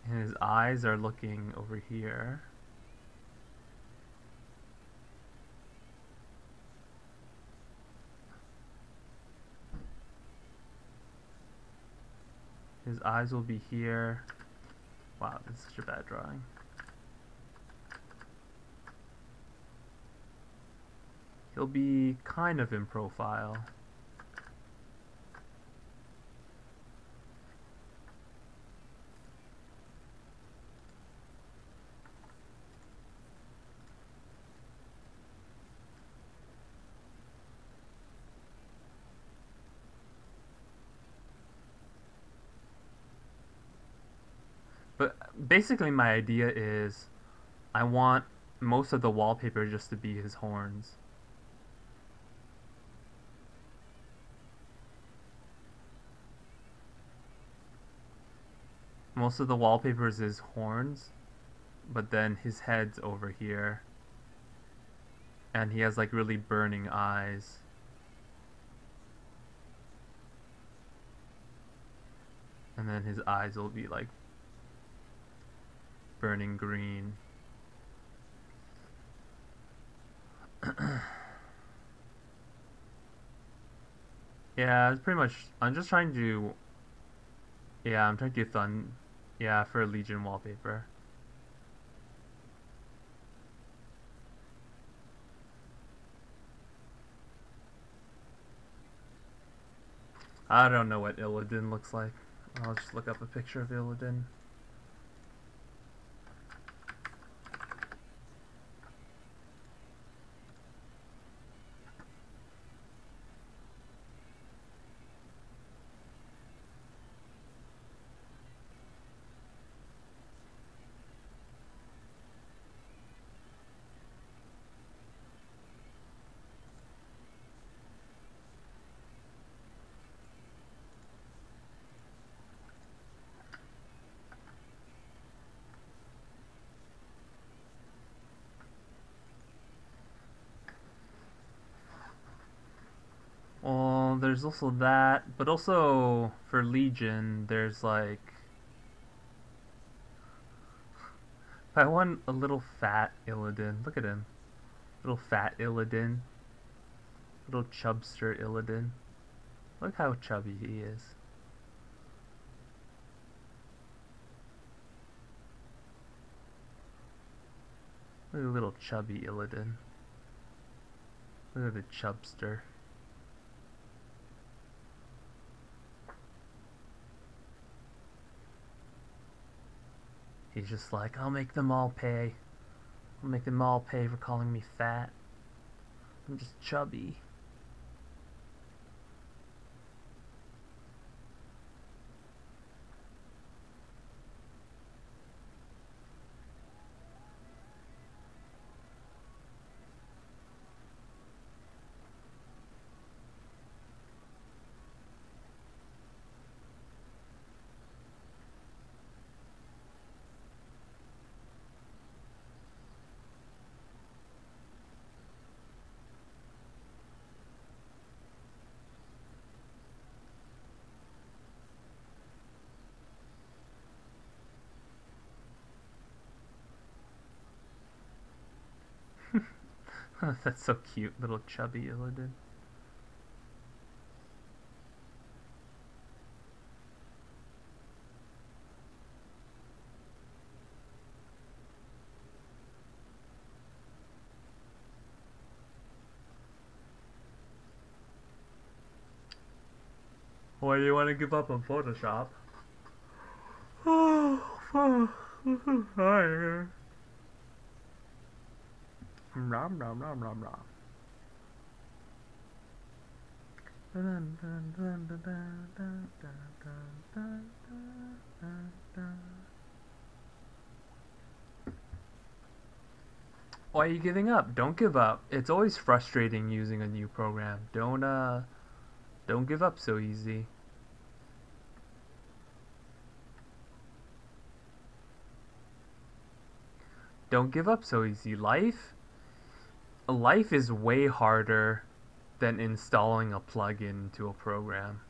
And his eyes are looking over here. His eyes will be here. Wow, this is such a bad drawing. He'll be kind of in profile. But basically my idea is I want most of the wallpaper just to be his horns. Most of the wallpaper is his horns, but then his head's over here. And he has like really burning eyes. And then his eyes will be like burning green. Yeah, it's pretty much. I'm just trying to. Yeah, I'm trying to do Yeah, for Legion wallpaper. I don't know what Illidan looks like. I'll just look up a picture of Illidan. Well, there's also that, but also for Legion, there's like. If I want a little fat Illidan, look at him. Little fat Illidan. Little chubster Illidan. Look how chubby he is. Look at the little chubby Illidan. Look at the chubster. He's just like, I'll make them all pay. I'll make them all pay for calling me fat. I'm just chubby. That's so cute, little chubby Illidan. Why do you want to give up on Photoshop? Oh, fuck. Hi. Rom rom rom rom rom. Why are you giving up? Don't give up. It's always frustrating using a new program. Don't give up so easy. don't give up so easy. Life is way harder than installing a plugin to a program.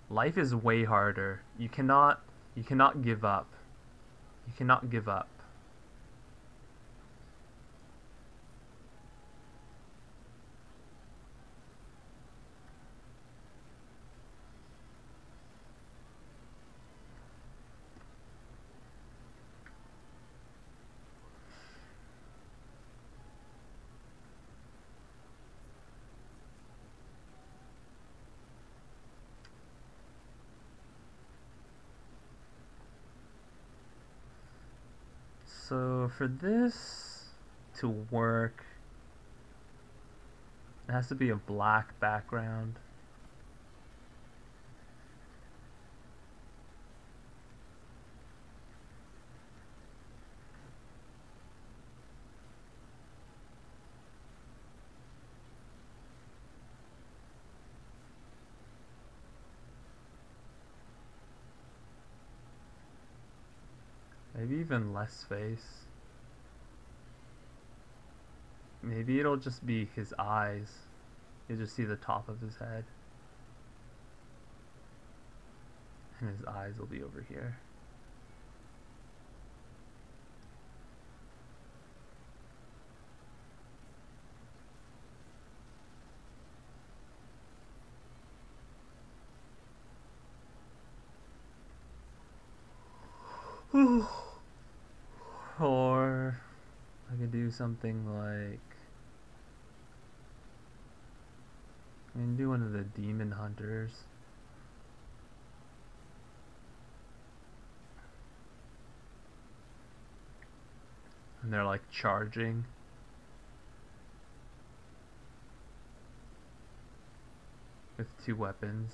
Life is way harder. You cannot give up. You cannot give up. So for this to work, it has to be a black background. Maybe even less space. Maybe it'll just be his eyes. You'll just see the top of his head. And his eyes will be over here. Or I could do something like, I can do one of the demon hunters. And they're like charging. With two weapons.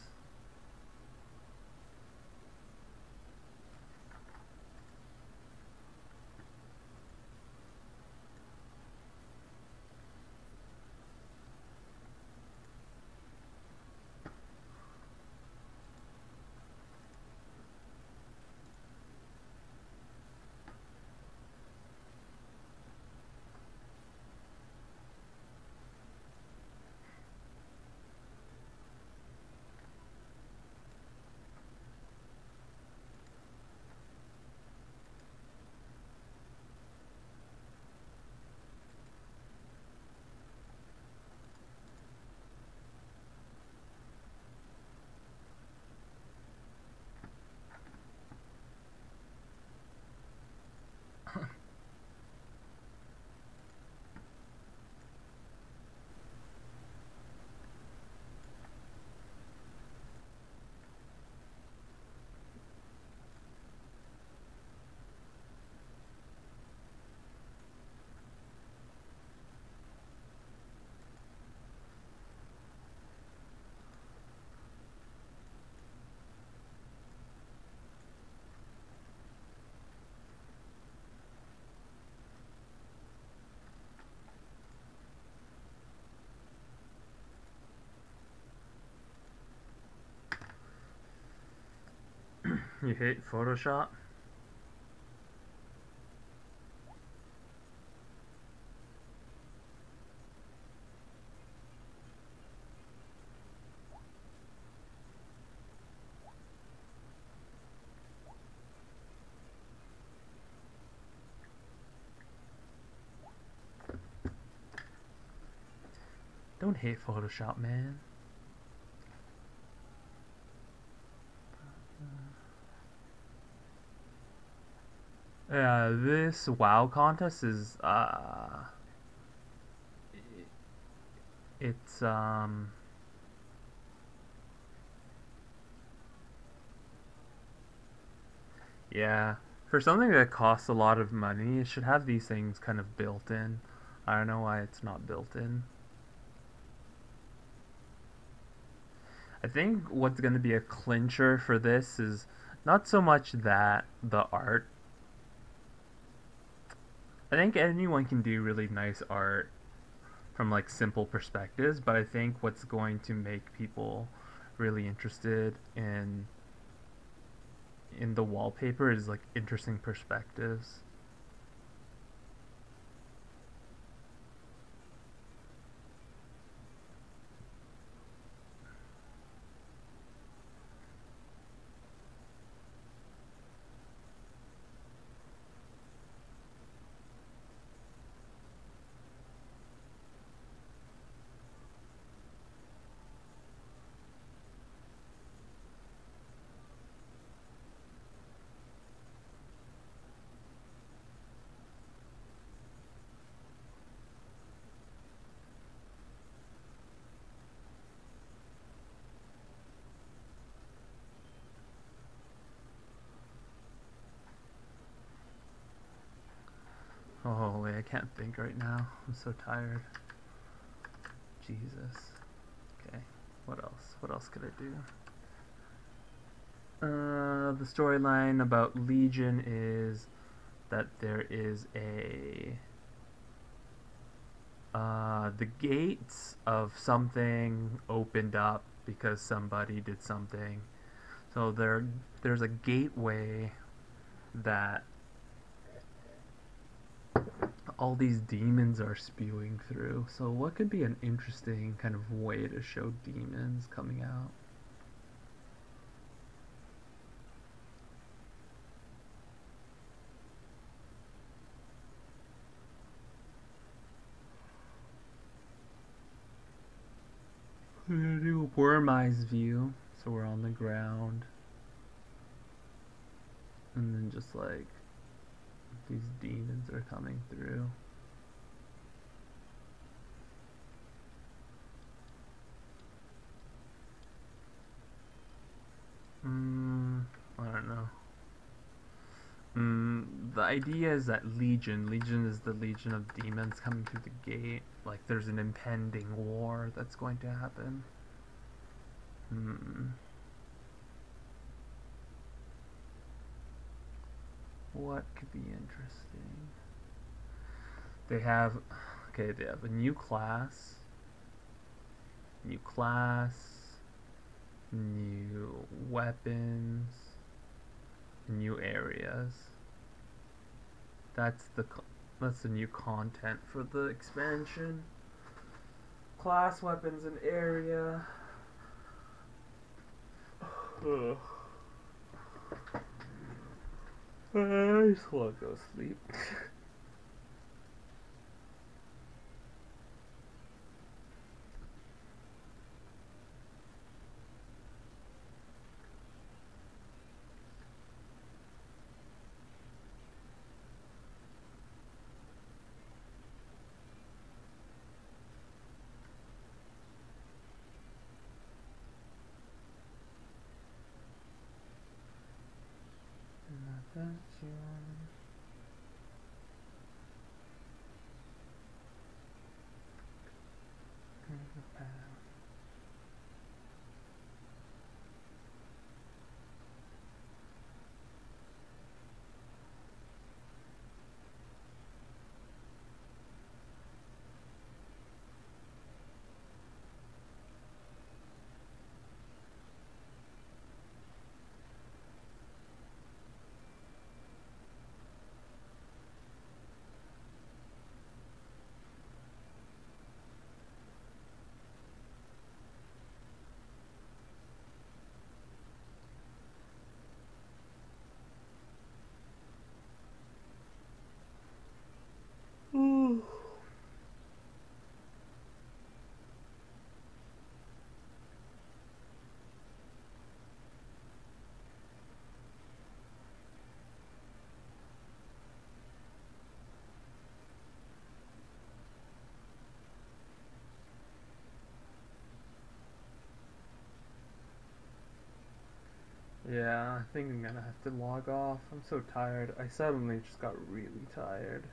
You hate Photoshop? Don't hate Photoshop, man. Yeah, this WoW contest is it's yeah, for something that costs a lot of money, it should have these things kind of built in. I don't know why it's not built in. I think what's going to be a clincher for this is not so much that the art. I think anyone can do really nice art from like simple perspectives, but I think what's going to make people really interested in the wallpaper is like interesting perspectives. can't think right now. I'm so tired. Jesus. Okay. What else? What else could I do? The storyline about Legion is that there is the gates of something opened up because somebody did something. So there's a gateway that all these demons are spewing through. So what could be an interesting kind of way to show demons coming out? We're gonna do a worm eyes view, so we're on the ground, and then just like these demons are coming through. I don't know. The idea is that Legion is the legion of demons coming through the gate. Like there's an impending war that's going to happen. What could be interesting? They have a new class, new weapons, new areas. That's the new content for the expansion. Class, weapons, and area. I just want to go sleep. Yeah, I think I'm gonna have to log off. I'm so tired. I suddenly just got really tired.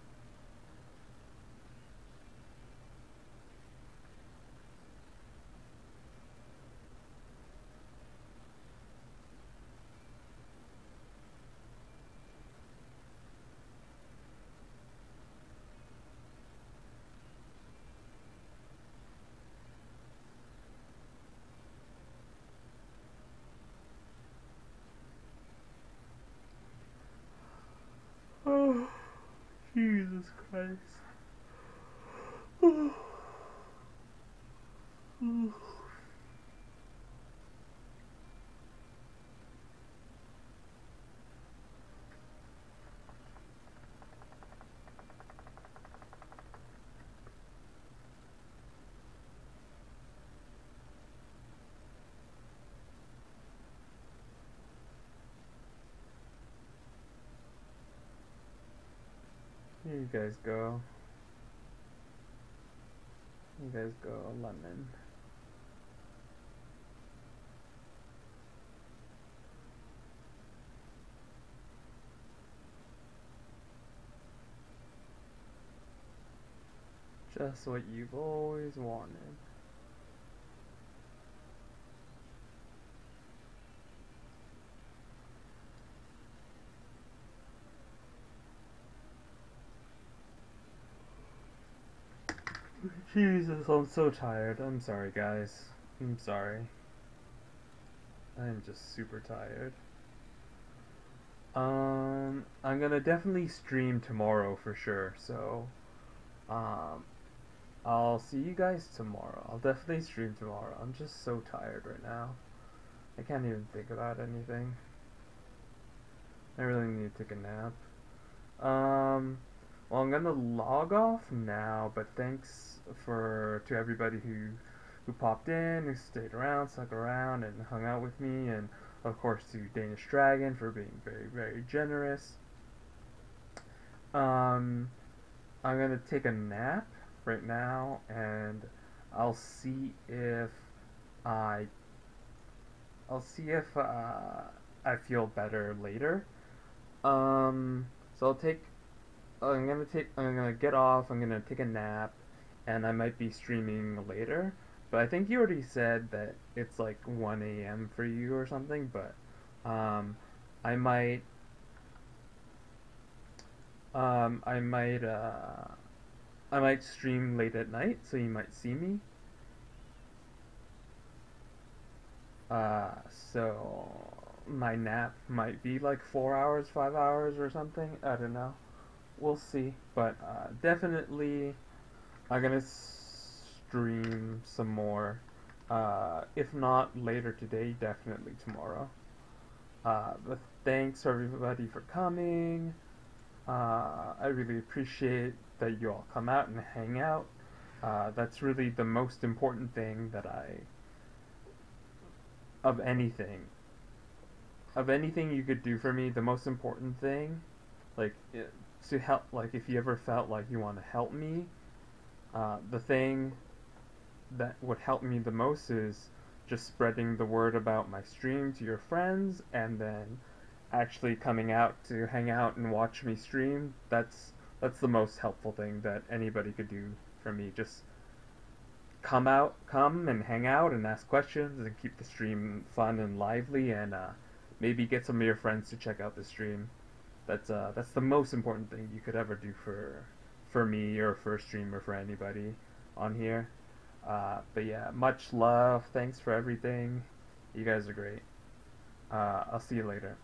Oh, Jesus Christ. Here you guys go. You guys go, lemon. Just what you've always wanted. Jesus, I'm so tired. I'm sorry, guys. I'm sorry. I'm just super tired. I'm gonna definitely stream tomorrow for sure, so, um, I'll see you guys tomorrow. I'll definitely stream tomorrow. I'm just so tired right now. I can't even think about anything. I really need to take a nap. Well, I'm gonna log off now, but thanks to everybody who popped in, who stayed around, stuck around, and hung out with me, and of course to Danish Dragon for being very, very generous. Um, I'm gonna take a nap right now, and I'll see if I I'll see if I feel better later. So I'm gonna get off. I'm gonna take a nap, and I might be streaming later. But I think you already said that it's like 1 a.m. for you or something. But um, I might um, I might uh, I might stream late at night, so you might see me. So my nap might be like 4 hours, 5 hours, or something. I don't know. We'll see. But definitely, I'm gonna stream some more. If not later today, definitely tomorrow. But thanks everybody for coming. I really appreciate that you all come out and hang out. That's really the most important thing of anything. Of anything you could do for me, the most important thing, like, to help, like, if you ever felt like you want to help me, the thing that would help me the most is just spreading the word about my stream to your friends, and then actually coming out to hang out and watch me stream. That's the most helpful thing that anybody could do for me. Just come and hang out and ask questions and keep the stream fun and lively, and maybe get some of your friends to check out the stream. That's the most important thing you could ever do for me or for a stream or for anybody on here. But yeah, much love. Thanks for everything. You guys are great. I'll see you later.